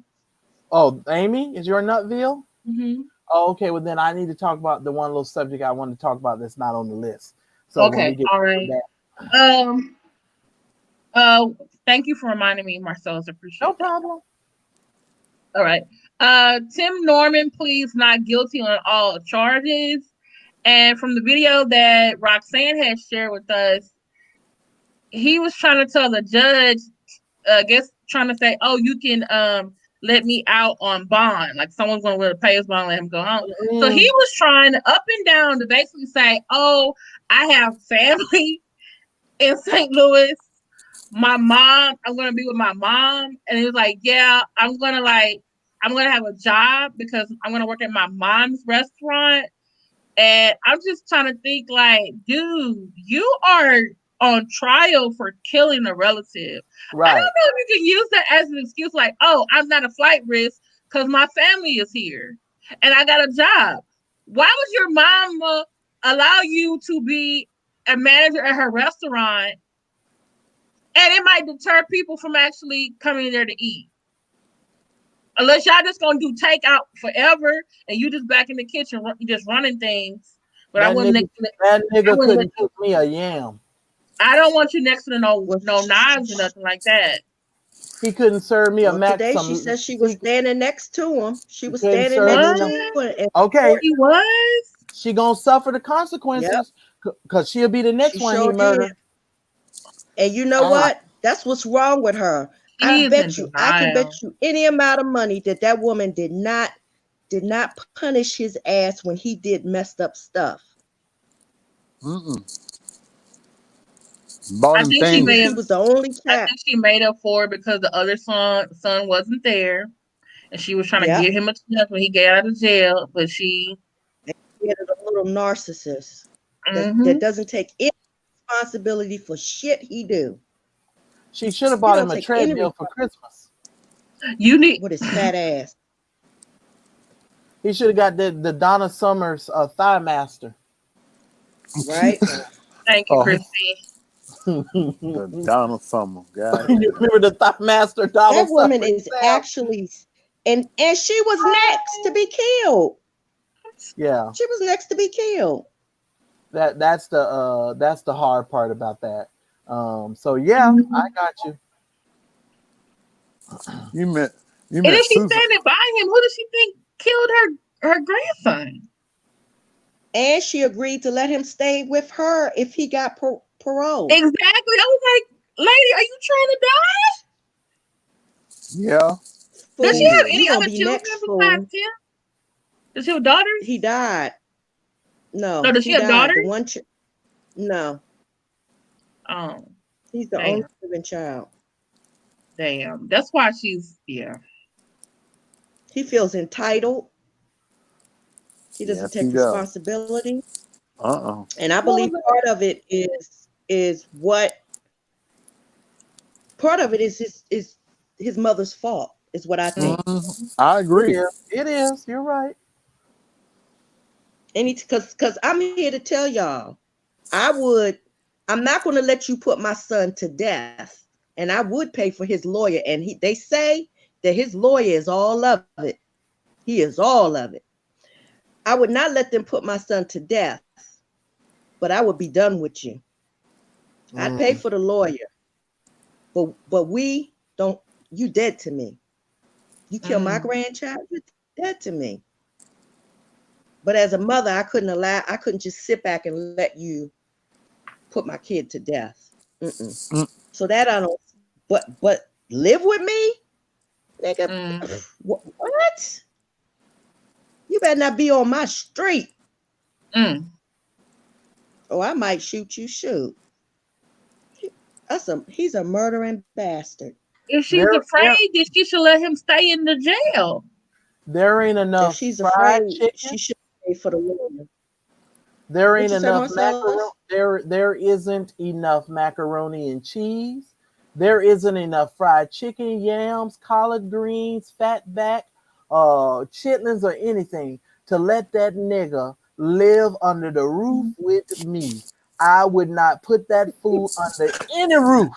Oh, Amy is your Nutville? Mm-hmm. Oh, okay. Well, then I need to talk about the one little subject I wanted to talk about that's not on the list. So Okay. All right. Thank you for reminding me, Marcellus. Appreciate it. No problem. All right. Tim Norman pleads not guilty on all charges. And from the video that Roxanne had shared with us, he was trying to tell the judge, I guess trying to say, oh, you can let me out on bond. Like someone's going to pay his bond and let him go home. So he was trying up and down to basically say, oh, I have family in St. Louis. My mom, I'm going to be with my mom. And he was like, yeah, I'm going to have a job because I'm going to work at my mom's restaurant. And I'm just trying to think like, dude, you are on trial for killing a relative. Right. I don't know if you can use that as an excuse like, oh, I'm not a flight risk because my family is here and I got a job. Why would your mama allow you to be a manager at her restaurant? And it might deter people from actually coming there to eat. Unless y'all just gonna do takeout forever and you just back in the kitchen just running things. But that nigga couldn't cook me a yam. I don't want you next to no knives or nothing like that. He couldn't serve me a mac. Today she said she was standing next to him. She was standing next to him. Okay. He was? She gonna suffer the consequences because she'll be the next one he murdered. And you know what? That's what's wrong with her. I can bet you any amount of money that woman did not punish his ass when he did messed up stuff. I think he was the only child. I think she made up for it because the other son wasn't there. And she was trying to give him a chance when he got out of jail, but she had a little narcissist that doesn't take any responsibility for shit he do. She should have bought him a treadmill for Christmas. You need with his fat ass. He should have got the Donna Summers Thigh Master. Right. Thank you, Christine. The Donald Summer guy. You remember the Thigh Master? Donald That woman Summers is actually, and she was next to be killed. Yeah, she was next to be killed. That's the hard part about that. So yeah, I got you. You met and if she's standing by him, who does she think killed her grandson? And she agreed to let him stay with her if he got parole. Exactly. I was like, lady, are you trying to die? Yeah. Does she have any other children besides him? Does she have daughters? He died. No. No, does she have daughters? No. Oh. He's the only living child. Damn. That's why she's, yeah. He feels entitled. He doesn't take responsibility. And I believe part of it is his mother's fault, is what I think. I agree. It is. You're right. Because I'm here to tell y'all, I'm not going to let you put my son to death. And I would pay for his lawyer. And they say that his lawyer is all of it. He is all of it. I would not let them put my son to death, but I would be done with you. I'd pay for the lawyer. But we don't, you dead to me. You kill my grandchild, you're dead to me. But as a mother, I couldn't just sit back and let you put my kid to death. So that I don't, but live with me? Nigga, what? You better not be on my street. Oh, I might shoot you, shoot. He's a murdering bastard. If she's afraid, then she should let him stay in the jail. There ain't enough. If she's fried afraid, chicken. she should pay for the lawyer. There ain't enough macaroni. There isn't enough macaroni and cheese. There isn't enough fried chicken, yams, collard greens, fatback, chitlins, or anything to let that nigga live under the roof with me. I would not put that fool under any roof.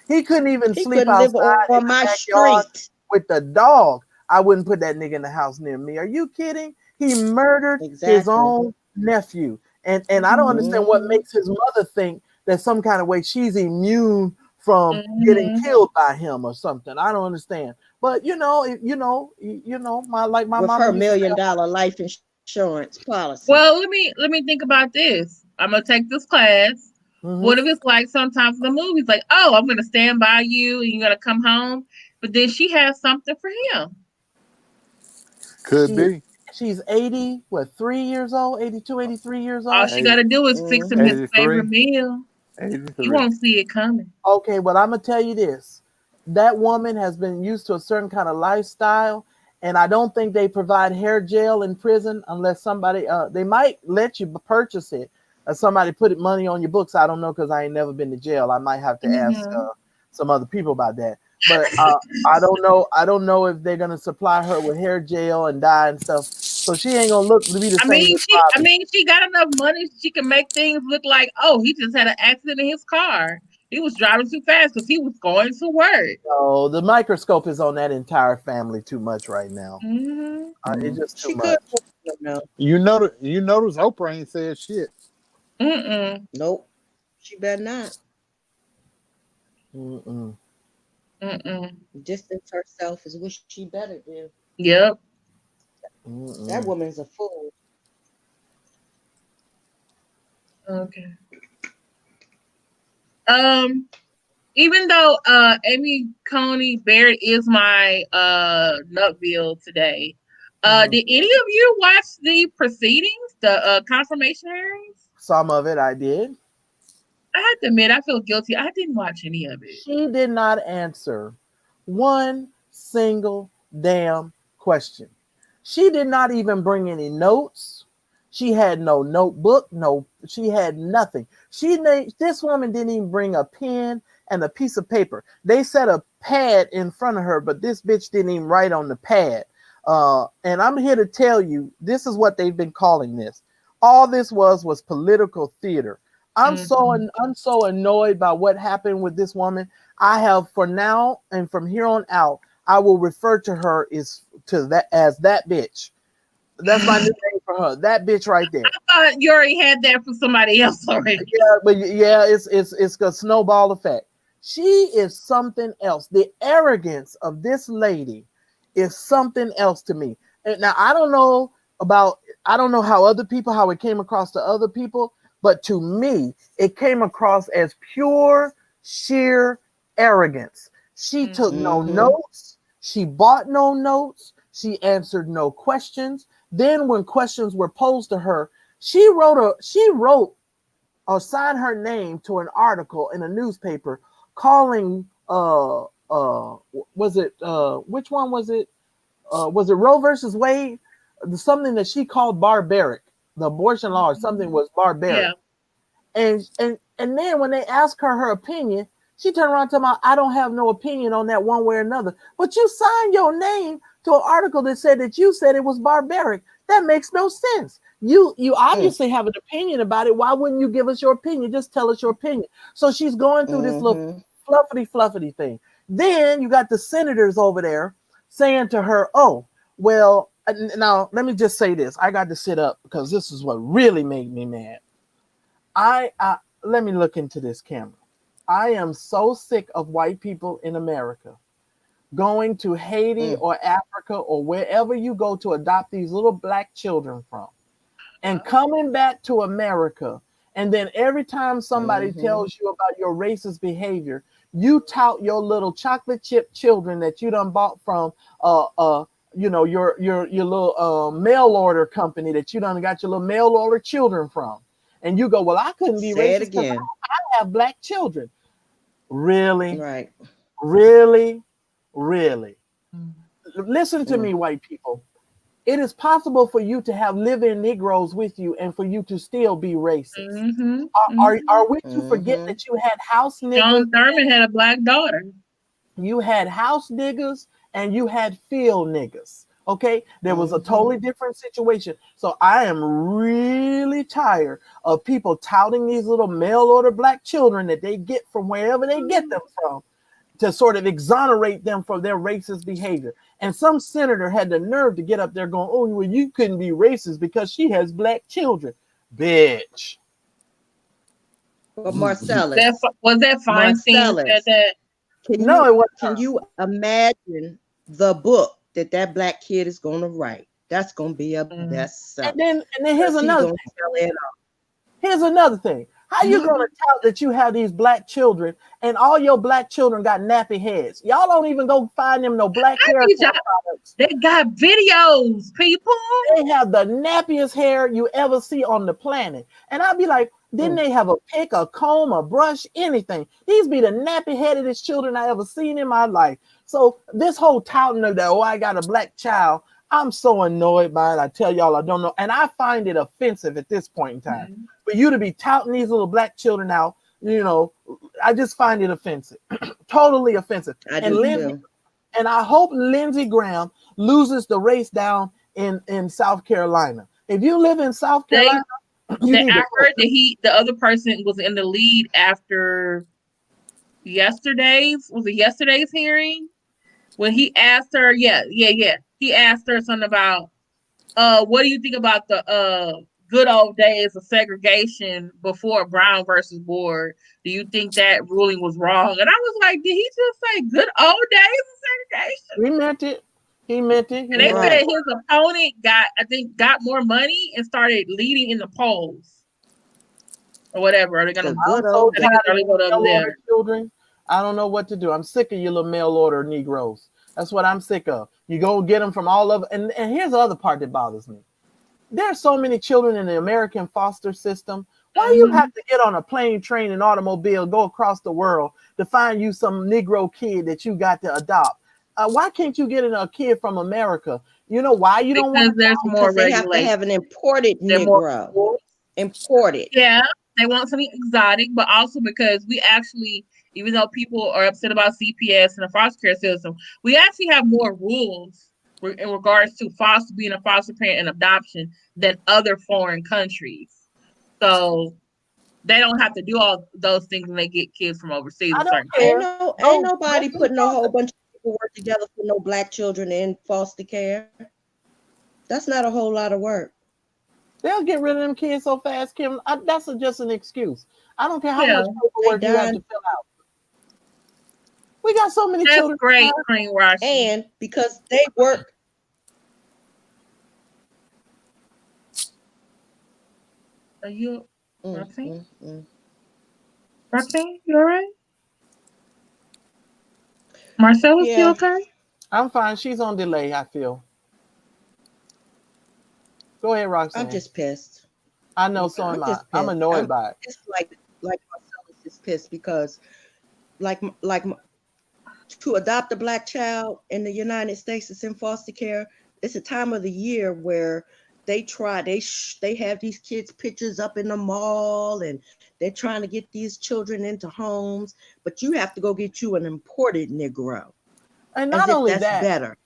He couldn't even sleep outside on my street with the dog. I wouldn't put that nigga in the house near me. Are you kidding? He murdered his own nephew. And I don't understand what makes his mother think that some kind of way she's immune from getting killed by him or something. I don't understand. But my with mom, her $1 million life insurance policy. Well, let me think about this. I'm gonna take this class. What if it's like sometimes in the movies, like, oh, I'm gonna stand by you and you're gonna come home, but then she has something for him. Could be. She's 83 years old, 82, 83 years old. All she got to do is fix him his favorite meal. 83. You won't see it coming. Okay, well, I'm going to tell you this. That woman has been used to a certain kind of lifestyle, and I don't think they provide hair gel in prison unless somebody, they might let you purchase it. Or somebody put money on your books. I don't know because I ain't never been to jail. I might have to ask some other people about that. But I don't know. I don't know if they're gonna supply her with hair gel and dye and stuff. So she ain't gonna look to be the same. She got enough money. She can make things look like, oh, he just had an accident in his car. He was driving too fast because he was going to work. Oh, the microscope is on that entire family too much right now. It's just too much. You notice Oprah ain't said shit. Nope. She better not. Distance herself is what she better do. Yep. That woman's a fool. Okay. Even though Amy Coney Barrett is my Nutville today, did any of you watch the proceedings, the confirmation hearings? Some of it I did. I have to admit, I feel guilty. I didn't watch any of it. She did not answer one single damn Question. She did not even bring any notes. She had no notebook. She had nothing. This woman didn't even bring a pen and a piece of paper. They set a pad in front of her, but this bitch didn't even write on the pad. And I'm here to tell you, this is what they've been calling this. All this was political theater. I'm so annoyed by what happened with this woman. I have, for now and from here on out, I will refer to her as that bitch. That's my new name for her. That bitch right there. I thought you already had that for somebody else already. Yeah, but yeah, it's a snowball effect. She is something else. The arrogance of this lady is something else to me. And now I don't know how it came across to other people, but to me, it came across as pure, sheer arrogance. She took no notes. She bought no notes. She answered no questions. Then when questions were posed to her, she wrote or signed her name to an article in a newspaper calling which one was it? Was it Roe versus Wade? Something that she called barbaric. The abortion law or something was barbaric. Yeah. And then when they asked her opinion, she turned around and told me, I don't have no opinion on that one way or another. But you signed your name to an article that said that you said it was barbaric. That makes no sense. You obviously have an opinion about it. Why wouldn't you give us your opinion? Just tell us your opinion. So she's going through this little fluffy thing. Then you got the senators over there saying to her, oh, well, now let me just say this. I got to sit up because this is what really made me mad. Let me look into this camera. I am so sick of white people in America going to Haiti or Africa or wherever you go to adopt these little black children from and coming back to America. And then every time somebody tells you about your racist behavior, you tout your little chocolate chip children that you done bought from your little mail order company that you done got your little mail order children from. And you go, well, I couldn't be racist because I have black children. Really? Right. Really? Really? Listen to me, white people. It is possible for you to have live-in Negroes with you and for you to still be racist. Are we to forget that you had house niggas? John Thurman had a black daughter. You had house niggas and you had field niggas. Okay, there was a totally different situation. So I am really tired of people touting these little mail order black children that they get from wherever they get them from to sort of exonerate them for their racist behavior. And some senator had the nerve to get up there going, oh, well, you couldn't be racist because she has black children. Bitch. Well, Marcellus. Was that Feinstein said that? Can you imagine the book that black kid is going to write? That's going to be a bestseller. And then here's another thing. Here's another thing. How you going to tout that you have these black children and all your black children got nappy heads? Y'all don't even go find them no black hair products. They got videos, people. They have the nappiest hair you ever see on the planet. And I'll be like, didn't they have a pick, a comb, a brush, anything? These be the nappy-headedest children I ever seen in my life. So this whole touting of that, oh, I got a black child, I'm so annoyed by it. I tell y'all, I don't know. And I find it offensive at this point in time. For you to be touting these little black children out, I just find it offensive. Totally offensive. And I hope Lindsey Graham loses the race down in South Carolina. If you live in South Carolina, I heard that the other person was in the lead after yesterday's hearing when he asked her, he asked her something about, what do you think about the good old days of segregation before Brown versus Board? Do you think that ruling was wrong? And I was like, did he just say good old days of segregation? He meant it. And they said his opponent got more money and started leading in the polls or whatever. They're gonna go there. Children. I don't know what to do. I'm sick of your little mail order Negroes. That's what I'm sick of. You go get them from all over. And here's the other part that bothers me. There are so many children in the American foster system. Why do you have to get on a plane, train, and automobile, go across the world to find you some Negro kid that you got to adopt? Why can't you get a kid from America? You know why you don't want? Because there's more Because they have to regulations. have an imported They're more Negro. rules. Imported. Yeah, they want something exotic, but also because we actually, even though people are upset about CPS and the foster care system, we actually have more rules in regards to being a foster parent and adoption than other foreign countries. So they don't have to do all those things when they get kids from overseas. I don't care. Ain't nobody putting a whole bunch of people work together for no black children in foster care. That's not a whole lot of work. They'll get rid of them kids so fast, Kim. That's just an excuse. I don't care how much paperwork you have to fill out. We got so many children. Great, Cream Rush. And because they work. Are you Roxanne? Roxanne, you all right? Marcellus, you okay? I'm fine. She's on delay, I feel. Go ahead, Roxanne. I'm just pissed. I know, so am I. I'm annoyed by it. It's like Marcellus is pissed because like to adopt a black child in the United States that's in foster care, it's a time of the year where they have these kids' pictures up in the mall and they're trying to get these children into homes, but you have to go get you an imported Negro. And not only that's that, better.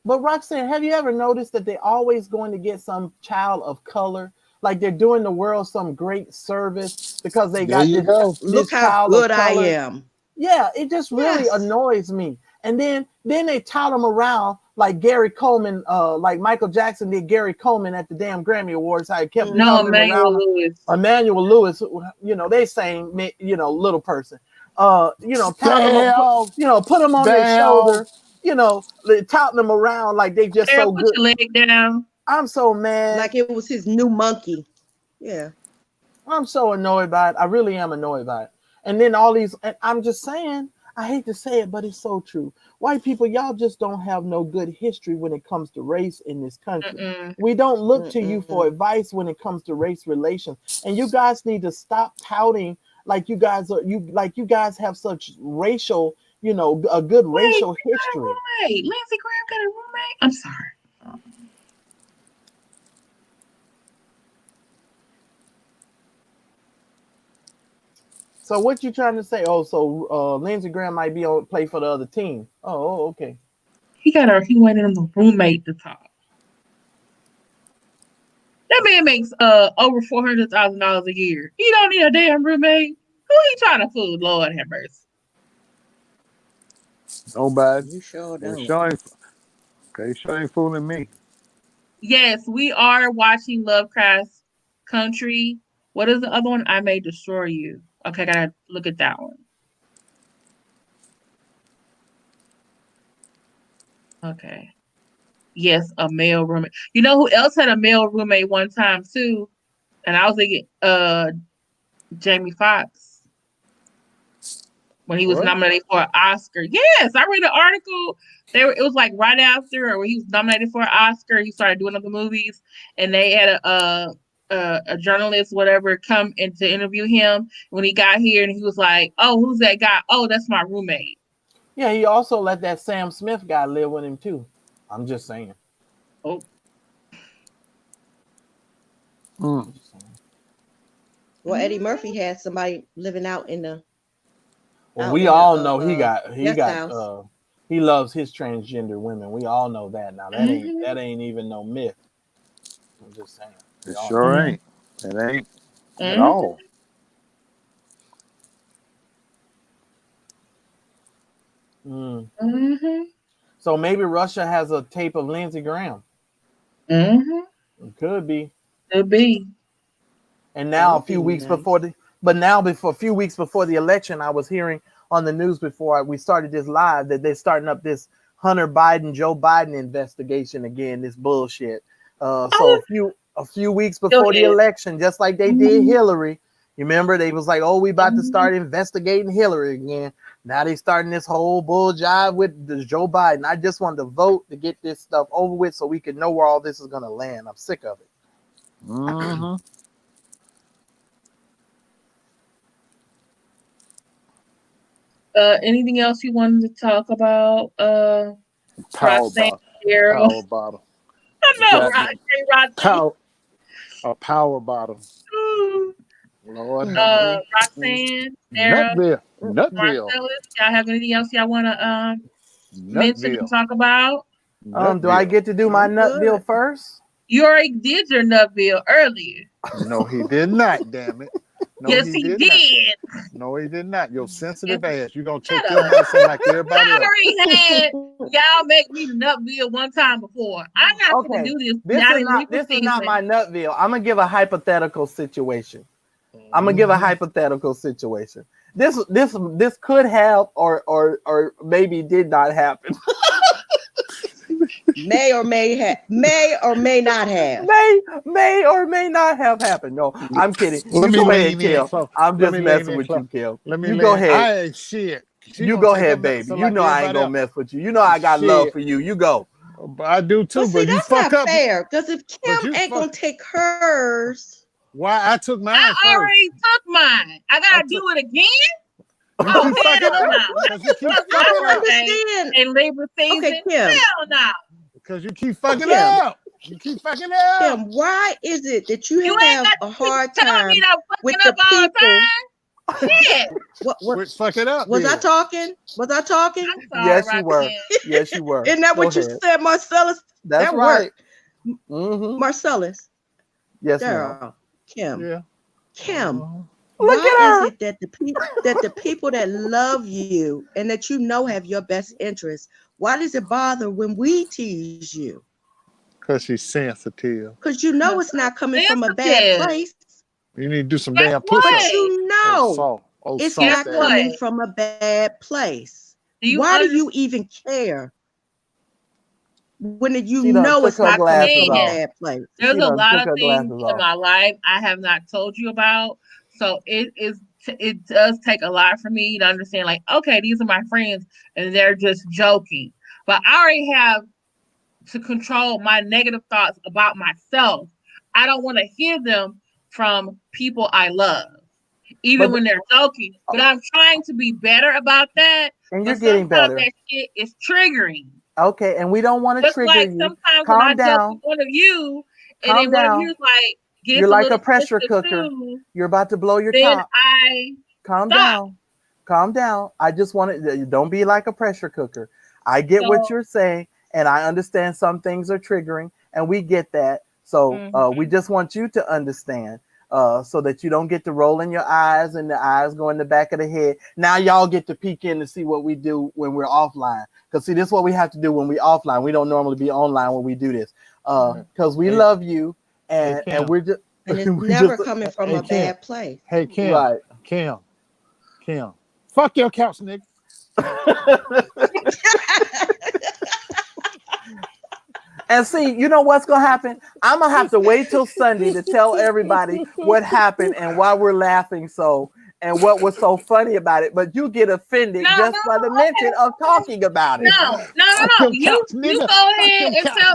But Roxanne, have you ever noticed that they're always going to get some child of color? Like they're doing the world some great service because they got this Look how child good of I color. am. Yeah, it just really annoys me. And then they tout them around like Gary Coleman, like Michael Jackson did Gary Coleman at the damn Grammy Awards. How he kept Emmanuel Lewis. Emmanuel Lewis, you know, they saying, you know, little person. You know, tout them, put them on their shoulder. You know, touting them around like they just so good. Put your leg down. I'm so mad. Like it was his new monkey. Yeah. I'm so annoyed by it. I really am annoyed by it. And then all these, and I'm just saying, I hate to say it, but it's so true. White people, y'all just don't have no good history when it comes to race in this country. We don't look to you for advice when it comes to race relations. And you guys need to stop touting like you guys have such racial, you know, a good racial history. Lindsey Graham got a roommate. I'm sorry. So what you trying to say? Oh, so Lindsey Graham might be on play for the other team. Oh, okay. He went in the roommate to talk. That man makes over $400,000 a year. He don't need a damn roommate. Who he trying to fool? Lord have mercy. Nobody. You sure don't. Sure ain't fooling me. Yes, we are watching Lovecraft's Country. What is the other one? I May Destroy You. Okay, I gotta look at that one. Okay. Yes, a male roommate. You know who else had a male roommate one time too? And I was thinking Jamie Foxx. When he was nominated for an Oscar. Yes, I read an article. It was like right after, or when he was nominated for an Oscar, he started doing other movies, and they had a journalist, whatever, come in to interview him when he got here, and he was like, "Oh, who's that guy? Oh, that's my roommate." Yeah, he also let that Sam Smith guy live with him too. I'm just saying. Oh. Well, Eddie Murphy had somebody living out in the. Well, we all know he loves his transgender women. We all know that now. That ain't even no myth. I'm just saying. It sure ain't. It ain't at all. So maybe Russia has a tape of Lindsey Graham. It could be. Could be. And now a few weeks before the election, I was hearing on the news before we started this live that they're starting up this Hunter Biden, Joe Biden investigation again. This bullshit. So a few weeks before the election, just like they did Hillary. You remember they was like, "Oh, we about to start investigating Hillary again." Now they starting this whole bull jive with Joe Biden. I just wanted to vote to get this stuff over with so we can know where all this is gonna land. I'm sick of it. Anything else you wanted to talk about? Power Roxanne, bottle. Daryl. Power bottle. I know, Goddamn. Roxanne. A power bottle. Ooh. Lord have mercy. Roxanne, Daryl, Nutville. Marcellus. Y'all have anything else y'all want to mention and talk about? Do I get to do my Nutville first? You already did your Nutville earlier. No, he did not. Damn it. No, yes, he did. No, he did not. Your sensitive ass. You gonna take your medicine like everybody else. Y'all make me the Nutville one time before. I'm not gonna do this. This is not my Nutville. I'm gonna give a hypothetical situation. This could have or maybe did not happen. May or may not have. May or may not have happened. No, I'm kidding. Let me go lean ahead, Kim. in. I'm just messing with you, Kim. You go ahead. I ain't shit. You go ahead, baby. You know I ain't gonna mess with you. You know I got love for you. You go. I do too, but see, you that's fuck not up. fair. Because if Kim ain't gonna take hers, why I took mine? I already took mine. I gotta do it again. You keep fucking up. You keep fucking up. And labor season. Okay, Kim. Hell no. Because you keep fucking up. You keep fucking up. Kim, why is it that you have a hard time with the people? Shit. What fucking up? Was I talking? Was I talking? Yes, you were. Yes, you were. Isn't that what you said, Marcellus? That's right. Marcellus. Yes, Daryl. Kim. Yeah. Kim. Look at her. Why is it that the people that love you and that you know have your best interests, why does it bother when we tease you? Because she's sensitive. Because you know it's not coming from a bad place. You need to do some damn push-ups. But you know it's not coming from a bad place. Why do you even care? When you know it's not coming from a bad place. There's a lot of things in my life I have not told you about. So it does take a lot for me to understand, like, okay, these are my friends and they're just joking. But I already have to control my negative thoughts about myself. I don't want to hear them from people I love, even when they're joking. But I'm trying to be better about that. And you're getting better. That shit is triggering. Okay, and we don't want to trigger like you. Sometimes Calm when I down. joke with one of you, and Calm then one down. of you's like, you're like a pressure cooker. You're about to blow your top. Calm down. Calm down. I just want to, don't be like a pressure cooker. I get what you're saying, and I understand some things are triggering, and we get that. So we just want you to understand so that you don't get to rolling your eyes and the eyes go in the back of the head. Now y'all get to peek in to see what we do when we're offline. Because see, this is what we have to do when we offline. We don't normally be online when we do this. Because we love you, and we're just... And it's never coming from a bad place. Hey, Kim. Right. Kim. Fuck your couch, nigga. And see, you know what's going to happen? I'm going to have to wait till Sunday to tell everybody what happened and why we're laughing so, and what was so funny about it. But you get offended by the mention of talking about it. No. You go ahead and tell.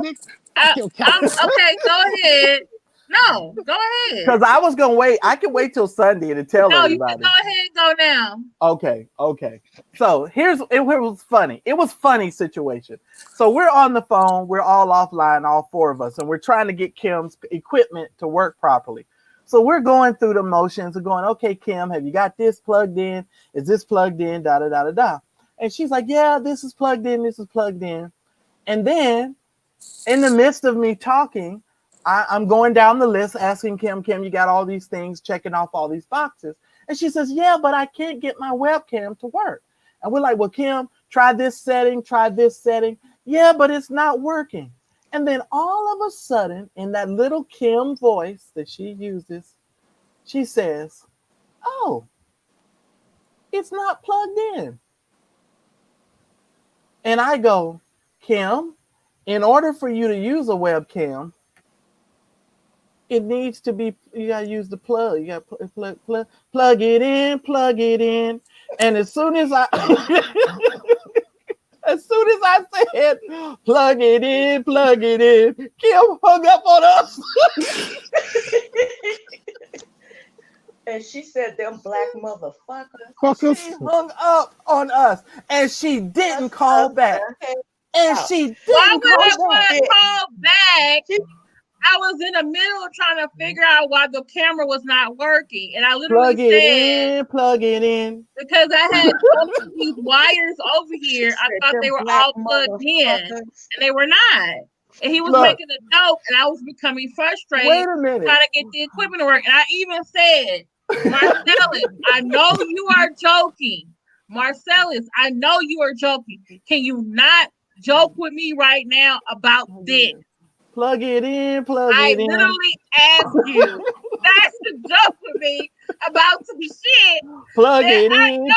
Okay, go ahead. No, go ahead. Because I was going to wait. I can wait till Sunday to tell everybody. No, you can go ahead and go now. Okay. So it was funny. It was funny situation. So we're on the phone. We're all offline, all four of us, and we're trying to get Kim's equipment to work properly. So we're going through the motions of going, okay, Kim, have you got this plugged in? Is this plugged in? Da. And she's like, yeah, this is plugged in. This is plugged in. And then in the midst of me talking, I'm going down the list asking Kim, you got all these things, checking off all these boxes. And she says, yeah, but I can't get my webcam to work. And we're like, well, Kim, try this setting. Yeah, but it's not working. And then all of a sudden, in that little Kim voice that she uses, she says, oh, it's not plugged in. And I go, Kim, in order for you to use a webcam, it needs to be, you gotta use the plug. You gotta plug it in. And as soon as I said plug it in, Kim hung up on us. And she said, them black motherfuckers. She hung up on us, and she didn't call back. And she Why didn't would call back. I call back? I was in the middle trying to figure out why the camera was not working. And I literally Plug it in. Because I had these wires over here. I thought they were all plugged in, and they were not. And he was making a joke, and I was becoming frustrated. Wait a minute. Trying to get the equipment to work. And I even said, Marcellus, I know you are joking. Marcellus, I know you are joking. Can you not joke with me right now about this? Plug it in, I literally asked you not to joke with me about some shit. Plug it in.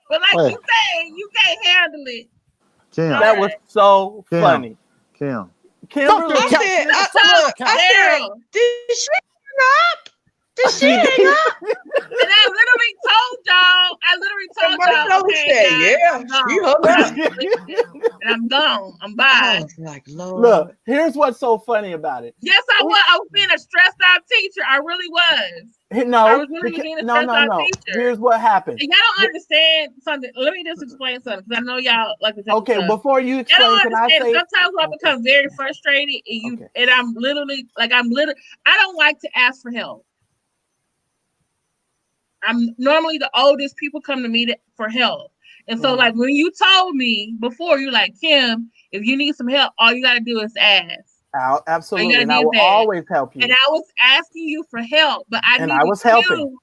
But like you say, you can't handle it. Kim. That was so funny. Kim. Kimberly. I said, did she hang up? Did she hang up? And I literally told y'all, okay, and I'm gone. I'm bye. Like, Lord. Look, here's what's so funny about it. Yes, I was. I was being a stressed out teacher. I really was. No, I was really being a stressed out teacher. Here's what happened. And y'all don't understand something. Let me just explain something because I know y'all like to. Okay, before you explain, can I say? Sometimes I become very frustrated, and I'm literally I don't like to ask for help. I'm normally the oldest. People come to me for help. And so, like, when you told me before, you're like, Kim, if you need some help, all you got to do is ask. Absolutely. And I will always help you. And I was asking you for help, but I was helping.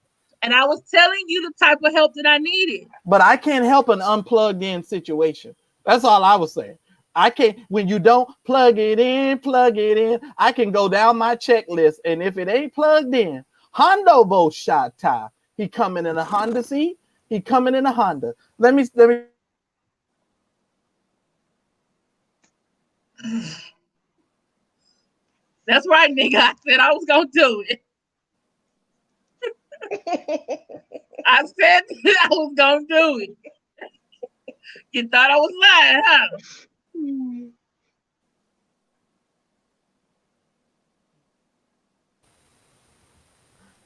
And I was telling you the type of help that I needed. But I can't help an unplugged in situation. That's all I was saying. I can't, when you don't plug it in, I can go down my checklist. And if it ain't plugged in, Hondo Bo shot tie. He coming in a Honda seat. He coming in a Honda. Let me. That's right, nigga. I said I was gonna do it. I said I was gonna do it. You thought I was lying, huh?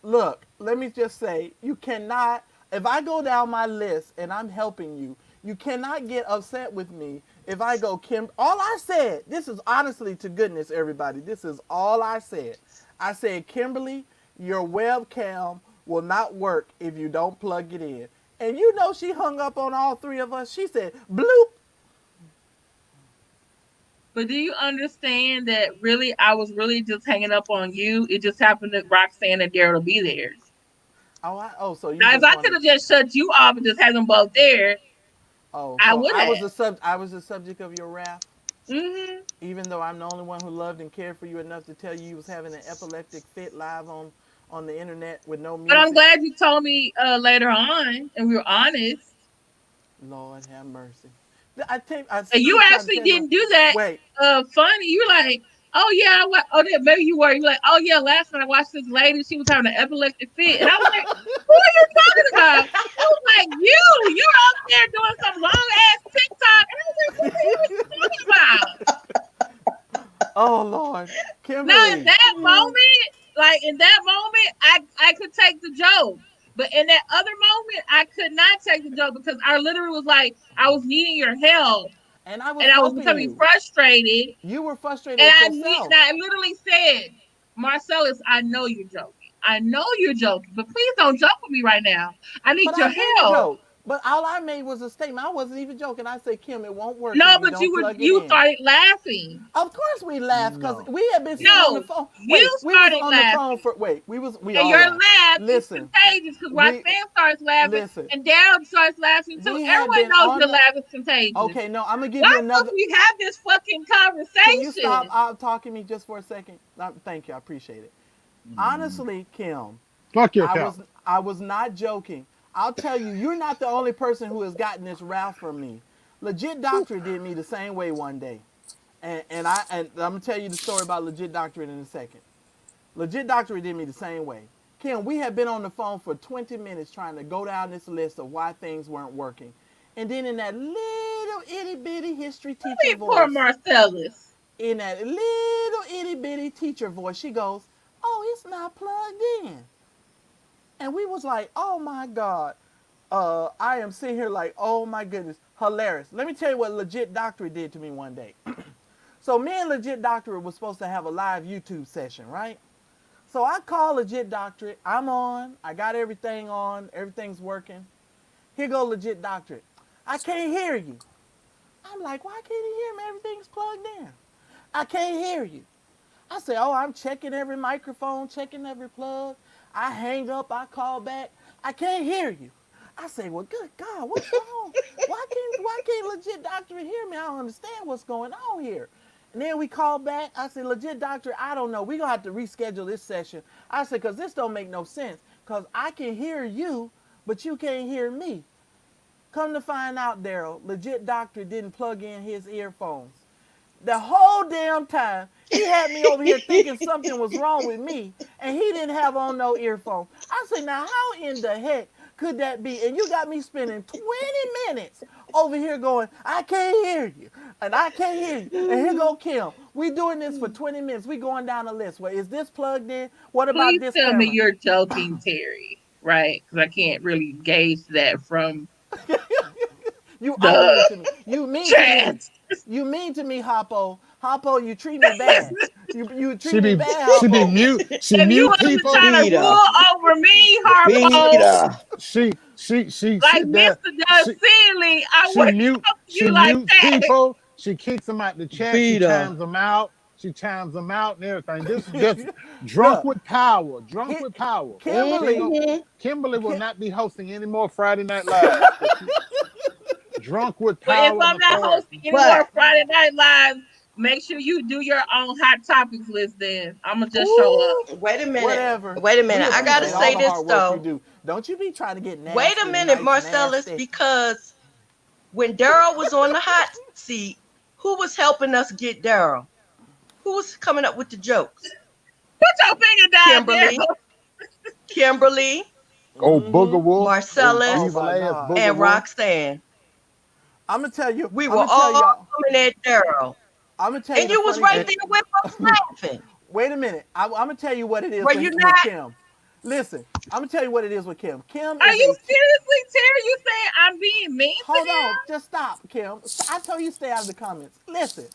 Look, let me just say, you cannot, if I go down my list and I'm helping you, you cannot get upset with me if I go, Kim, all I said, this is honestly to goodness, everybody, this is all I said. I said, Kimberly, your webcam will not work if you don't plug it in. And you know she hung up on all three of us. She said, bloop. But do you understand that really I was really just hanging up on you? It just happened that Roxanne and Daryl to be there. So you now if I could have just shut you off and just had them both there, I would have. I was the subject of your wrath. Mm-hmm. Even though I'm the only one who loved and cared for you enough to tell you was having an epileptic fit live on the internet with no music. But I'm glad you told me later on and we were honest. Lord have mercy. You actually didn't do that. Wait. Funny. You're like, oh yeah, maybe you were. You're like, oh yeah, last night I watched this lady. She was having an epileptic fit, and I was like, who are you talking about? I was like, you're out there doing some long ass TikTok, and I was like, what are you talking about? Oh Lord, Kimberly. Now in that moment, I could take the joke. But in that other moment, I could not take the joke because I literally was like, I was needing your help. And I was becoming frustrated. You were frustrated and yourself. I literally said, Marcellus, I know you're joking. I know you're joking, but please don't joke with me right now. I need your help. But all I made was a statement. I wasn't even joking. I said, Kim, it won't work. No, but you started laughing. Of course we laughed because we had been sitting on the phone. You started laughing. And your laugh is contagious because Roxanne starts laughing and Daryl starts laughing too. Everyone knows your laugh is contagious. Okay, no, I'm gonna give you another. Why we have this fucking conversation? Can you stop talking to me just for a second? Thank you, I appreciate it. Honestly, Kim, I was not joking. I'll tell you, you're not the only person who has gotten this wrath from me. Legit Doctor did me the same way one day. And I'm going to tell you the story about Legit Doctorate in a second. Legit Doctorate did me the same way. Kim, we have been on the phone for 20 minutes trying to go down this list of why things weren't working. And then in that little itty-bitty history teacher voice. Poor Marcellus. In that little itty-bitty teacher voice, she goes, oh, it's not plugged in. And we was like, oh my God. I am sitting here like, oh my goodness, hilarious. Let me tell you what Legit Doctorate did to me one day. So me and Legit Doctorate was supposed to have a live YouTube session, right? So I call Legit Doctorate. I'm on. I got everything on. Everything's working. Here go Legit Doctorate. I can't hear you. I'm like, why can't he hear me? Everything's plugged in. I can't hear you. I say, oh, I'm checking every microphone, checking every plug. I hang up, I call back. I can't hear you. I say, well, good God, what's wrong? Why can't Legit Doctor hear me? I don't understand what's going on here. And then we call back. I said, Legit Doctor, I don't know. We're going to have to reschedule this session. I said, because this don't make no sense. Because I can hear you, but you can't hear me. Come to find out, Daryl, Legit Doctor didn't plug in his earphones. The whole damn time, he had me over here thinking something was wrong with me, and he didn't have on no earphones. I said, now how in the heck could that be? And you got me spending 20 minutes over here going, I can't hear you, and I can't hear you. And here go Kim. We doing this for 20 minutes. We going down the list. Well, is this plugged in? What about Please this tell camera? me you're joking, Terry, right? Because I can't really gauge that from You are mean the to me. You mean to me. chat. You mean to me, Hoppo. Hoppo, you treat me bad. You treat She me be bad, she be Hoppo. mute. She If you mute wasn't people. trying to Peter. rule over me, Harpo, Peter. She like sit there. Mr. Doug She Seeley, I she wouldn't mute talk to she you like mutes that. people. She kicks them out the chat. She Peter. chimes them out. She chimes them out and everything. This is just drunk Look, with power. Drunk Ki- with power. Kimberly, Kimberly will Kim, not be hosting any more Friday Night Live. Drunk with But if power and I'm not authority. hosting any But more Friday Night Lives, make sure you do your own hot topics list. Then I'm gonna just show up. ooh, Wait a minute. whatever. Wait a We minute. I gotta appreciate all say the this hard work you though. do. Don't you be trying to get Wait a nasty minute, tonight, Marcellus, nasty. because when Daryl was on the hot seat, who was helping us get Daryl? Who was coming up with the jokes? Put your finger down there. Kimberly, Kimberly, Oh, Booger Wolf. Oh, Oh Marcellus, evil my ass God. Booger and Wolf. Roxanne. I'm gonna tell you. We I'm were gonna tell all y'all. coming at Daryl. I'm gonna tell you And the you was funny right thing. there with us laughing. Wait a minute. I'm gonna tell you what it is Were you with not? Kim. Listen, I'm gonna tell you what it is with Kim. Kim Are is you a. seriously, Terry? You saying I'm being mean to Hold on, him? just stop, Kim. I told you stay out of the comments. Listen,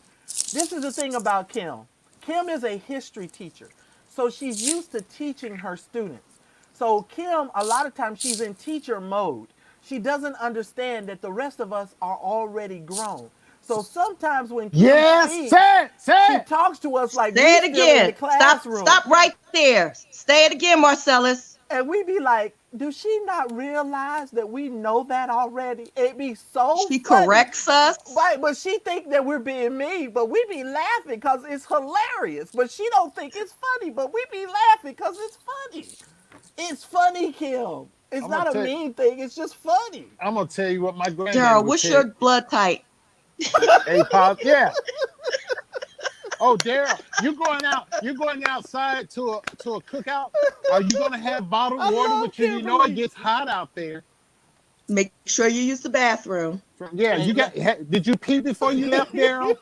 this is the thing about Kim. Kim is a history teacher, so she's used to teaching her students. So Kim, a lot of times she's in teacher mode. She doesn't understand that the rest of us are already grown. So sometimes when Kim Yes, speaks, say it, say she it. talks to us like Say we it still in the again. classroom. Stop right there. Say it again, Marcellus. And we be like, does she not realize that we know that already? It'd be so She funny. corrects us. Right, but she think that we're being mean, but we be laughing because it's hilarious. But she don't think it's funny, but we be laughing because it's funny. It's funny, Kim. It's I'm gonna not a tell mean thing. It's just funny. I'm gonna tell you what my granddaddy Daryl, would what's tell your you. blood type? A pop, yeah. Oh, Daryl, you going outside to a cookout? Are you gonna have bottled I water love with you? You know it Kimberly. gets hot out there. Make sure you use the bathroom. Yeah, you got. Did you pee before you left, Daryl?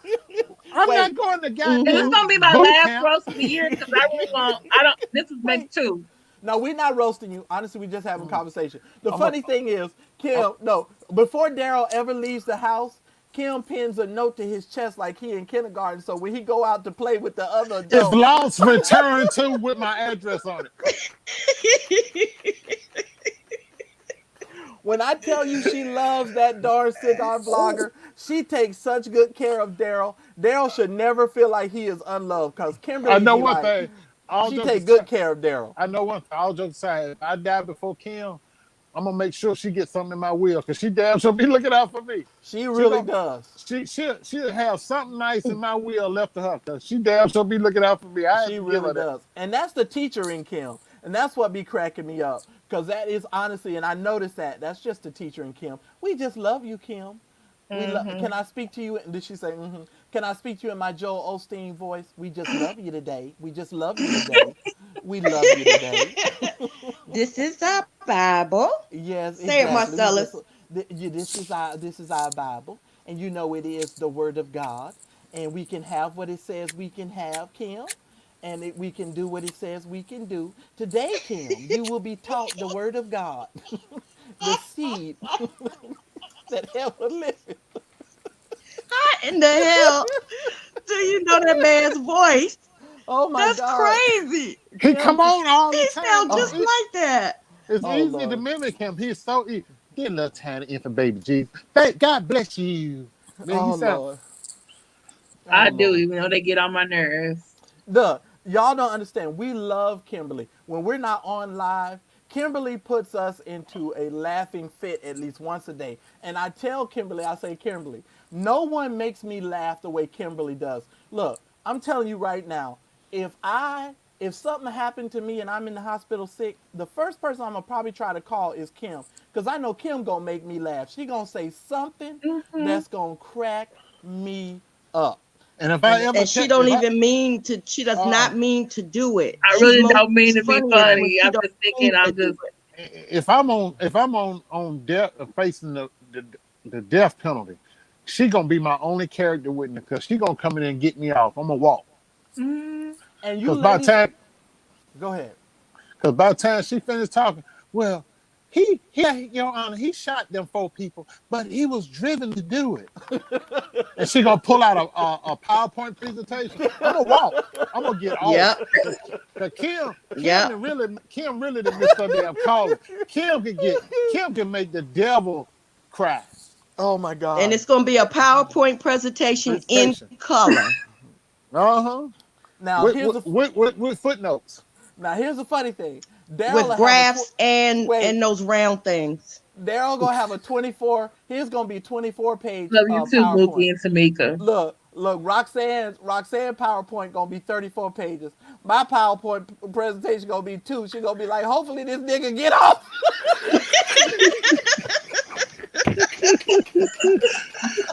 I'm Wait, not going to Is this goddamn gonna be my boot last camp. roast of the year? Because I really want. I don't. This is maybe wait. two. No, we're not roasting you. Honestly, we're just having conversation. The I'm a- funny thing is, Kim, no, before Daryl ever leaves the house, Kim pins a note to his chest like he in kindergarten. So when he go out to play with the other It's adults, lost return to with my address on it. when I tell you she loves that darn cigar blogger, she takes such good care of Daryl. Daryl should never feel like he is unloved because I Kimberly know be one like, thing. All she jokes take good aside, care of Daryl. I know one thing. All jokes aside, if I die before Kim, I'm gonna make sure she gets something in my will because she damn sure be looking out for me. She She really gonna does. she'll have something nice in my will left to her because she damn sure be looking out for me. I have She to give really her that. does. And that's the teacher in Kim. And that's what be cracking me up. Because that is honestly, and I noticed that. That's just the teacher in Kim. We just love you, Kim. Can I speak to you? And did she say, mm-hmm. Can I speak to you in my Joel Osteen voice? We just love you today. We just love you today. We love you today. This is our Bible. Yes, Say it, exactly. Marcellus. This is our Bible, and you know it is the Word of God, and we can have what it says we can have, Kim, and we can do what it says we can do. Today, Kim, you will be taught the Word of God. the seed that ever lived. How in the hell do you know that man's voice? Oh my That's God. crazy. He come on all the He time. sounds just like that. It's Oh, easy Lord. to mimic him. He's so easy. Get a little tiny infant baby Jesus. Thank God bless you. Man, Oh he sound, Lord. I Oh, do, Lord. even though they get on my nerves. Y'all don't understand. We love Kimberly. When we're not on live, Kimberly puts us into a laughing fit at least once a day. And I tell Kimberly, I say, Kimberly, no one makes me laugh the way Kimberly does. Look, I'm telling you right now, if something happened to me and I'm in the hospital sick, the first person I'm gonna probably try to call is Kim, because I know Kim gonna make me laugh. She gonna say something that's gonna crack me up. and if I ever And she tell, don't if I, even mean to. She does not mean to do it. I She's really most don't mean to be funniest when funny. she I'm don't just mean thinking, to do it. if I'm on death, facing the death penalty, she gonna be my only character witness because she gonna come in and get me off. I'm gonna walk. Mm-hmm. And you Because by the ladies, time, go ahead. because by the time she finished talking, well, he, Your Honor, he shot them 4 people, but he was driven to do it. And she gonna pull out a PowerPoint presentation. I'm gonna walk. I'm gonna get off. Yep. Cause Kim Yep. really done missed her damn calling. Kim can make the devil cry. Oh my And God. it's going to be a PowerPoint presentation in Presentation. color Uh-huh. Now here's the With footnotes. funny thing. Daryl with will have graphs and wait. those round things. Daryl gonna have a 24. Here's gonna be 24-page Love you too, PowerPoint. Mookie and Tamika. Look, Roxanne PowerPoint gonna be 34 pages. My PowerPoint presentation gonna be 2. She gonna be like, hopefully this nigga get off.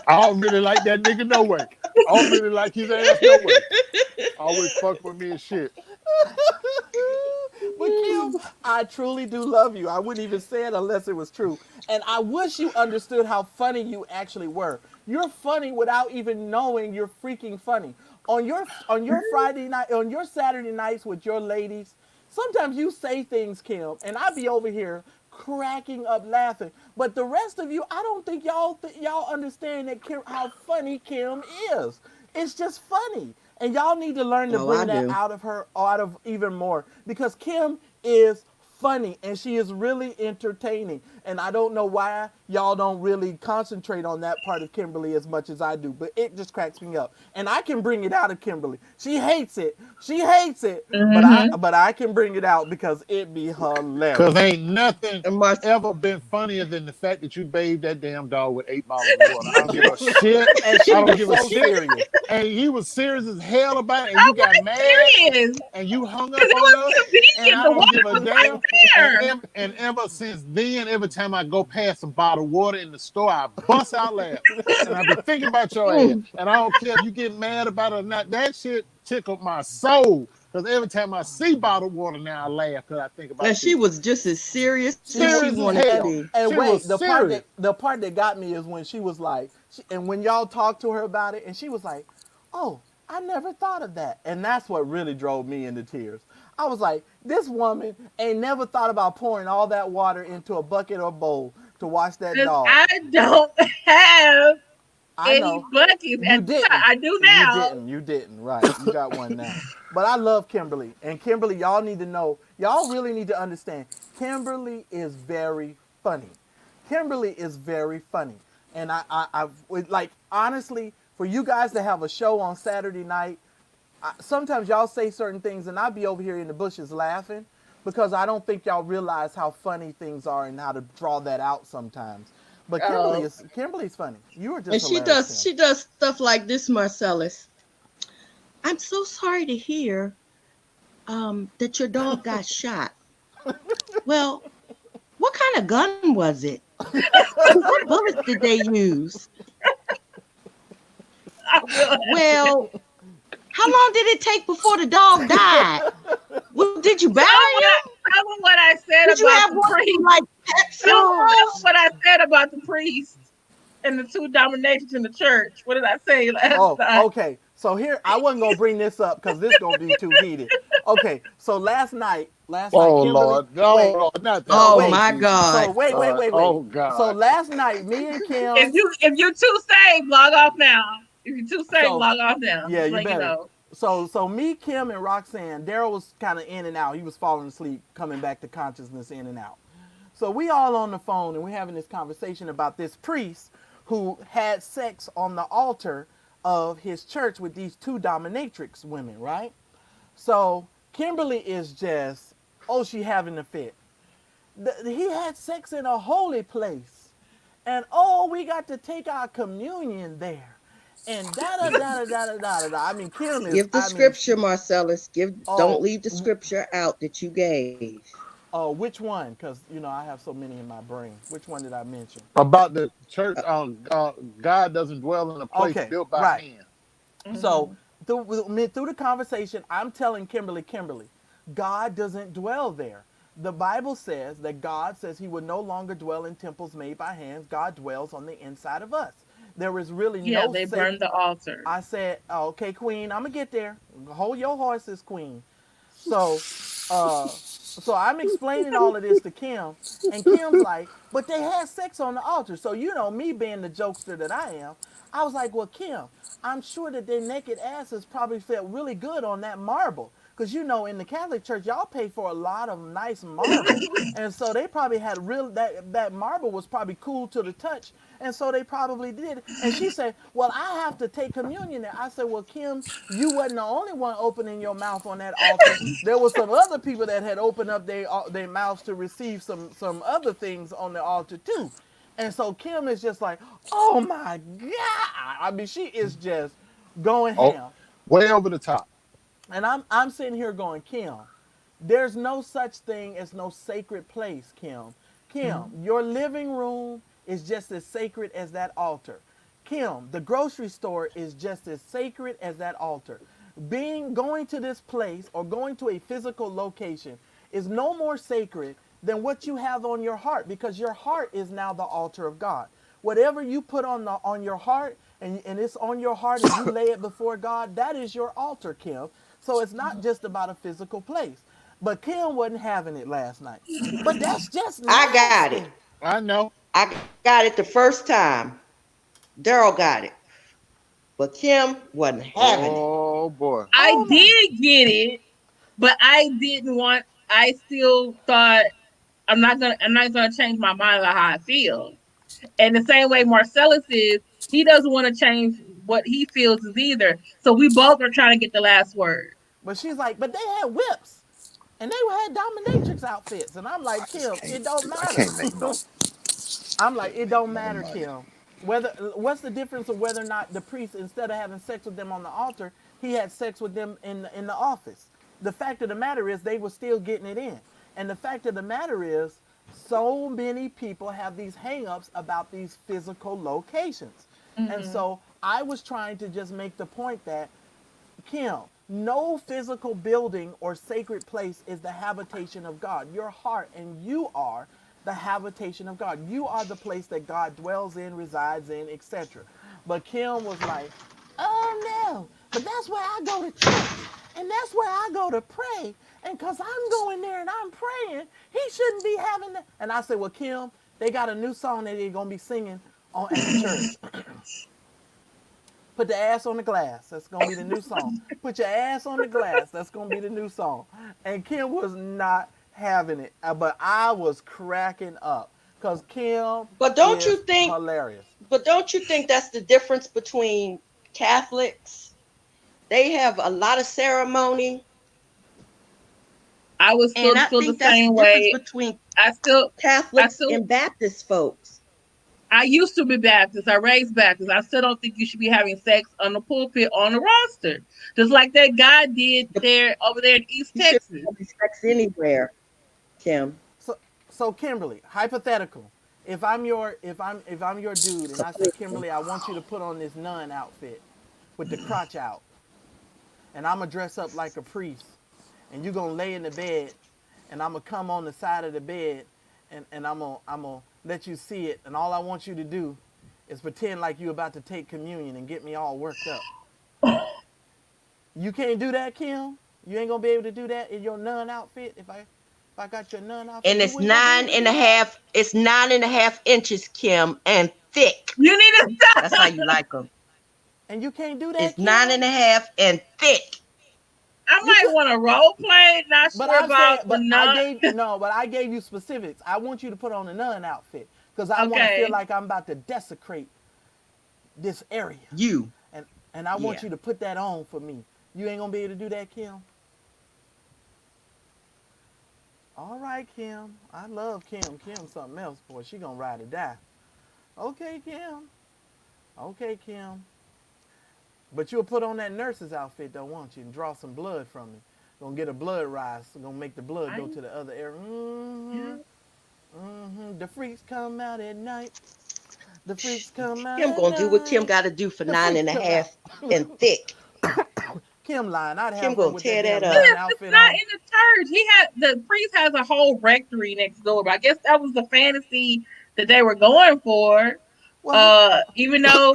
I don't really like that nigga no way. I don't really like his ass no way. Always fuck with me and shit. But Kim, I truly do love you. I wouldn't even say it unless it was true. And I wish you understood how funny you actually were. You're funny without even knowing you're freaking funny. On your Friday night, on your Saturday nights with your ladies, sometimes you say things, Kim, and I be over here cracking up laughing. But the rest of you, I don't think y'all understand that how funny Kim is. It's just funny. And y'all need to learn to Oh, I bring that do. out of her, out of even more, because Kim is funny and she is really entertaining. And I don't know why y'all don't really concentrate on that part of Kimberly as much as I do, but it just cracks me up. And I can bring it out of Kimberly. She hates it. But I can bring it out because it be hilarious. Cause ain't nothing And Mar- ever been funnier than the fact that you bathed that damn dog with 8 bottles of water. I don't give a shit. And she I don't was give a so shit. serious. And he was serious as hell about it, and I you got was mad, serious. and you hung up Because it on was us, and convenient. I The don't give a water was damn. right there. And ever since then, every time I go past some bottled water in the store, I bust out laughing. And I be thinking about your ass. And I don't care if you get mad about it or not. That shit tickled my soul. Because every time I see bottled water now, I laugh because I think about and she you. was just as serious as she Serious as wanted to hell. be. And She wait, was serious. the part that got me is when she was like, and when y'all talked to her about it, and she was like, "Oh, I never thought of that," and that's what really drove me into tears. I was like, this woman ain't never thought about pouring all that water into a bucket or bowl to wash that Because dog. I don't have I any know buckets you at the time. didn't. I do now. You didn't. Right? You got one now. But I love Kimberly, and Kimberly, y'all need to know. Y'all really need to understand. Kimberly is very funny. Kimberly is very funny, and I like honestly for you guys to have a show on Saturday night. Sometimes y'all say certain things, and I'll be over here in the bushes laughing because I don't think y'all realize how funny things are and how to draw that out sometimes. But Kimberly's funny. You were just And hilarious, she does stuff like this, Marcellus. I'm so sorry to hear that your dog got shot. Well, what kind of gun was it? What bullets did they use? Well, how long did it take before the dog died? Well, did you bury him? Tell them what I said Did you about have the one priest. like pet Tell them shows? what I said about the priest and the 2 dominations in the church. What did I say last time? Okay. So here, I wasn't gonna bring this up because this gonna be too heated. Okay, so last night, Oh Kimberly, Lord, no, wait, Lord, not that. so Oh Oh wait, my Jesus, God. so wait, oh So God. last night, me and Kim, If you're too saved, log off now. If you're too saved, so log off now. yeah, Just you let you better. know. So me, Kim, and Roxanne, Daryl was kind of in and out. He was falling asleep, coming back to consciousness, in and out. So we all on the phone and we're having this conversation about this priest who had sex on the altar of his church with these two dominatrix women, right? So Kimberly is just, oh, she having a fit. He had sex in a holy place. And oh, we got to take our communion there. And da da da da da da da da. I mean, Kim is, Give the scripture, Marcellus. Don't oh, leave the scripture out that you gave. oh, which one? Because, I have so many in my brain. Which one did I mention? About the church, Uh, God doesn't dwell in a place Okay, built by right. hand. So Mm-hmm. through the conversation, I'm telling Kimberly, God doesn't dwell there. The Bible says that God says he would no longer dwell in temples made by hands. God dwells on the inside of us. There is really Yeah, no they sacred. burned the altar. I said, oh, okay, Queen, I'm gonna get there. Hold your horses, Queen. So, uh, so I'm explaining all of this to Kim, and Kim's like, but they had sex on the altar. So me being the jokester that I am, I was like, well, Kim, I'm sure that their naked asses probably felt really good on that marble. Because in the Catholic Church, y'all pay for a lot of nice marble. And so they probably had that marble was probably cool to the touch. And so they probably did. And she said, well, I have to take communion there. I said, well, Kim, you wasn't the only one opening your mouth on that altar. There were some other people that had opened up their mouths to receive some other things on the altar too. And so Kim is just like, oh my God. I mean, she is just going Oh, ham. way over the top. And I'm sitting here going, Kim, there's no such thing as no sacred place, Kim. Kim, your living room is just as sacred as that altar. Kim, the grocery store is just as sacred as that altar. Going to this place or going to a physical location is no more sacred than what you have on your heart, because your heart is now the altar of God. Whatever you put on your heart, and it's on your heart and you lay it before God, that is your altar, Kim. So it's not just about a physical place. But Kim wasn't having it last night. But that's just I got it. nasty. I know. I got it the first time. Daryl got it. But Kim wasn't having it. Oh boy. I Oh my. did get it, but I didn't want. I still thought I'm not gonna change my mind about how I feel. And the same way Marcellus is, he doesn't want to change what he feels is either. So we both are trying to get the last word. But she's like, but they had whips. And they had dominatrix outfits. And I'm like, Kim, it don't I matter. can't make no. I'm like, it don't matter, Almighty. Kim. What's the difference of whether or not the priest, instead of having sex with them on the altar, he had sex with them in the office? The fact of the matter is they were still getting it in. And the fact of the matter is, so many people have these hang-ups about these physical locations. And Mm-hmm. so I was trying to just make the point that, Kim, no physical building or sacred place is the habitation of God. Your heart and you are the habitation of God. You are the place that God dwells in, resides in, etc. But Kim was like, oh no, but that's where I go to church. And that's where I go to pray. And because I'm going there and I'm praying, he shouldn't be having that. And I said, well, Kim, they got a new song that they're going to be singing at the church. Put the ass on the glass. That's going to be the new song. Put your ass on the glass. That's going to be the new song. And Kim was not having it. But I was cracking up because Kim But is hilarious. don't you think that's the difference between Catholics? They have a lot of ceremony. I was still And I feel the think that's the same difference way. between I Catholics still and Baptist folks. I used to be Baptist. I raised Baptist. I still don't think you should be having sex on the pulpit on the roster. Just like that guy did there over there in East You should Texas. have sex anywhere, Kim. So Kimberly, hypothetical. If I'm your dude and I say, Kimberly, I want you to put on this nun outfit with the crotch out, and I'm gonna dress up like a priest, and you're gonna lay in the bed, and I'm gonna come on the side of the bed, and I'm gonna let you see it, and all I want you to do is pretend like you're about to take communion and get me all worked up. You can't do that, Kim. You ain't gonna be able to do that in your nun outfit. If I got your nun outfit, And you it's wouldn't gonna be able nine to and do a that. half. It's 9.5 inches, Kim, and thick. You need to That's how stop. you like them. And you can't do that, It's nine Kim. and a half and thick. I You might could. want to role play. Not But sure I'm saying, about the but I nun. gave no, but I gave you specifics. I want you to put on a nun outfit because I want to feel Okay. like I'm about to desecrate this area, You. and I want Yeah. you to put that on for me. You ain't gonna be able to do that, Kim. All right, Kim. I love Kim. Kim's something else, boy. She gonna ride or die. Okay, Kim. Okay, Kim. But you'll put on that nurse's outfit, though, won't you? And draw some blood from me. Gonna get a blood rise. Gonna make the blood go I, to the other area. yeah. The freaks come out at night. The freaks come out Kim at gonna do what Kim night. got to do for The nine freaks and a come out. half and thick. Kim lying. I'd Kim have her gonna with that tear that damn up. nun It's outfit not on. in the church. The priest has a whole rectory next door. But I guess that was the fantasy that they were going for. Well, Even though,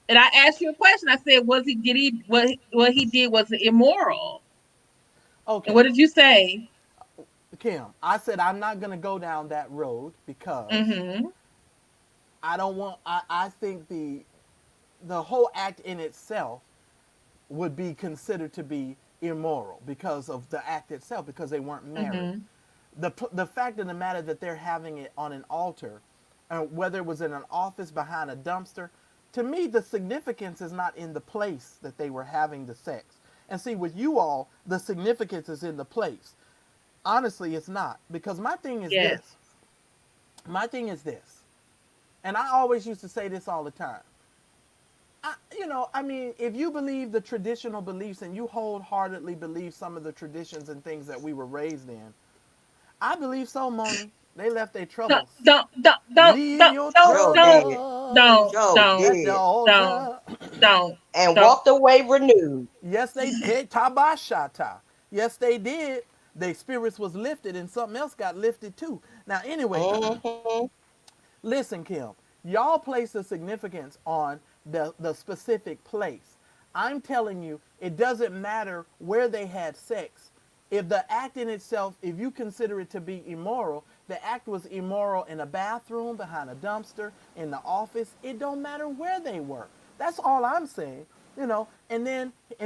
and I asked you a question. I said, was he did he what he did was immoral? And okay, what did you say? Kim. I said I'm not gonna go down that road because Mm-hmm. I don't want. I think the whole act in itself would be considered to be immoral because of the act itself because they weren't married. Mm-hmm. The fact of the matter that they're having it on an altar, whether it was in an office behind a dumpster, to me the significance is not in the place that they were having the sex. And see, with you all, the significance is in the place. Honestly, it's not because my thing is Yes. this. My thing is this, and I always used to say this all the time. I mean, if you believe the traditional beliefs and you wholeheartedly believe some of the traditions and things that we were raised in, I believe so, Moni. They left their Don't troubles. don't don't don't Leave don't your don't Joe did. don't troubles Joe don't at the did. don't altar. don't And don't. walked away renewed. Yes, they did. Tabashata. Yes, they did. Their spirits was lifted and something else got lifted too. Now, anyway, Mm-hmm. listen, Kim, y'all place the significance on the specific place. I'm telling you, it doesn't matter where they had sex. If the act in itself, if you consider it to be immoral, the act was immoral in a bathroom, behind a dumpster, in the office. It don't matter where they were. That's all I'm saying. And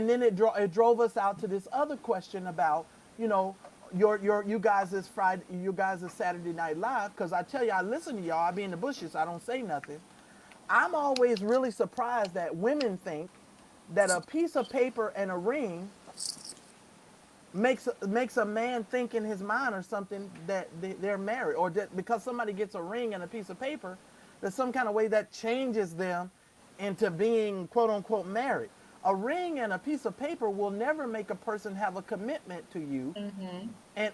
then it drove us out to this other question about, you know, you guys' Friday, you guys' Saturday Night Live, because I tell you, I listen to y'all. I be in the bushes. I don't say nothing. I'm always really surprised that women think that a piece of paper and a ring makes a man think in his mind or something that they're married, or that because somebody gets a ring and a piece of paper, there's some kind of way that changes them into being quote unquote married. A ring and a piece of paper will never make a person have a commitment to you Mm-hmm.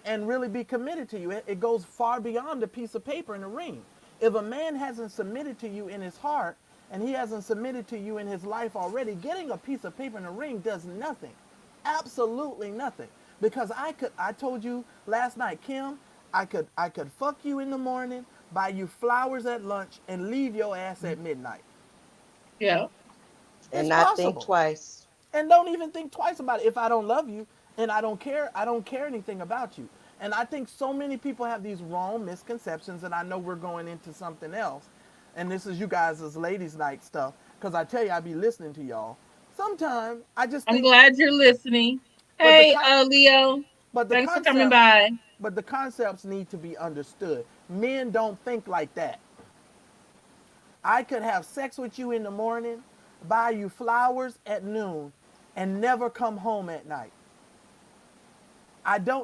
and really be committed to you. It goes far beyond a piece of paper and a ring. If a man hasn't submitted to you in his heart and he hasn't submitted to you in his life already, getting a piece of paper and a ring does nothing. Absolutely nothing. Because I told you last night, Kim, I could fuck you in the morning, buy you flowers at lunch, and leave your ass at midnight. Yeah. It's And not think possible. twice. And don't even think twice about it. If I don't love you and I don't care anything about you. And I think so many people have these wrong misconceptions, and I know we're going into something else. And this is you guys' ladies' night stuff. Because I tell you, I be listening to y'all. Sometimes I just I'm think, glad you're listening. but the Hey, con- Leo. but the Thanks for coming concepts, by. but the concepts need to be understood. Men don't think like that. I could have sex with you in the morning, buy you flowers at noon, and never come home at night.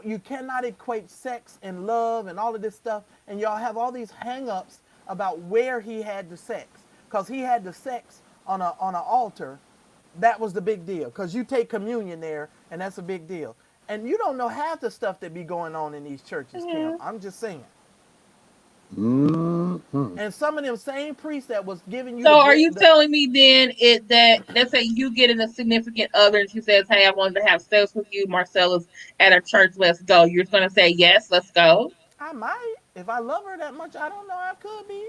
You cannot equate sex and love and all of this stuff, and y'all have all these hang-ups about where he had the sex. Because he had the sex on an altar, that was the big deal. Because you take communion there, and that's a big deal. And you don't know half the stuff that be going on in these churches, Kim. Mhm. I'm just saying. Mm-hmm. And some of them same priests that was giving you So the are bless, you telling me then that let's say you getting a significant other and she says, "Hey, I wanted to have sex with you, Marcellus, at a church. Let's go." You're just gonna say yes, let's go. I might. If I love her that much, I don't know. I could be.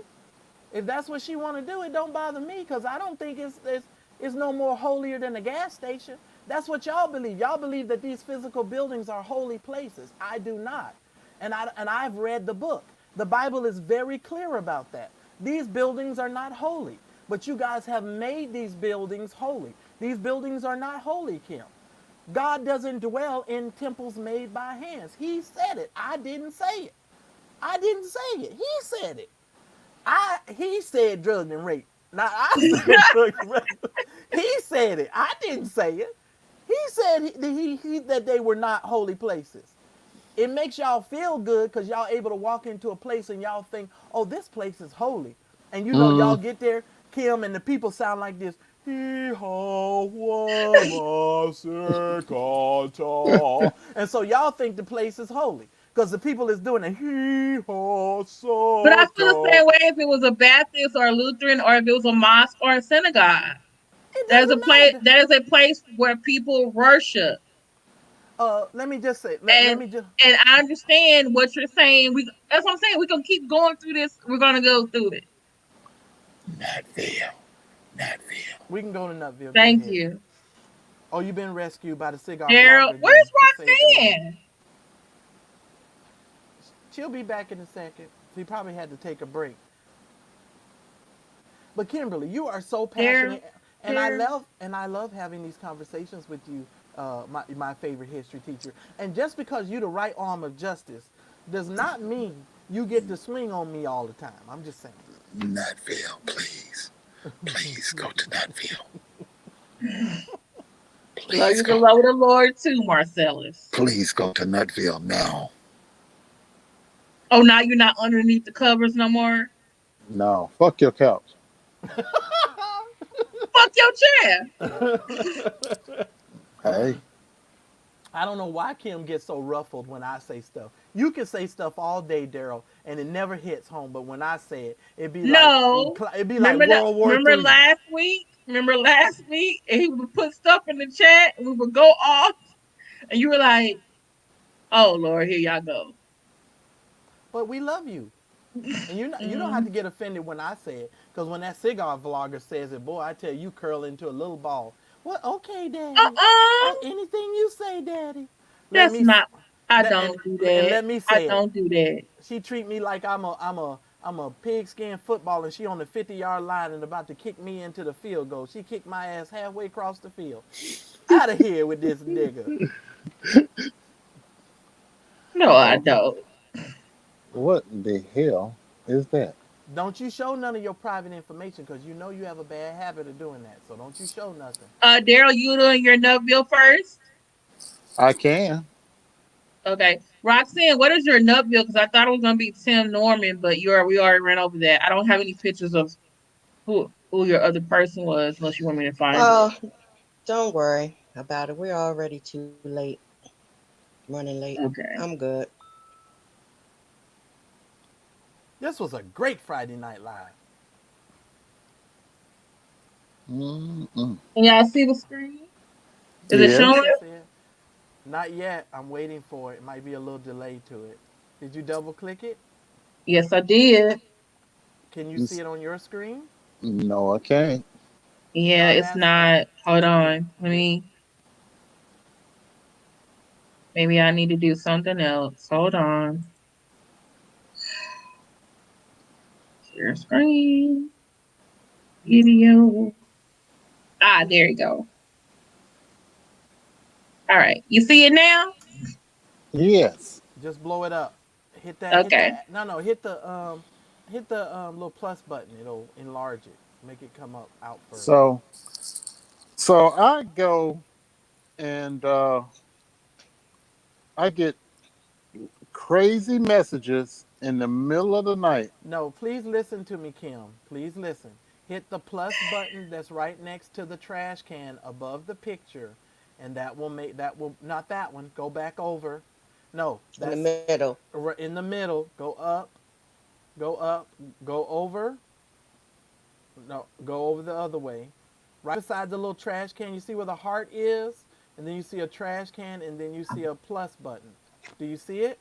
If that's what she want to do, it don't bother me because I don't think it's no more holier than a gas station. That's what y'all believe. Y'all believe that these physical buildings are holy places. I do not. And I've read the book. The Bible is very clear about that. These buildings are not holy, but you guys have made these buildings holy. These buildings are not holy, Kim. God doesn't dwell in temples made by hands. He said it. I didn't say it. I didn't say it. He said it. He said drugs and rape. Now I said drugs and rape. He said it. I didn't say it. He said that they were not holy places. It makes y'all feel good because y'all able to walk into a place and y'all think, oh, this place is holy. And you know, y'all get there, Kim, and the people sound like this. And so y'all think the place is holy because the people is doing it. But I feel the same way if it was a Baptist or a Lutheran or if it was a mosque or a synagogue. There's a place. That is a place where people worship. Let me just say, and I understand what you're saying. That's what I'm saying. We're gonna keep going through this. We're gonna go through it. Nutville. We can go to Nutville. Thank you. Oh, you've been rescued by the cigar. Daryl, where's Roxanne? She'll be back in a second. She probably had to take a break. But Kimberly, you are so passionate, and I love having these conversations with you, my favorite history teacher. And just because you're the right arm of justice does not mean you get to swing on me all the time. I'm just saying. Nutville, please. Please go to Nutville. Please go. Love the Lord too, Marcellus. Please go to Nutville now. Oh, now you're not underneath the covers no more? No. Fuck your couch. Fuck your chair. Hey. I don't know why Kim gets so ruffled when I say stuff. You can say stuff all day, Daryl, and it never hits home. But when I say it, it'd be like World War III. Remember last week, and he would put stuff in the chat, and we would go off, and you were like, "Oh Lord, here y'all go." But we love you, and you don't have to get offended when I say it, because when that cigar vlogger says it, boy, I tell you, curl into a little ball. Well, okay, Daddy. Anything you say, Daddy. I don't do that. And let me say I don't do that. She treat me like I'm a pigskin football, and she on the 50-yard line and about to kick me into the field goal. She kicked my ass halfway across the field. Out of here with this nigga. No, I don't. What the hell is that? Don't you show none of your private information because you know you have a bad habit of doing that. So don't you show nothing. Daryl, you doing your Nutville first? I can. Okay. Roxanne, what is your Nutville? Because I thought it was going to be Tim Norman, but we already ran over that. I don't have any pictures of who your other person was unless you want me to find it. Don't worry about it. We're already too late. Running late. Okay. I'm good. This was a great Friday Night Live. Mm-mm. Can y'all see the screen? Is it showing? Not yet. I'm waiting for it. It might be a little delay to it. Did you double click it? Yes, I did. Can you see it on your screen? No, I can't. Yeah, it's not. Hold on. Maybe I need to do something else. Hold on. Share screen. Video. There you go. All right. You see it now? Yes. Just blow it up. Hit that. Okay. Hit the little plus button. It'll enlarge it. Make it come up out further. So I go and I get crazy messages in the middle of the night. No, please listen to me, Kim. Please listen. Hit the plus button that's right next to the trash can above the picture, and not that one. Go back over. No, that's in the middle. In the middle. Go up. Go over. No, go over the other way. Right beside the little trash can, you see where the heart is, and then you see a trash can, and then you see a plus button. Do you see it?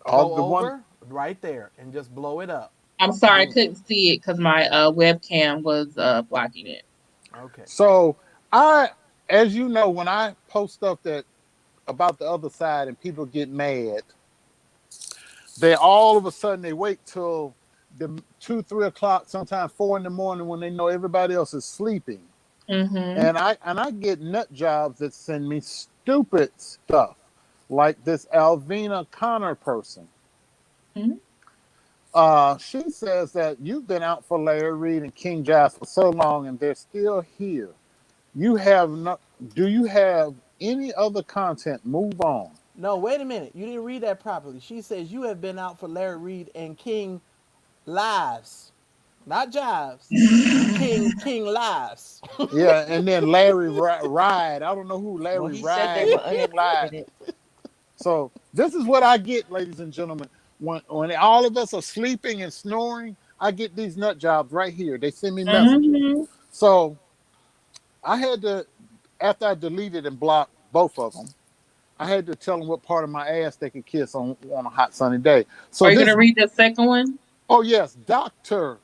Go over right there and just blow it up. I'm sorry, I couldn't see it because my webcam was blocking it. Okay. So I as you know, when I post stuff that about the other side and people get mad, they all of a sudden they wait till the 2, 3 o'clock, sometimes 4 in the morning when they know everybody else is sleeping. And I get nut jobs that send me stupid stuff, like this Alvina Connor person. She says that you've been out for Larry Reid and King Giles for so long, and they're still here. You have not. Do you have any other content? Move on. No, wait a minute. You didn't read that properly. She says you have been out for Larry Reid and King Lives, not Jives. King Lives. Yeah, and then Larry Ride. I don't know who Larry Well, he said Ride they and were King Live. uninvited. So this is what I get, ladies and gentlemen. When all of us are sleeping and snoring, I get these nut jobs right here. They send me messages. So I had to, after I deleted and blocked both of them, I had to tell them what part of my ass they could kiss on a hot sunny day. So are you gonna read the second one? Oh yes, Dr.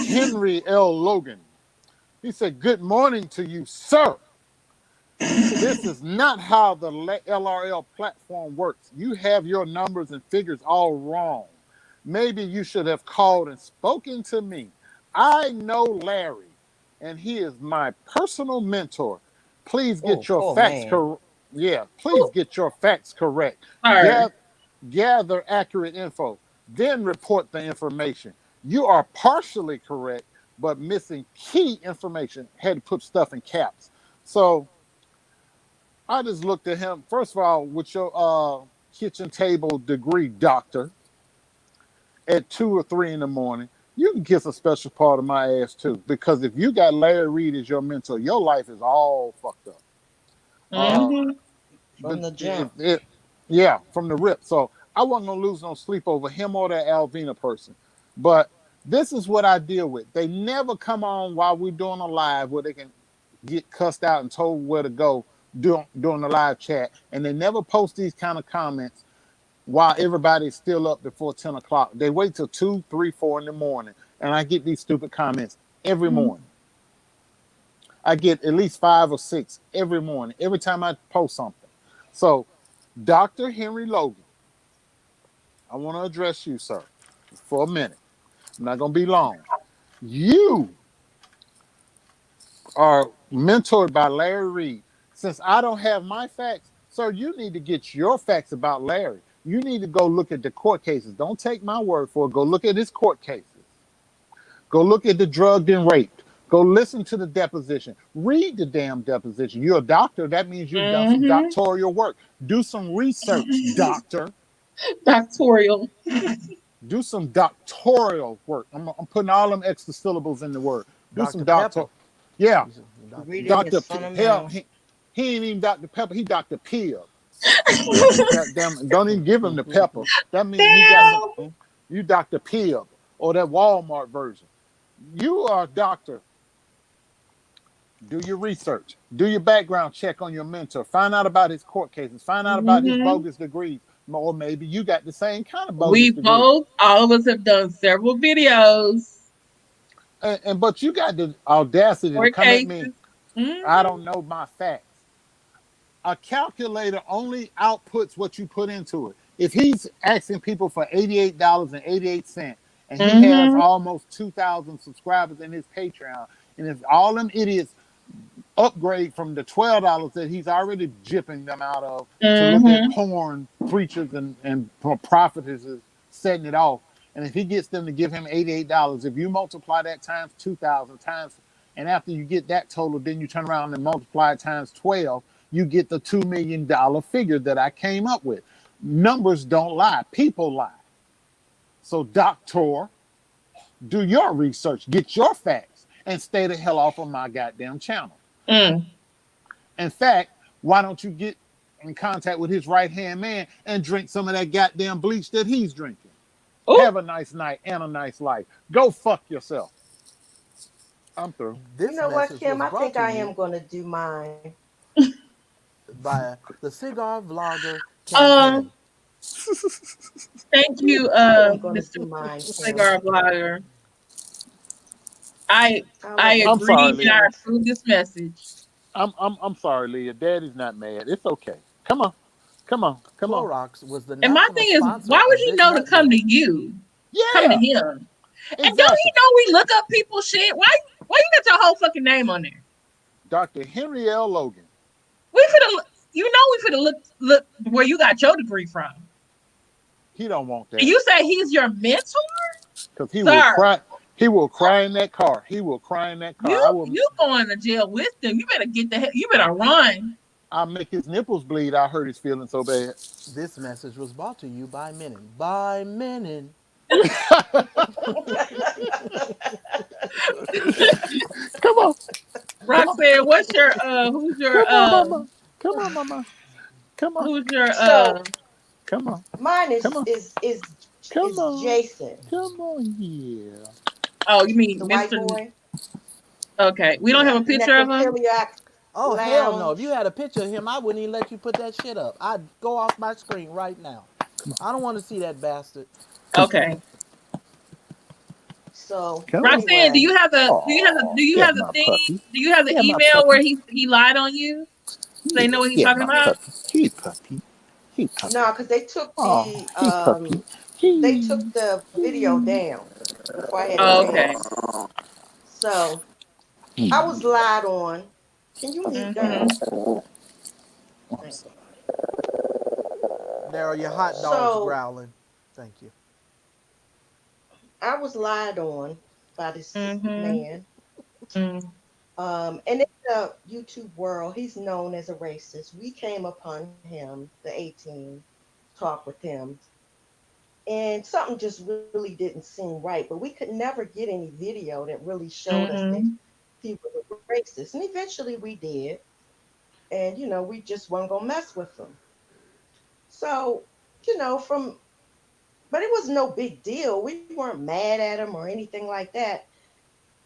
Henry L. Logan. He said, "Good morning to you, sir. This is not how the LRL platform works. You have your numbers and figures all wrong. Maybe you should have called and spoken to me. I know Larry, and he is my personal mentor. Please get your facts correct. Yeah, please get your facts correct. Gather accurate info, then report the information. You are partially correct, but missing key information." Had to put stuff in caps. So I just looked at him. First of all, with your kitchen table degree, doctor, at 2 or 3 in the morning, you can kiss a special part of my ass too. Because if you got Larry Reid as your mentor, your life is all fucked up. From the jump. Yeah, from the rip. So I wasn't gonna lose no sleep over him or that Alvina person. But this is what I deal with. They never come on while we're doing a live where they can get cussed out and told where to go during the live chat. And they never post these kind of comments while everybody's still up before 10 o'clock. They wait till 2, 3, 4 in the morning. And I get these stupid comments every morning. I get at least 5 or 6 every morning, every time I post something. So, Dr. Henry Logan, I want to address you, sir, for a minute. I'm not going to be long. You are mentored by Larry Reid. Since I don't have my facts, sir, you need to get your facts about Larry. You need to go look at the court cases. Don't take my word for it. Go look at his court cases. Go look at the drugged and raped. Go listen to the deposition. Read the damn deposition. You're a doctor. That means you've done some doctoral work. Do some research, doctor. Doctoral. Do some doctoral work. I'm putting all them extra syllables in the word. Do Dr. some doctoral. Yeah. Dr. Hell, he ain't even Dr. Pepper. He Dr. Pibb. Goddamn, don't even give him the pepper. That means he got some, you Dr. Pibb or that Walmart version. You are a doctor. Do your research. Do your background check on your mentor. Find out about his court cases. Find out about his bogus degrees. Or maybe you got the same kind of bogus degree. All of us have done several videos. But you got the audacity to come at me. I don't know my facts. A calculator only outputs what you put into it. If he's asking people for $88.88 and he has almost 2,000 subscribers in his Patreon, and if all them idiots upgrade from the $12 that he's already jipping them out of to look at porn preachers and prophetess setting it off, and if he gets them to give him $88, if you multiply that times 2,000 times, and after you get that total, then you turn around and multiply it times 12, you get the $2 million figure that I came up with. Numbers don't lie. People lie. So, doctor, do your research. Get your facts. And stay the hell off of my goddamn channel. In fact, why don't you get in contact with his right-hand man and drink some of that goddamn bleach that he's drinking? Ooh. Have a nice night and a nice life. Go fuck yourself. I'm through. You know what, Kim? I think I am going to do mine. By the Cigar Vlogger campaign. Thank you, Mr. Cigar Vlogger. I agree. I approve this message. I'm sorry, Leah. Daddy's not mad. It's okay. Come on. Come on. Come on. Clorox was the And my national thing is, sponsor why would of he this know to come to network. you? Come to Yeah, him. And don't he exactly. know we look up people's shit? Why you got your whole fucking name on there? Dr. Henry L. Logan. We we finna look where you got your degree from. He don't want And that. you say he's your mentor? Because he will Sir, cry. He will cry in that car. He will cry in that car. you going to jail with them. You better get the hell, you better run. I'll make his nipples bleed. I hurt his feelings so bad. This message was brought to you by Menon. By Menon. Come on. Come on. Roxanne, what's your who's your Come on, mama. Come on, mama. Come on. who's your So Come on. mine Come is on. is is Come is on. Jason, Come on. Yeah. oh, you mean the white Mr. boy. Okay. We don't have Yeah, a picture of him? necrophiliac Oh, hell no. If you lounge. had a picture of him, I wouldn't even let you put that shit up. I'd go off my screen right now. I don't want to see that bastard. Okay. So Come on. Roxanne, anyway, do you Yeah, have the my thing? puppy. Do you have the Yeah, my email where puppy. he lied on you? So they know what he's Yeah, talking my about? puppy. He puppy. He puppy. no, because Oh, he puppy. they He. took the video down before I had a Oh, okay. chance. So I was lied on. Can you mute that? Mm-hmm. I'm Thank sorry. you. Daryl, your hot dog's So growling. Thank you. I was lied on by this Mm-hmm. man. Mm-hmm. And in the YouTube world, he's known as a racist. We came upon him, the 18, talk with him, and something just really didn't seem right. But we could never get any video that really showed us that Mm-hmm. he was a racist. And eventually we did. And, we just weren't going to mess with him. So, but it was no big deal. We weren't mad at him or anything like that.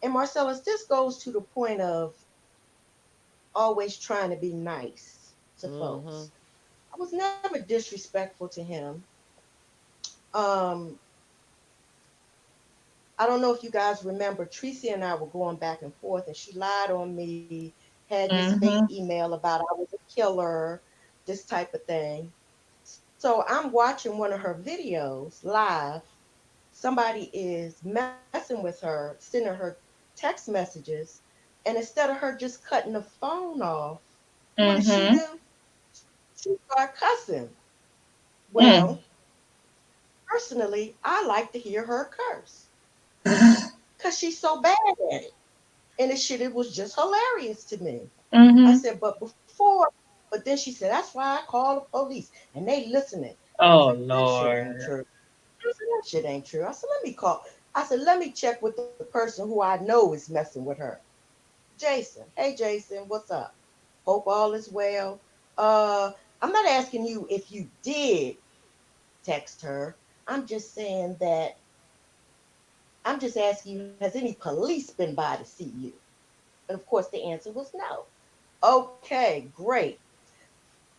And Marcellus, this goes to the point of always trying to be nice to Mm-hmm. folks. I was never disrespectful to him. Um, I don't know if you guys remember, Tracy and I were going back and forth, and she lied on me, had this fake Mm-hmm. email about I was a killer, this type of thing. So I'm watching one of her videos live. Somebody is messing with her, sending her text messages, and instead of her just cutting the phone off, what does she Mm-hmm. do? She start cussing. Mm. Well, personally, I like to hear her curse because she's so bad at it. And it was just hilarious to me. I Mm-hmm. said, but then she said, that's why I call the police and they listening. I Oh said, that shit ain't Lord. true. I said, that shit ain't true. I said, let me call. I said, let me check with the person who I know is messing with her. Jason. Hey, Jason, what's up? Hope all is well. I'm not asking you if you did text her. I'm just saying that I'm just asking you, has any police been by to see you? And of course, the answer was no. Okay, great.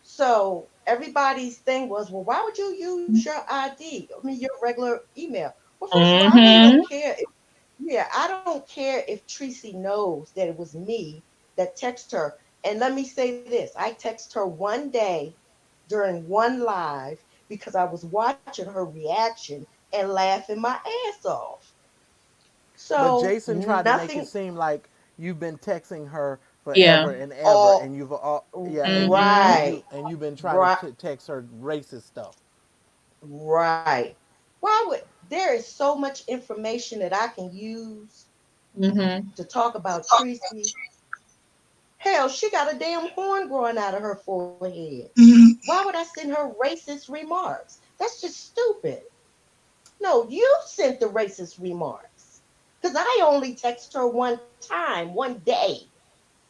So everybody's thing was, well, why would you use your ID? I mean, your regular email. Well, first of all, I really Mm-hmm. don't care. Yeah, I don't care if Tracy knows that it was me that texted her. And let me say this, I texted her one day during one live because I was watching her reaction and laughing my ass off. But So Jason tried to make it nothing seem like you've been texting her Yeah. forever and ever, all and you've yeah, Mm-hmm. and you've been trying right, to text her racist stuff. right. Why would there is so much information that I can use Mm-hmm. to talk about Tracy. Hell, she got a damn horn growing out of her forehead. Why would I send her racist remarks? That's just stupid. No, you sent the racist remarks. Because I only texted her one time, one day.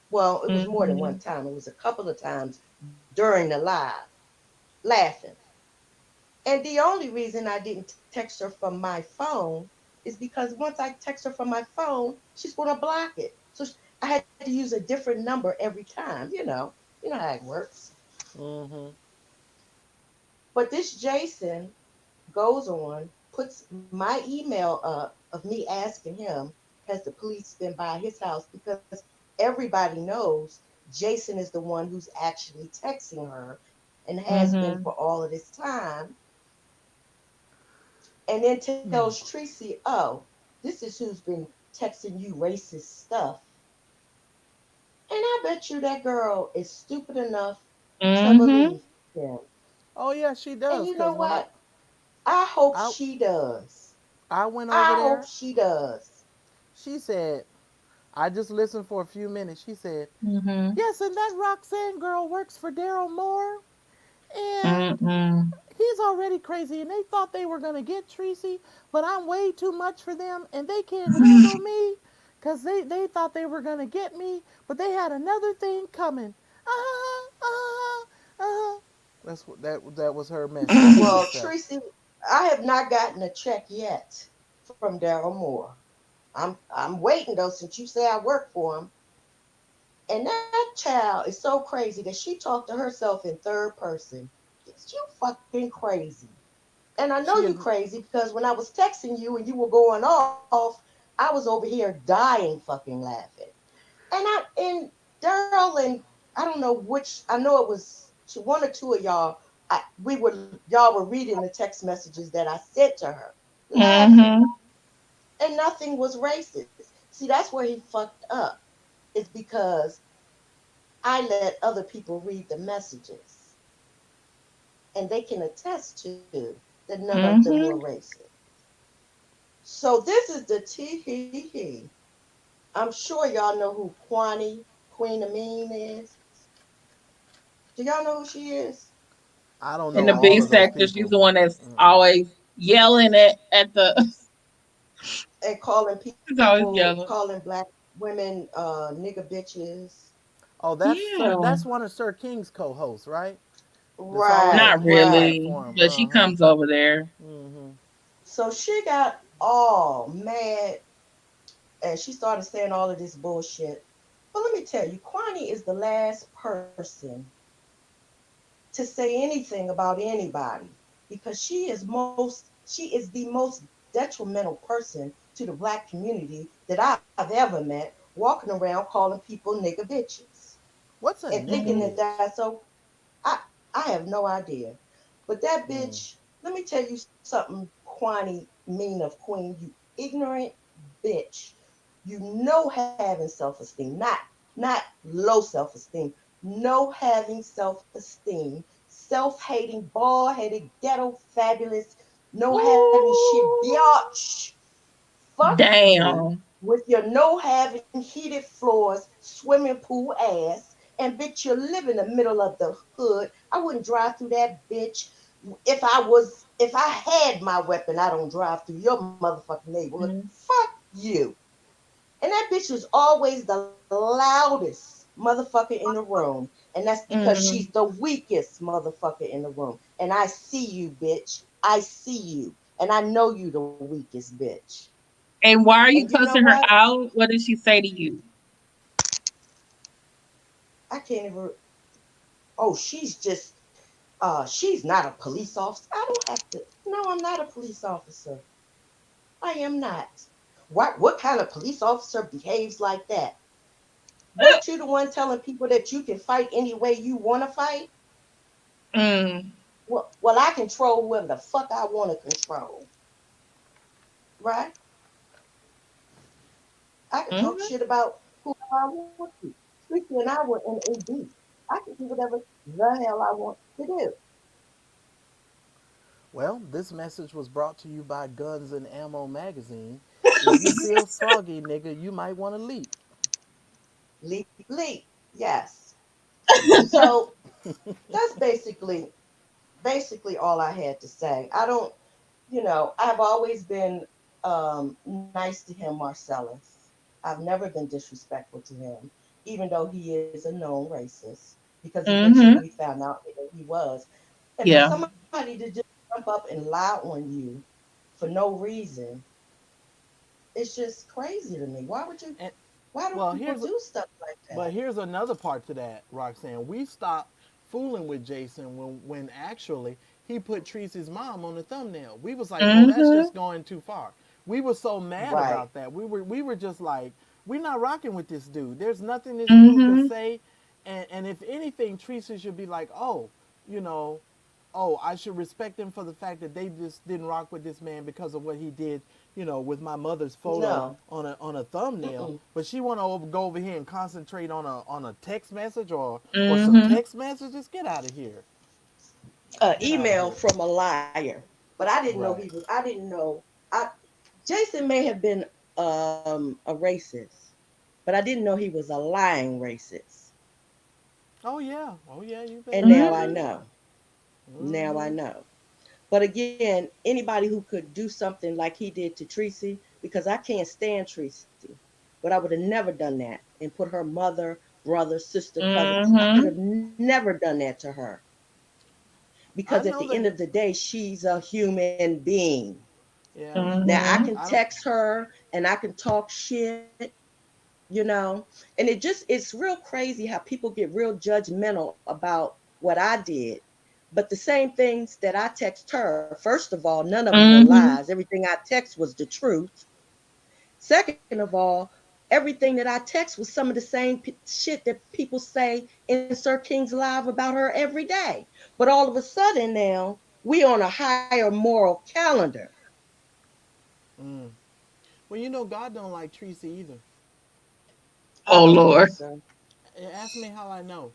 Well, it was more than one Mm-hmm. time. It was a couple of times during the live, laughing. And the only reason I didn't text her from my phone is because once I text her from my phone, she's going to block it. So I had to use a different number every time, You know how it works. Mm-hmm. But this Jason goes on, puts my email up of me asking him, has the police been by his house? Because everybody knows Jason is the one who's actually texting her and has been Mhm. for all of this time. And then tells Tracy, oh, this is who's been texting you racist stuff. And I bet you that girl is stupid enough to Mhm. believe him. Oh yeah, she And does. you know Cause what? I hope I she does. I went over I hope there, she does. she said, I just listened for a few minutes. She said, Mhm. yes, and that Roxanne girl works for Daryl Moore, and Mhm. he's already crazy. And they thought they were gonna get Tracy, but I'm way too much for them, and they can't handle me, cause they thought they were gonna get me, but they had another thing coming. Uh-huh. That's what that was her message. What she Well, said. Tracy, I have not gotten a check yet from Daryl Moore. I'm waiting though, since you say I work for him. And that child is so crazy that she talked to herself in third person. Is you fucking crazy? And I know She you had, crazy because when I was texting you and you were going off, I was over here dying fucking laughing. And Daryl and I don't know which, I know it was one or two of y'all. Y'all were reading the text messages that I sent to her, laughing, Mhm. and nothing was racist. See, that's where he fucked up. Is because I let other people read the messages, and they can attest to that none of them were Mhm. racist. So this is the T he he. I'm sure y'all know who Kwani Queen Amin is. Do y'all know who she is? I don't In know the B all of those sector, she's people. the one that's Mm-mm. always yelling at the. And calling She's always people, yelling. calling black women nigger bitches. Oh, Yeah. that's one of Sir King's co-hosts, right? That's always Right, Not on his right. really, platform. but she Uh-huh. comes over there. Mm-hmm. So she got all mad and she started saying all of this bullshit. But let me tell you, Kwani is the last person to say anything about anybody because she is the most detrimental person to the black community that I've ever met, walking around calling people nigger bitches What's a and thinking nigga that Mhm. that's bitch? so. I I have no idea. But that Mm. bitch, let me tell you something, Kwani mean of Queen, you ignorant bitch. You know having self-esteem, not low self-esteem, no having self-esteem, self-hating, bald-headed, ghetto fabulous, no having shit, Ooh. biatch. Fuck you Damn. with your no having heated floors, swimming pool ass, and bitch, you live in the middle of the hood. I wouldn't drive through that bitch if I had my weapon. I don't drive through your motherfucking neighborhood. Mhm. Fuck you. And that bitch was always the loudest motherfucker in the room. And that's because she's Mhm. the weakest motherfucker in the room. And I see you, bitch. I see you. And I know you the weakest bitch. And why are And you you know cussing her what? out? What did she say to you? I can't even. Oh, she's not a police officer. I don't have to. No, I'm not a police officer. I am not. What kind of police officer behaves like that? Weren't you the one telling people that you can fight any way you want to fight? Mm. Well, I control whoever the fuck I want to control, right? I can talk Mhm. shit about whoever I want to. Streaky and I were in a beef. I can do whatever the hell I want to do. Well, this message was brought to you by Guns and Ammo magazine. If you feel froggy, nigga, you might want to leap. Leap, leap. Yes. So that's basically all I had to say. I don't, I've always been nice to him, Marcellus. I've never been disrespectful to him, even though he is a known racist, because eventually we Mhm. found out that he was. And for Yeah. somebody to just jump up and lie on you for no reason, it's just crazy to me. And Why do well, people do stuff like that? here's another part to that, Roxanne. We stopped fooling with Jason when actually he put Tracy's mom on the thumbnail. We was like, oh, that's Mhm. just going too far. We were so mad Right. about that. We were just like, we're not rocking with this dude. There's nothing this dude could Mhm. say And if anything, Teresa should be like, oh, you know, oh, I should respect them for the fact that they just didn't rock with this man because of what he did, you know, with my mother's photo No. on a thumbnail. Mm-mm. But she want to go over here and concentrate on a text message or some Mm-hmm. text messages. Get out of here. Get out of Email here. from a liar. But I didn't know Right. I didn't know. Jason may have been a racist, but I didn't know he was a lying racist. Oh yeah. Oh yeah. You And better. now I Mm-hmm. know. Now I Mm-hmm. know. But again, anybody who could do something like he did to Tracy, because I can't stand Tracy, but I would have never done that and put her mother, brother, sister, cousin. I could Mm-hmm. have never done that to her. I Because at know the end that. of the day, she's a human being. Yeah. Now I Mm-hmm. can I don't. text her and I can talk shit, you know, and it's real crazy how people get real judgmental about what I did. But the same things that I text her, first of all, none of them were Mm-hmm. lies. Everything I text was the truth. Second of all, everything that I text was some of the same shit that people say in Sir King's Live about her every day. But all of a sudden now, we on a higher moral calendar. Mm. Well, you know, God don't like Teresa either. I Oh don't think Lord. so. Ask me how I know.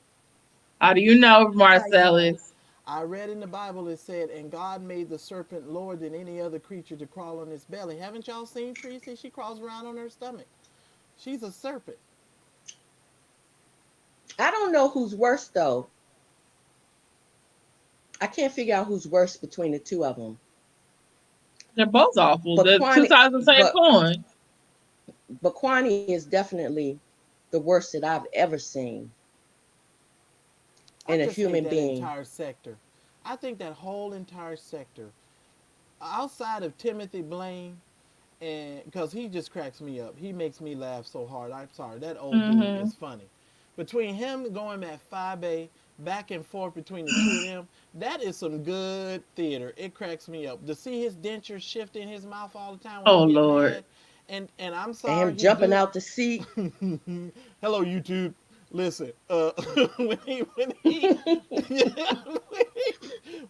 How do you know, How you know? Marcellus? I read in the Bible it said, and God made the serpent lower than any other creature to crawl on his belly. Haven't y'all seen Tracy? She crawls around on her stomach. She's a serpent. I don't know who's worse though. I can't figure out who's worse between the two of them. They're both awful. But The two Kwani, sides of the same but coin. but Kwani is definitely the worst that I've ever seen I in a just hate human that being. entire sector. I think that whole entire sector, outside of Timothy Blaine, and because he just cracks me up, he makes me laugh so hard. I'm sorry, that old dude Mm-hmm. is funny. Between him going at 5A, back and forth between the two of them, that is some good theater. It cracks me up to see his dentures shift in his mouth all the time when he Oh get Lord. mad. And I'm And him sorry, he jumping do. out the seat. Hello, YouTube. Listen, when he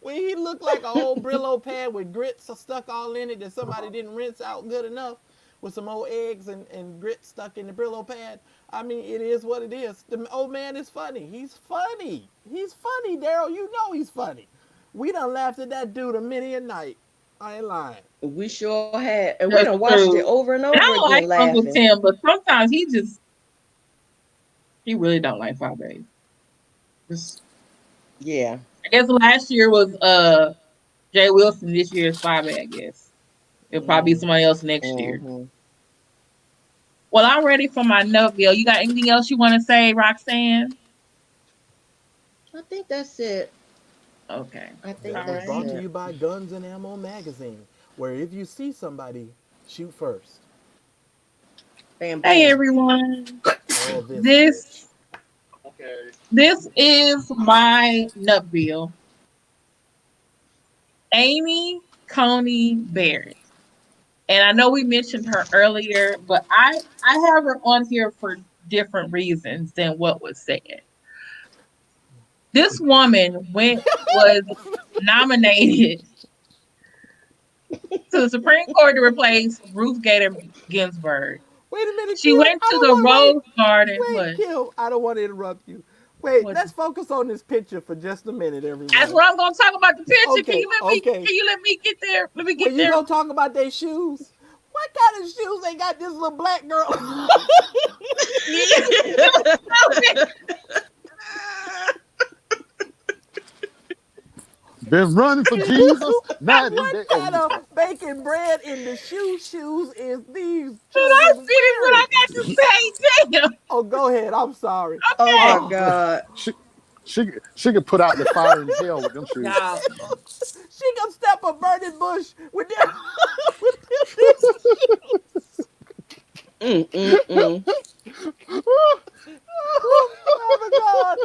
when he looked like a old Brillo pad with grits stuck all in it that somebody didn't rinse out good enough with some old eggs and grits stuck in the Brillo pad. I mean, it is what it is. The old man is funny. He's funny. He's funny, Daryl. You know he's funny. We done laughed at that dude a many a night. I ain't lying. We sure had. And we That's done watched it true. over and And over I again like Uncle laughing. Tim, but sometimes he really don't like 5A. Just Yeah. I guess last year was Jay Wilson. This year is 5A, I guess. It'll probably be Mm. somebody else next year. Mm-hmm. Well, I'm ready for my note, Bill. You got anything else you want to say, Roxanne? I think that's it. Okay. I think That All was that's right. brought to it. you by Guns and Ammo Magazine, where if you see somebody, shoot first. Bam, Hey bam. everyone. Oh, this bitch. This this is my nut bill. Amy Coney Barrett. And I know we mentioned her earlier, but I have her on here for different reasons than what was said. This woman was nominated to the Supreme Court to replace Ruth Gator Ginsburg. Wait a minute, She Kim. went I to don't the want. Rose Garden. Wait, What? Kim. I don't want to interrupt you. Wait, What? let's focus on this picture for just a minute, That's everyone. what I'm gonna talk about the picture. Okay, okay. Can you let me get there? Let me When get you there. gonna talk about their shoes? What kind of shoes they got? This little black girl. Been running for Jesus night and What day. kind of baking bread in the shoes is these Should I children finish what I wearing? got to say? Damn. Oh, go ahead. I'm sorry. Oh my Oh, God. she, she could put out the fire in hell with them shoes. Y'all. she can step a burning bush with them. Mm-mm-mm. Oh my God.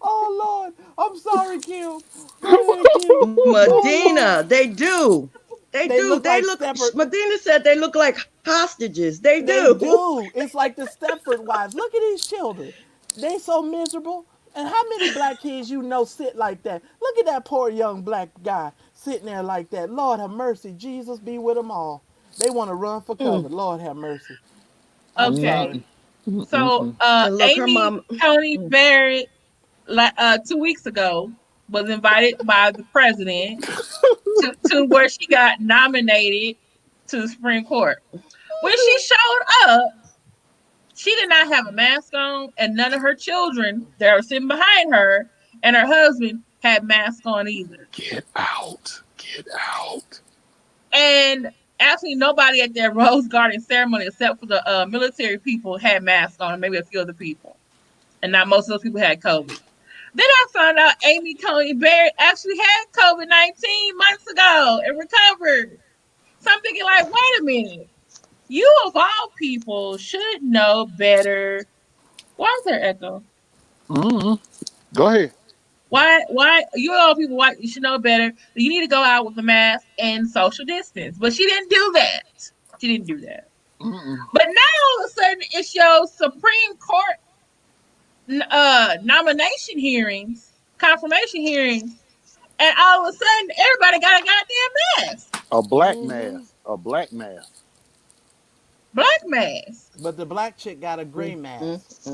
Oh Lord. I'm sorry, Kim. Go ahead, Kim. Oh Medina, Lord. they do. They They do. look They like look, Stepford. Medina said they look like hostages. They They do. do. It's like the Stepford wives. Look at these children. They so miserable. And how many black kids you know sit like that? Look at that poor young black guy sitting there like that. Lord have mercy. Jesus be with them all. They want to run for cover. Lord have mercy. I'm Okay. sorry. So And look, her Amy mom. Coney Barrett 2 weeks ago was invited by the president to where she got nominated to the Supreme Court. When she showed up, she did not have a mask on, and none of her children that were sitting behind her and her husband had masks on either. Get out. Get out. And actually, nobody at that Rose Garden ceremony, except for the military people, had masks on, maybe a few other people. And not most of those people had COVID. Then I found out Amy Coney Barrett actually had COVID-19 months ago and recovered. So I'm thinking, like, wait a minute. You, of all people, should know better. Why is there echo? Go ahead. Why you all people, why you should know better. You need to go out with a mask and social distance. But she didn't do that. She didn't do that. But now all of a sudden it shows Supreme Court nomination hearings, confirmation hearings, and all of a sudden everybody got a goddamn mask. A black mask. A black mask. Black mask. But the black chick got a gray mask.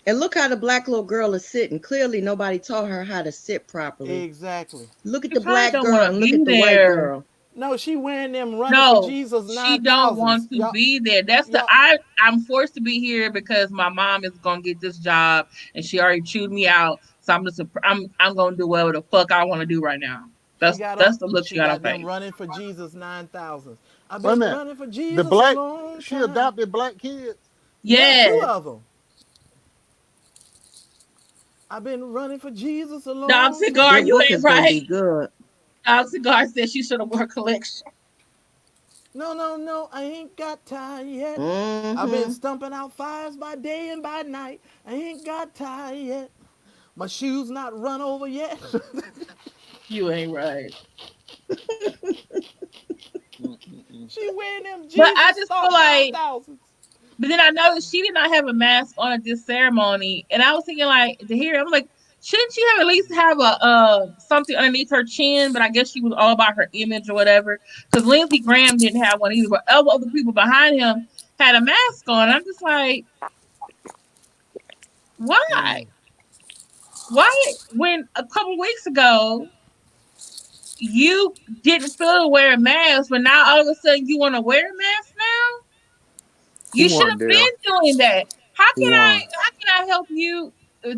And look how the black little girl is sitting. Clearly, nobody taught her how to sit properly. Exactly. Look at You the black probably don't girl wanna and look be at the white there. girl. No, she wearing them running No, for Jesus 9,000s. she don't want to Y'all- be there. That's the y'all- I'm forced to be here because my mom is gonna get this job and she already chewed me out. So I'm gonna do whatever the fuck I want to do right now. That's the look she she got got on them face. running for Jesus 9,000s. I've Wait a been minute. running for Jesus The black, a long she time. adopted black kids. Yeah, 2 Yes. of them. I've been running for Jesus a long Dog time. Cigar, Their you book ain't is gonna be right. good. Dog Cigar said she should have worn collection. No, I ain't got tired yet. Mm-hmm. I've been stumping out fires by day and by night. I ain't got tired yet. My shoes not run over yet. You ain't right. She wearing them Jesus But I just feel like, 9,000s. but then I noticed she did not have a mask on at this ceremony, and I was thinking like to hear, I'm like, shouldn't she have at least have a something underneath her chin? But I guess she was all about her image or whatever. Because Lindsey Graham didn't have one either, but other people behind him had a mask on. I'm just like, why? Why? When a couple weeks ago you didn't feel to wear a mask, but now all of a sudden you want to wear a mask now? You Who should won, have Daryl? been doing that. How Who can won? I help you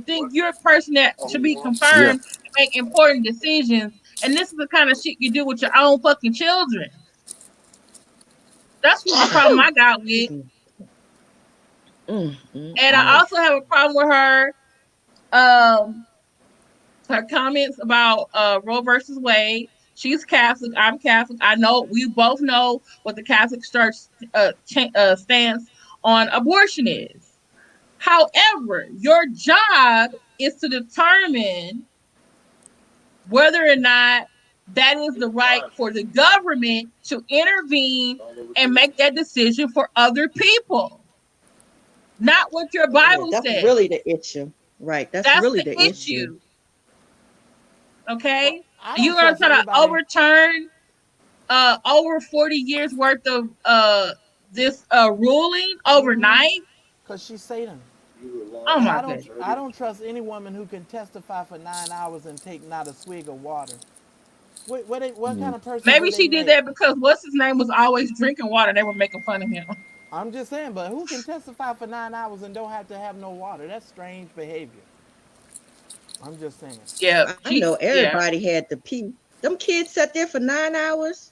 think you're a person that should be Yeah. confirmed to make important decisions? And this is the kind of shit you do with your own fucking children. That's what the problem I got with. And I also have a problem with her comments about Roe versus Wade. She's Catholic. I'm Catholic. I know we both know what the Catholic Church stance on abortion is. However, your job is to determine whether or not that is the right for the government to intervene and make that decision for other people. Not what your Bible That's says. really the issue. Right. That's really the issue. Okay? Well, You're going to try to overturn over 40 years worth of this ruling overnight? Because she's Satan. Oh And my goodness. I don't trust any woman who can testify for 9 hours and take not a swig of water. What kind of person Maybe would she they did make? that because what's his name was always drinking water. They were making fun of him. I'm just saying, but who can testify for 9 hours and don't have to have no water? That's strange behavior. I'm just saying. Yeah. I know everybody had to pee. Them kids sat there for 9 hours.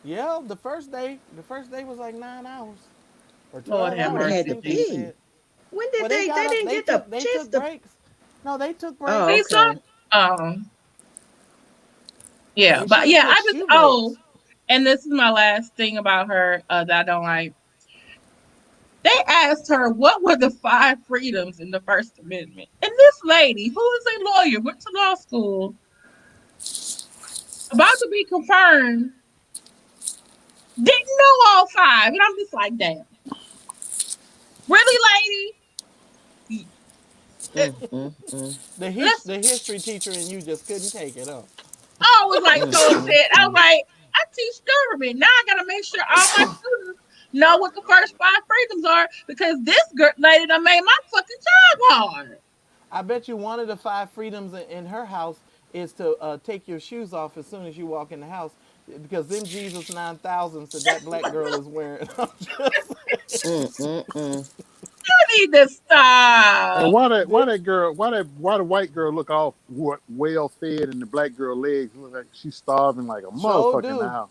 Yeah, the first day was like 9 hours. Or 12 Lord have hours, mercy. I think they said. When did Well, they didn't get the they chance took to breaks. No, they took breaks. Oh, okay. Yeah, They but should've yeah, took I just shoe breaks. and this is my last thing about her that I don't like. They asked her what were the 5 freedoms in the First Amendment, and this lady, who is a lawyer, went to law school, about to be confirmed, didn't know all 5, and I'm just like, damn, really, lady? The history teacher and you just couldn't take it up. I was like so upset. I was like, I teach government. Now I gotta make sure all my students know what the first 5 freedoms are because this lady done made my fucking job hard. I bet you one of the 5 freedoms in her house is to take your shoes off as soon as you walk in the house because them Jesus 9000s that black girl is wearing. You need to stop. And why the white girl look all well fed and the black girl legs look like she's starving like a motherfucker now.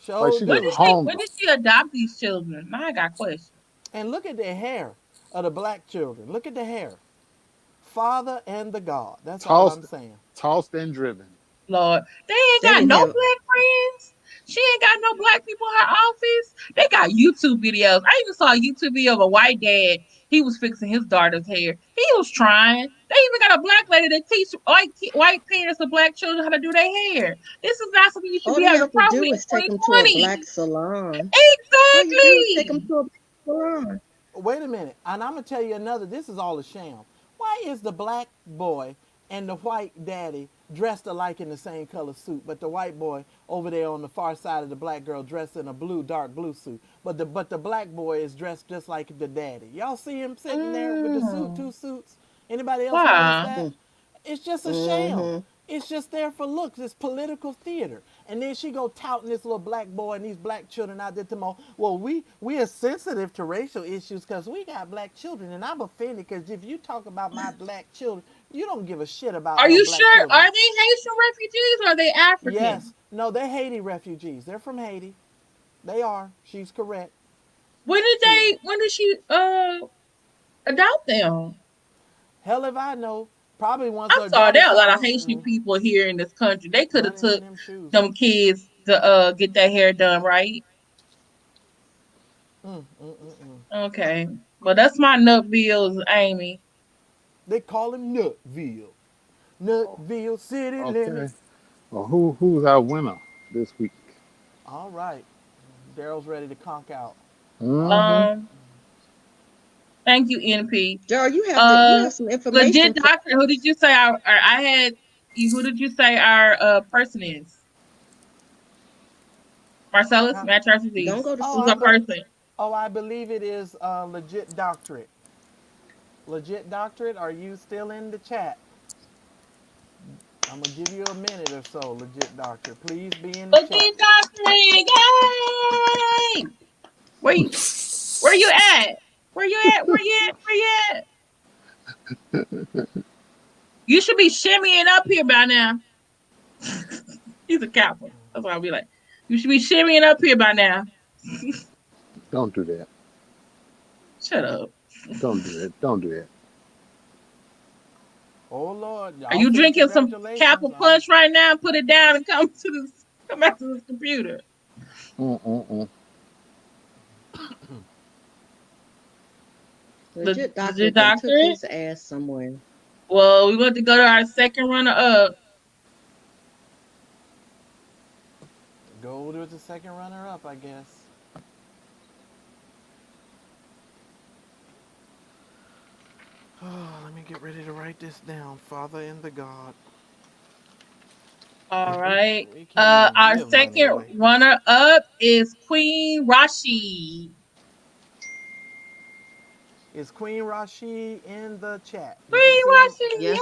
Like she just hungry. When did she adopt these children? Now I got questions. And look at the hair of the black children. Look at the hair. Father and the God. That's all I'm saying. Tossed and driven. Lord, they ain't got no black friends. She ain't got no black people in her office. They got YouTube videos. I even saw a YouTube video of a white dad. He was fixing his daughter's hair. He was trying. They even got a black lady that teach white parents of black children how to do their hair. This is not something you should be able to probably do. Take them to a black salon. Exactly. Take them to a black salon. Wait a minute. And I'm going to tell you another. This is all a sham. Why is the black boy and the white daddy dressed alike in the same color suit, but the white boy over there on the far side of the black girl dressed in a dark blue suit, but the black boy is dressed just like the daddy? Y'all see him sitting there with the suit, 2 suits? Anybody else notice that? It's just a sham. It's just there for looks. It's political theater. And then she go touting this little black boy and these black children out there tomorrow. Well, we are sensitive to racial issues because we got black children, and I'm offended because if you talk about my black children, you don't give a shit about. Are you black sure? children. Are they Haitian refugees or are they African? Yes. No, they're Haiti refugees. They're from Haiti. They are. She's correct. When did she adopt them? Hell if I know. Probably once. I'm sorry, there are a lot of Haitian people here in this country. They could have took them kids to get their hair done, right? Okay. Well, that's my Nutville's Amy. They call him Nutville. Nutville City Limits. Well, who's our winner this week? All right. Daryl's ready to conk out. Thank you, NP. Daryl, you have some information. Legit doctor. Who did you say who did you say our person is? Marcellus, Mattress Disease. Don't go to who's a person? Oh, I believe it is Legit Doctorate. Legit Doctorate, are you still in the chat? I'm gonna give you a minute or so, Legit Doctorate. Please be in the chat. Legit Doctorate, yay! Where you at? Where you at? You should be shimmying up here by now. He's a cowboy. That's why I'll be like, you should be shimmying up here by now. Don't do that. Shut up. Don't do that. Oh Lord. Are you drinking some Capel Punch right now? Put it down and come back to this computer. Legit doctor took his ass somewhere. Well, we want to go to our second runner up. Go to the second runner up, I guess. Oh, let me get ready to write this down. Father and the God. All right. Our second runner up is Queen Rashi. Is Queen Rashi in the chat? Queen Rashi, yes,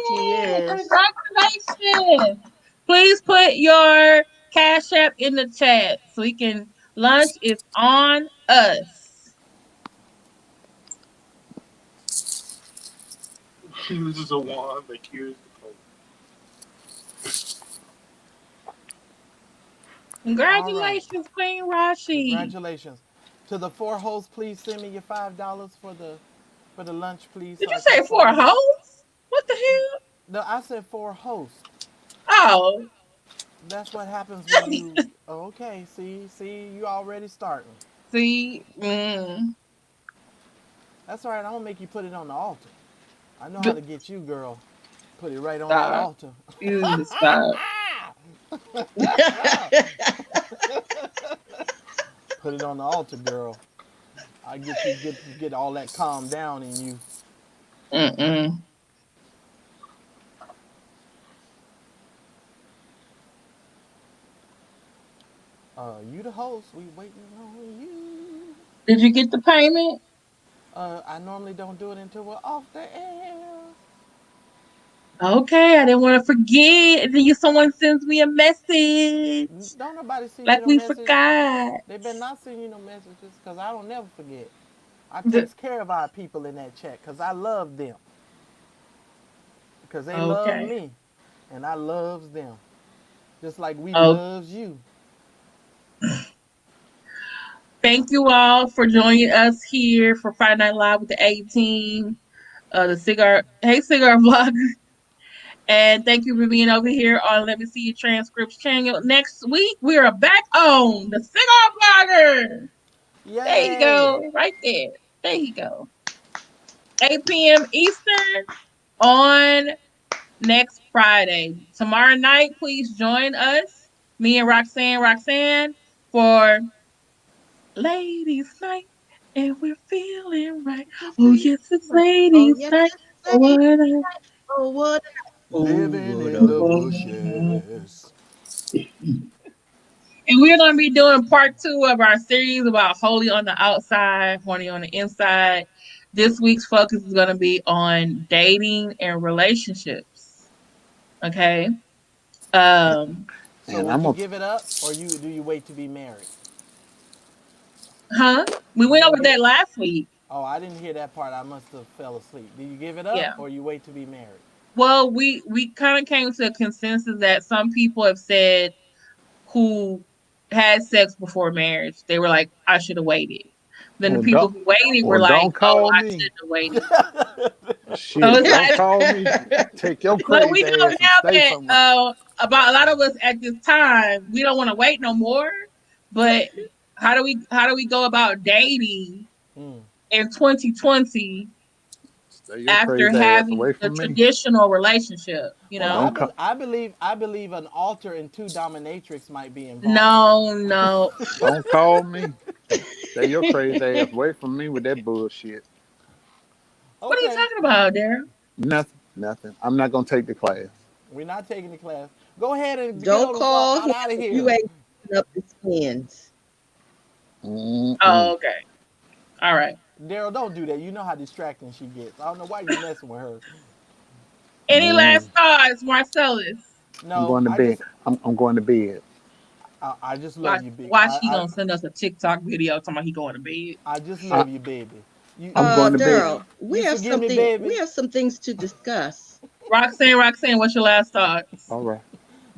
she is. Congratulations! Please put your Cash App in the chat so we can. Lunch is on us. She uses a wand that cures the cold. Congratulations, right. Queen Rashi. Congratulations. To the 4 hosts, please send me your $5 for the lunch, please. Did you say 4 hosts? What the hell? No, I said 4 hosts. Oh. That's what happens when you. Okay, see, you already starting. See. That's all right. I'm gonna make you put it on the altar. I know how to get you, girl. Put it right on the altar. You stop. Put it on the altar, girl. I get all that calm down in you. Mm-mm. You the host. We waiting on you. Did you get the payment? I normally don't do it until we're off the air. Okay, I didn't want to forget. And then someone sends me a message. Don't nobody send you Like no we message. forgot. They better not send you no messages because I don't never forget. I takes care of our people in that chat because I love them. Because they love Okay. me and I loves them. Just like we Oh, loves you. thank you all for joining us here for Friday Night Live with the 18. The cigar, hey cigar vlogger. And thank you for being over here on Let Me See Your Transcripts channel. Next week, we are back on the cigar vlogger. Yay! There you go. Right there. There you go. 8 p.m. Eastern on next Friday. Tomorrow night, please join us, me and Roxanne, for Ladies' Night. And we're feeling right. Oh, yes, it's Oh, Ladies' yes, Night. it's Oh, late. what Oh, what? Living in the bushes. And we're going to be doing part 2 of our series about holy on the outside, horny on the inside. This week's focus is going to be on dating and relationships. Okay. So And would I'm you a give it up or do you wait to be married? Huh? We You went gonna over get? that last week. Oh, I didn't hear that part. I must have fell asleep. Do you give it up Yeah. or you wait to be married? Well, we kind of came to a consensus that some people have said who had sex before marriage, they were like, I should have waited. Then the well, people don't who waited were well, like, don't oh, call I me. shouldn't have waited. So Shit, it's don't like, call me. Take your but we crazy know ass and stay now somewhere. that about a lot of us at this time, we don't want to wait no more. But how do we go about dating Mm. in 2020 Stay your after crazy ass having away the from me. traditional relationship? You Well, know? Don't call. I believe an altar and 2 dominatrix might be involved. No. Don't call me. Stay your crazy ass away from me with that bullshit. What are you Okay, talking about, Darren? Nothing. I'm not gonna take the class. we're not taking the class. Go ahead and get Don't on call him out of if here. you ain't putting up his hands. Mm-mm. Oh, okay. All right. Daryl, don't do that. You know how distracting she gets. I don't know why you messing with her. Any Mm. last thoughts, Marcellus? I'm No, going to bed. I'm going to bed. I just love Watch, you, big. watch he gonna send us a TikTok video talking about he going to bed. I just I, love you, baby. I'm going to bed. Daryl, You forgive me, baby. we have some things to discuss. Roxanne, what's your last thoughts? All right.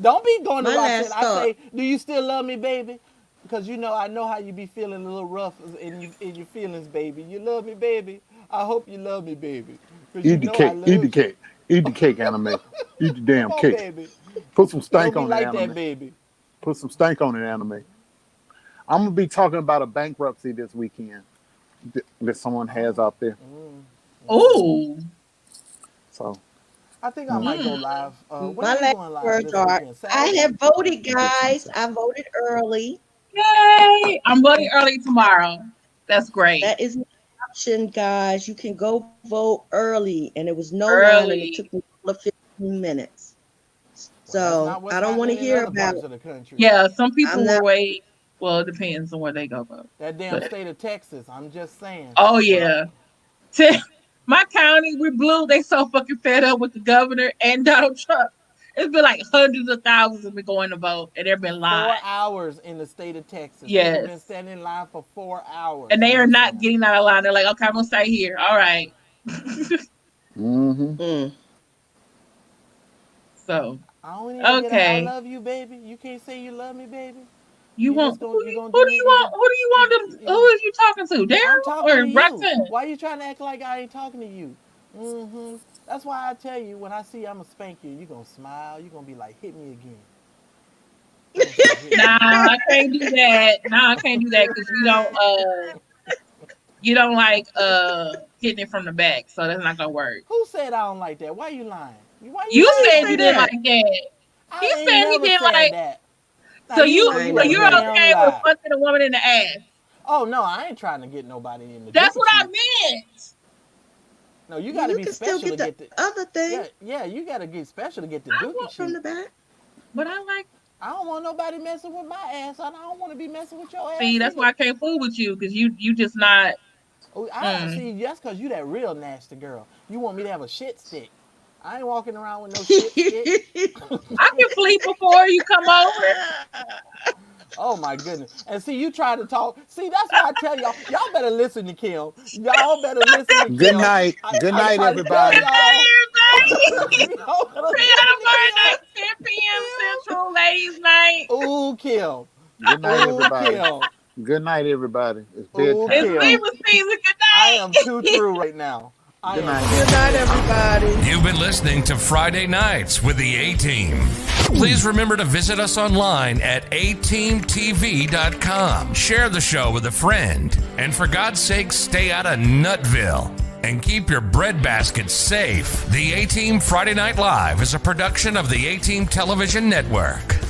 Don't be going to My Roxanne. last I thought. say, do you still love me, baby? Because I know how you be feeling a little rough in your feelings, baby. You love me, baby. I hope you love me, baby. Because you Eat the know I cake. Eat the love you. cake. Eat the cake, anime. Eat the Come damn on, cake. baby. Put some stank Don't be on it, like anime. that, baby. Put some stank on it, anime. I'm gonna be talking about a bankruptcy this weekend that someone has out there. Oh, So I think I might go mm, live. When My are you last going live words this are weekend? I Saturday? have voted, I guess guys. something. I voted early. yay! I'm voting early tomorrow. That's great. That is an option, guys. You can go vote early, and there was no line, and it took Early. me all of 15 minutes. Well, that's So not what's I don't want to happening in hear other about. parts of the country. Yeah, some I'm people not. will wait. Well, it depends on where they go vote. That damn But state of Texas. I'm just saying. oh But yeah, my county, we blue. They so fucking fed up with the governor and Donald Trump. It's been like hundreds of thousands have been going to vote, and they've been 4 hours in the state of Texas. People Yes, been standing in line for 4 hours. and they I'm are just not saying. getting out of line. They're like, okay, I'm gonna stay here. All right. Mm-hmm. Mm. So I don't even get a I okay, love you, baby. You can't say you love me, baby. you You want just who? gonna you gonna Who do do me you you want? gonna Who do you you, want them? you Who is you talking to? I'm Daryl talking to or you. Roxanne? Why you trying to act like I ain't talking to you? That's why I tell you when I see I'm gonna spank you, you gonna smile. You gonna be like, hit me again. You gonna say, hit me Nah, again. I can't do that. Nah, I can't do that because you don't like hitting it from the back, so that's not gonna work. Who said I don't like that? Why you lying? Why you You I lying didn't said on you say me? didn't that. like that. I He ain't said he never didn't said like. that. Now So you you know I you so a you're never. damn okay with lie. fucking a woman in the ass? Oh no, I ain't trying to get nobody in the That's dick what I suit. meant. No, you got to be still special to get get the other thing. Yeah, you got to get special to get the I dookie want cheek. From the back. But I like. I don't want nobody messing with my ass. I don't want to be messing with your ass. See, that's either. why I can't fool with you because you just not. Oh, I see. That's because you that real nasty girl. You want me to have a shit stick. I ain't walking around with no shit stick. I can fleet before you come over. Oh my goodness. And see, you try to talk. See, that's why I tell y'all better listen to Kim. Y'all better listen to Kim. Good night. Good night, everybody. Good night, everybody. Y'all better listen Friday to night, 10 p.m. Central, ladies' night. Ooh, Kim. Good night, Ooh, everybody. Kim. Good night, everybody. It's Ooh, bedtime. It's Kim. Libra season. Good night. I am too true right now. Good night. Good night, everybody. You've been listening to Friday Nights with the A-Team. Please remember to visit us online at ateamtv.com. Share the show with a friend. And for God's sake, stay out of Nutville. And keep your breadbasket safe. The A-Team Friday Night Live is a production of the A-Team Television Network.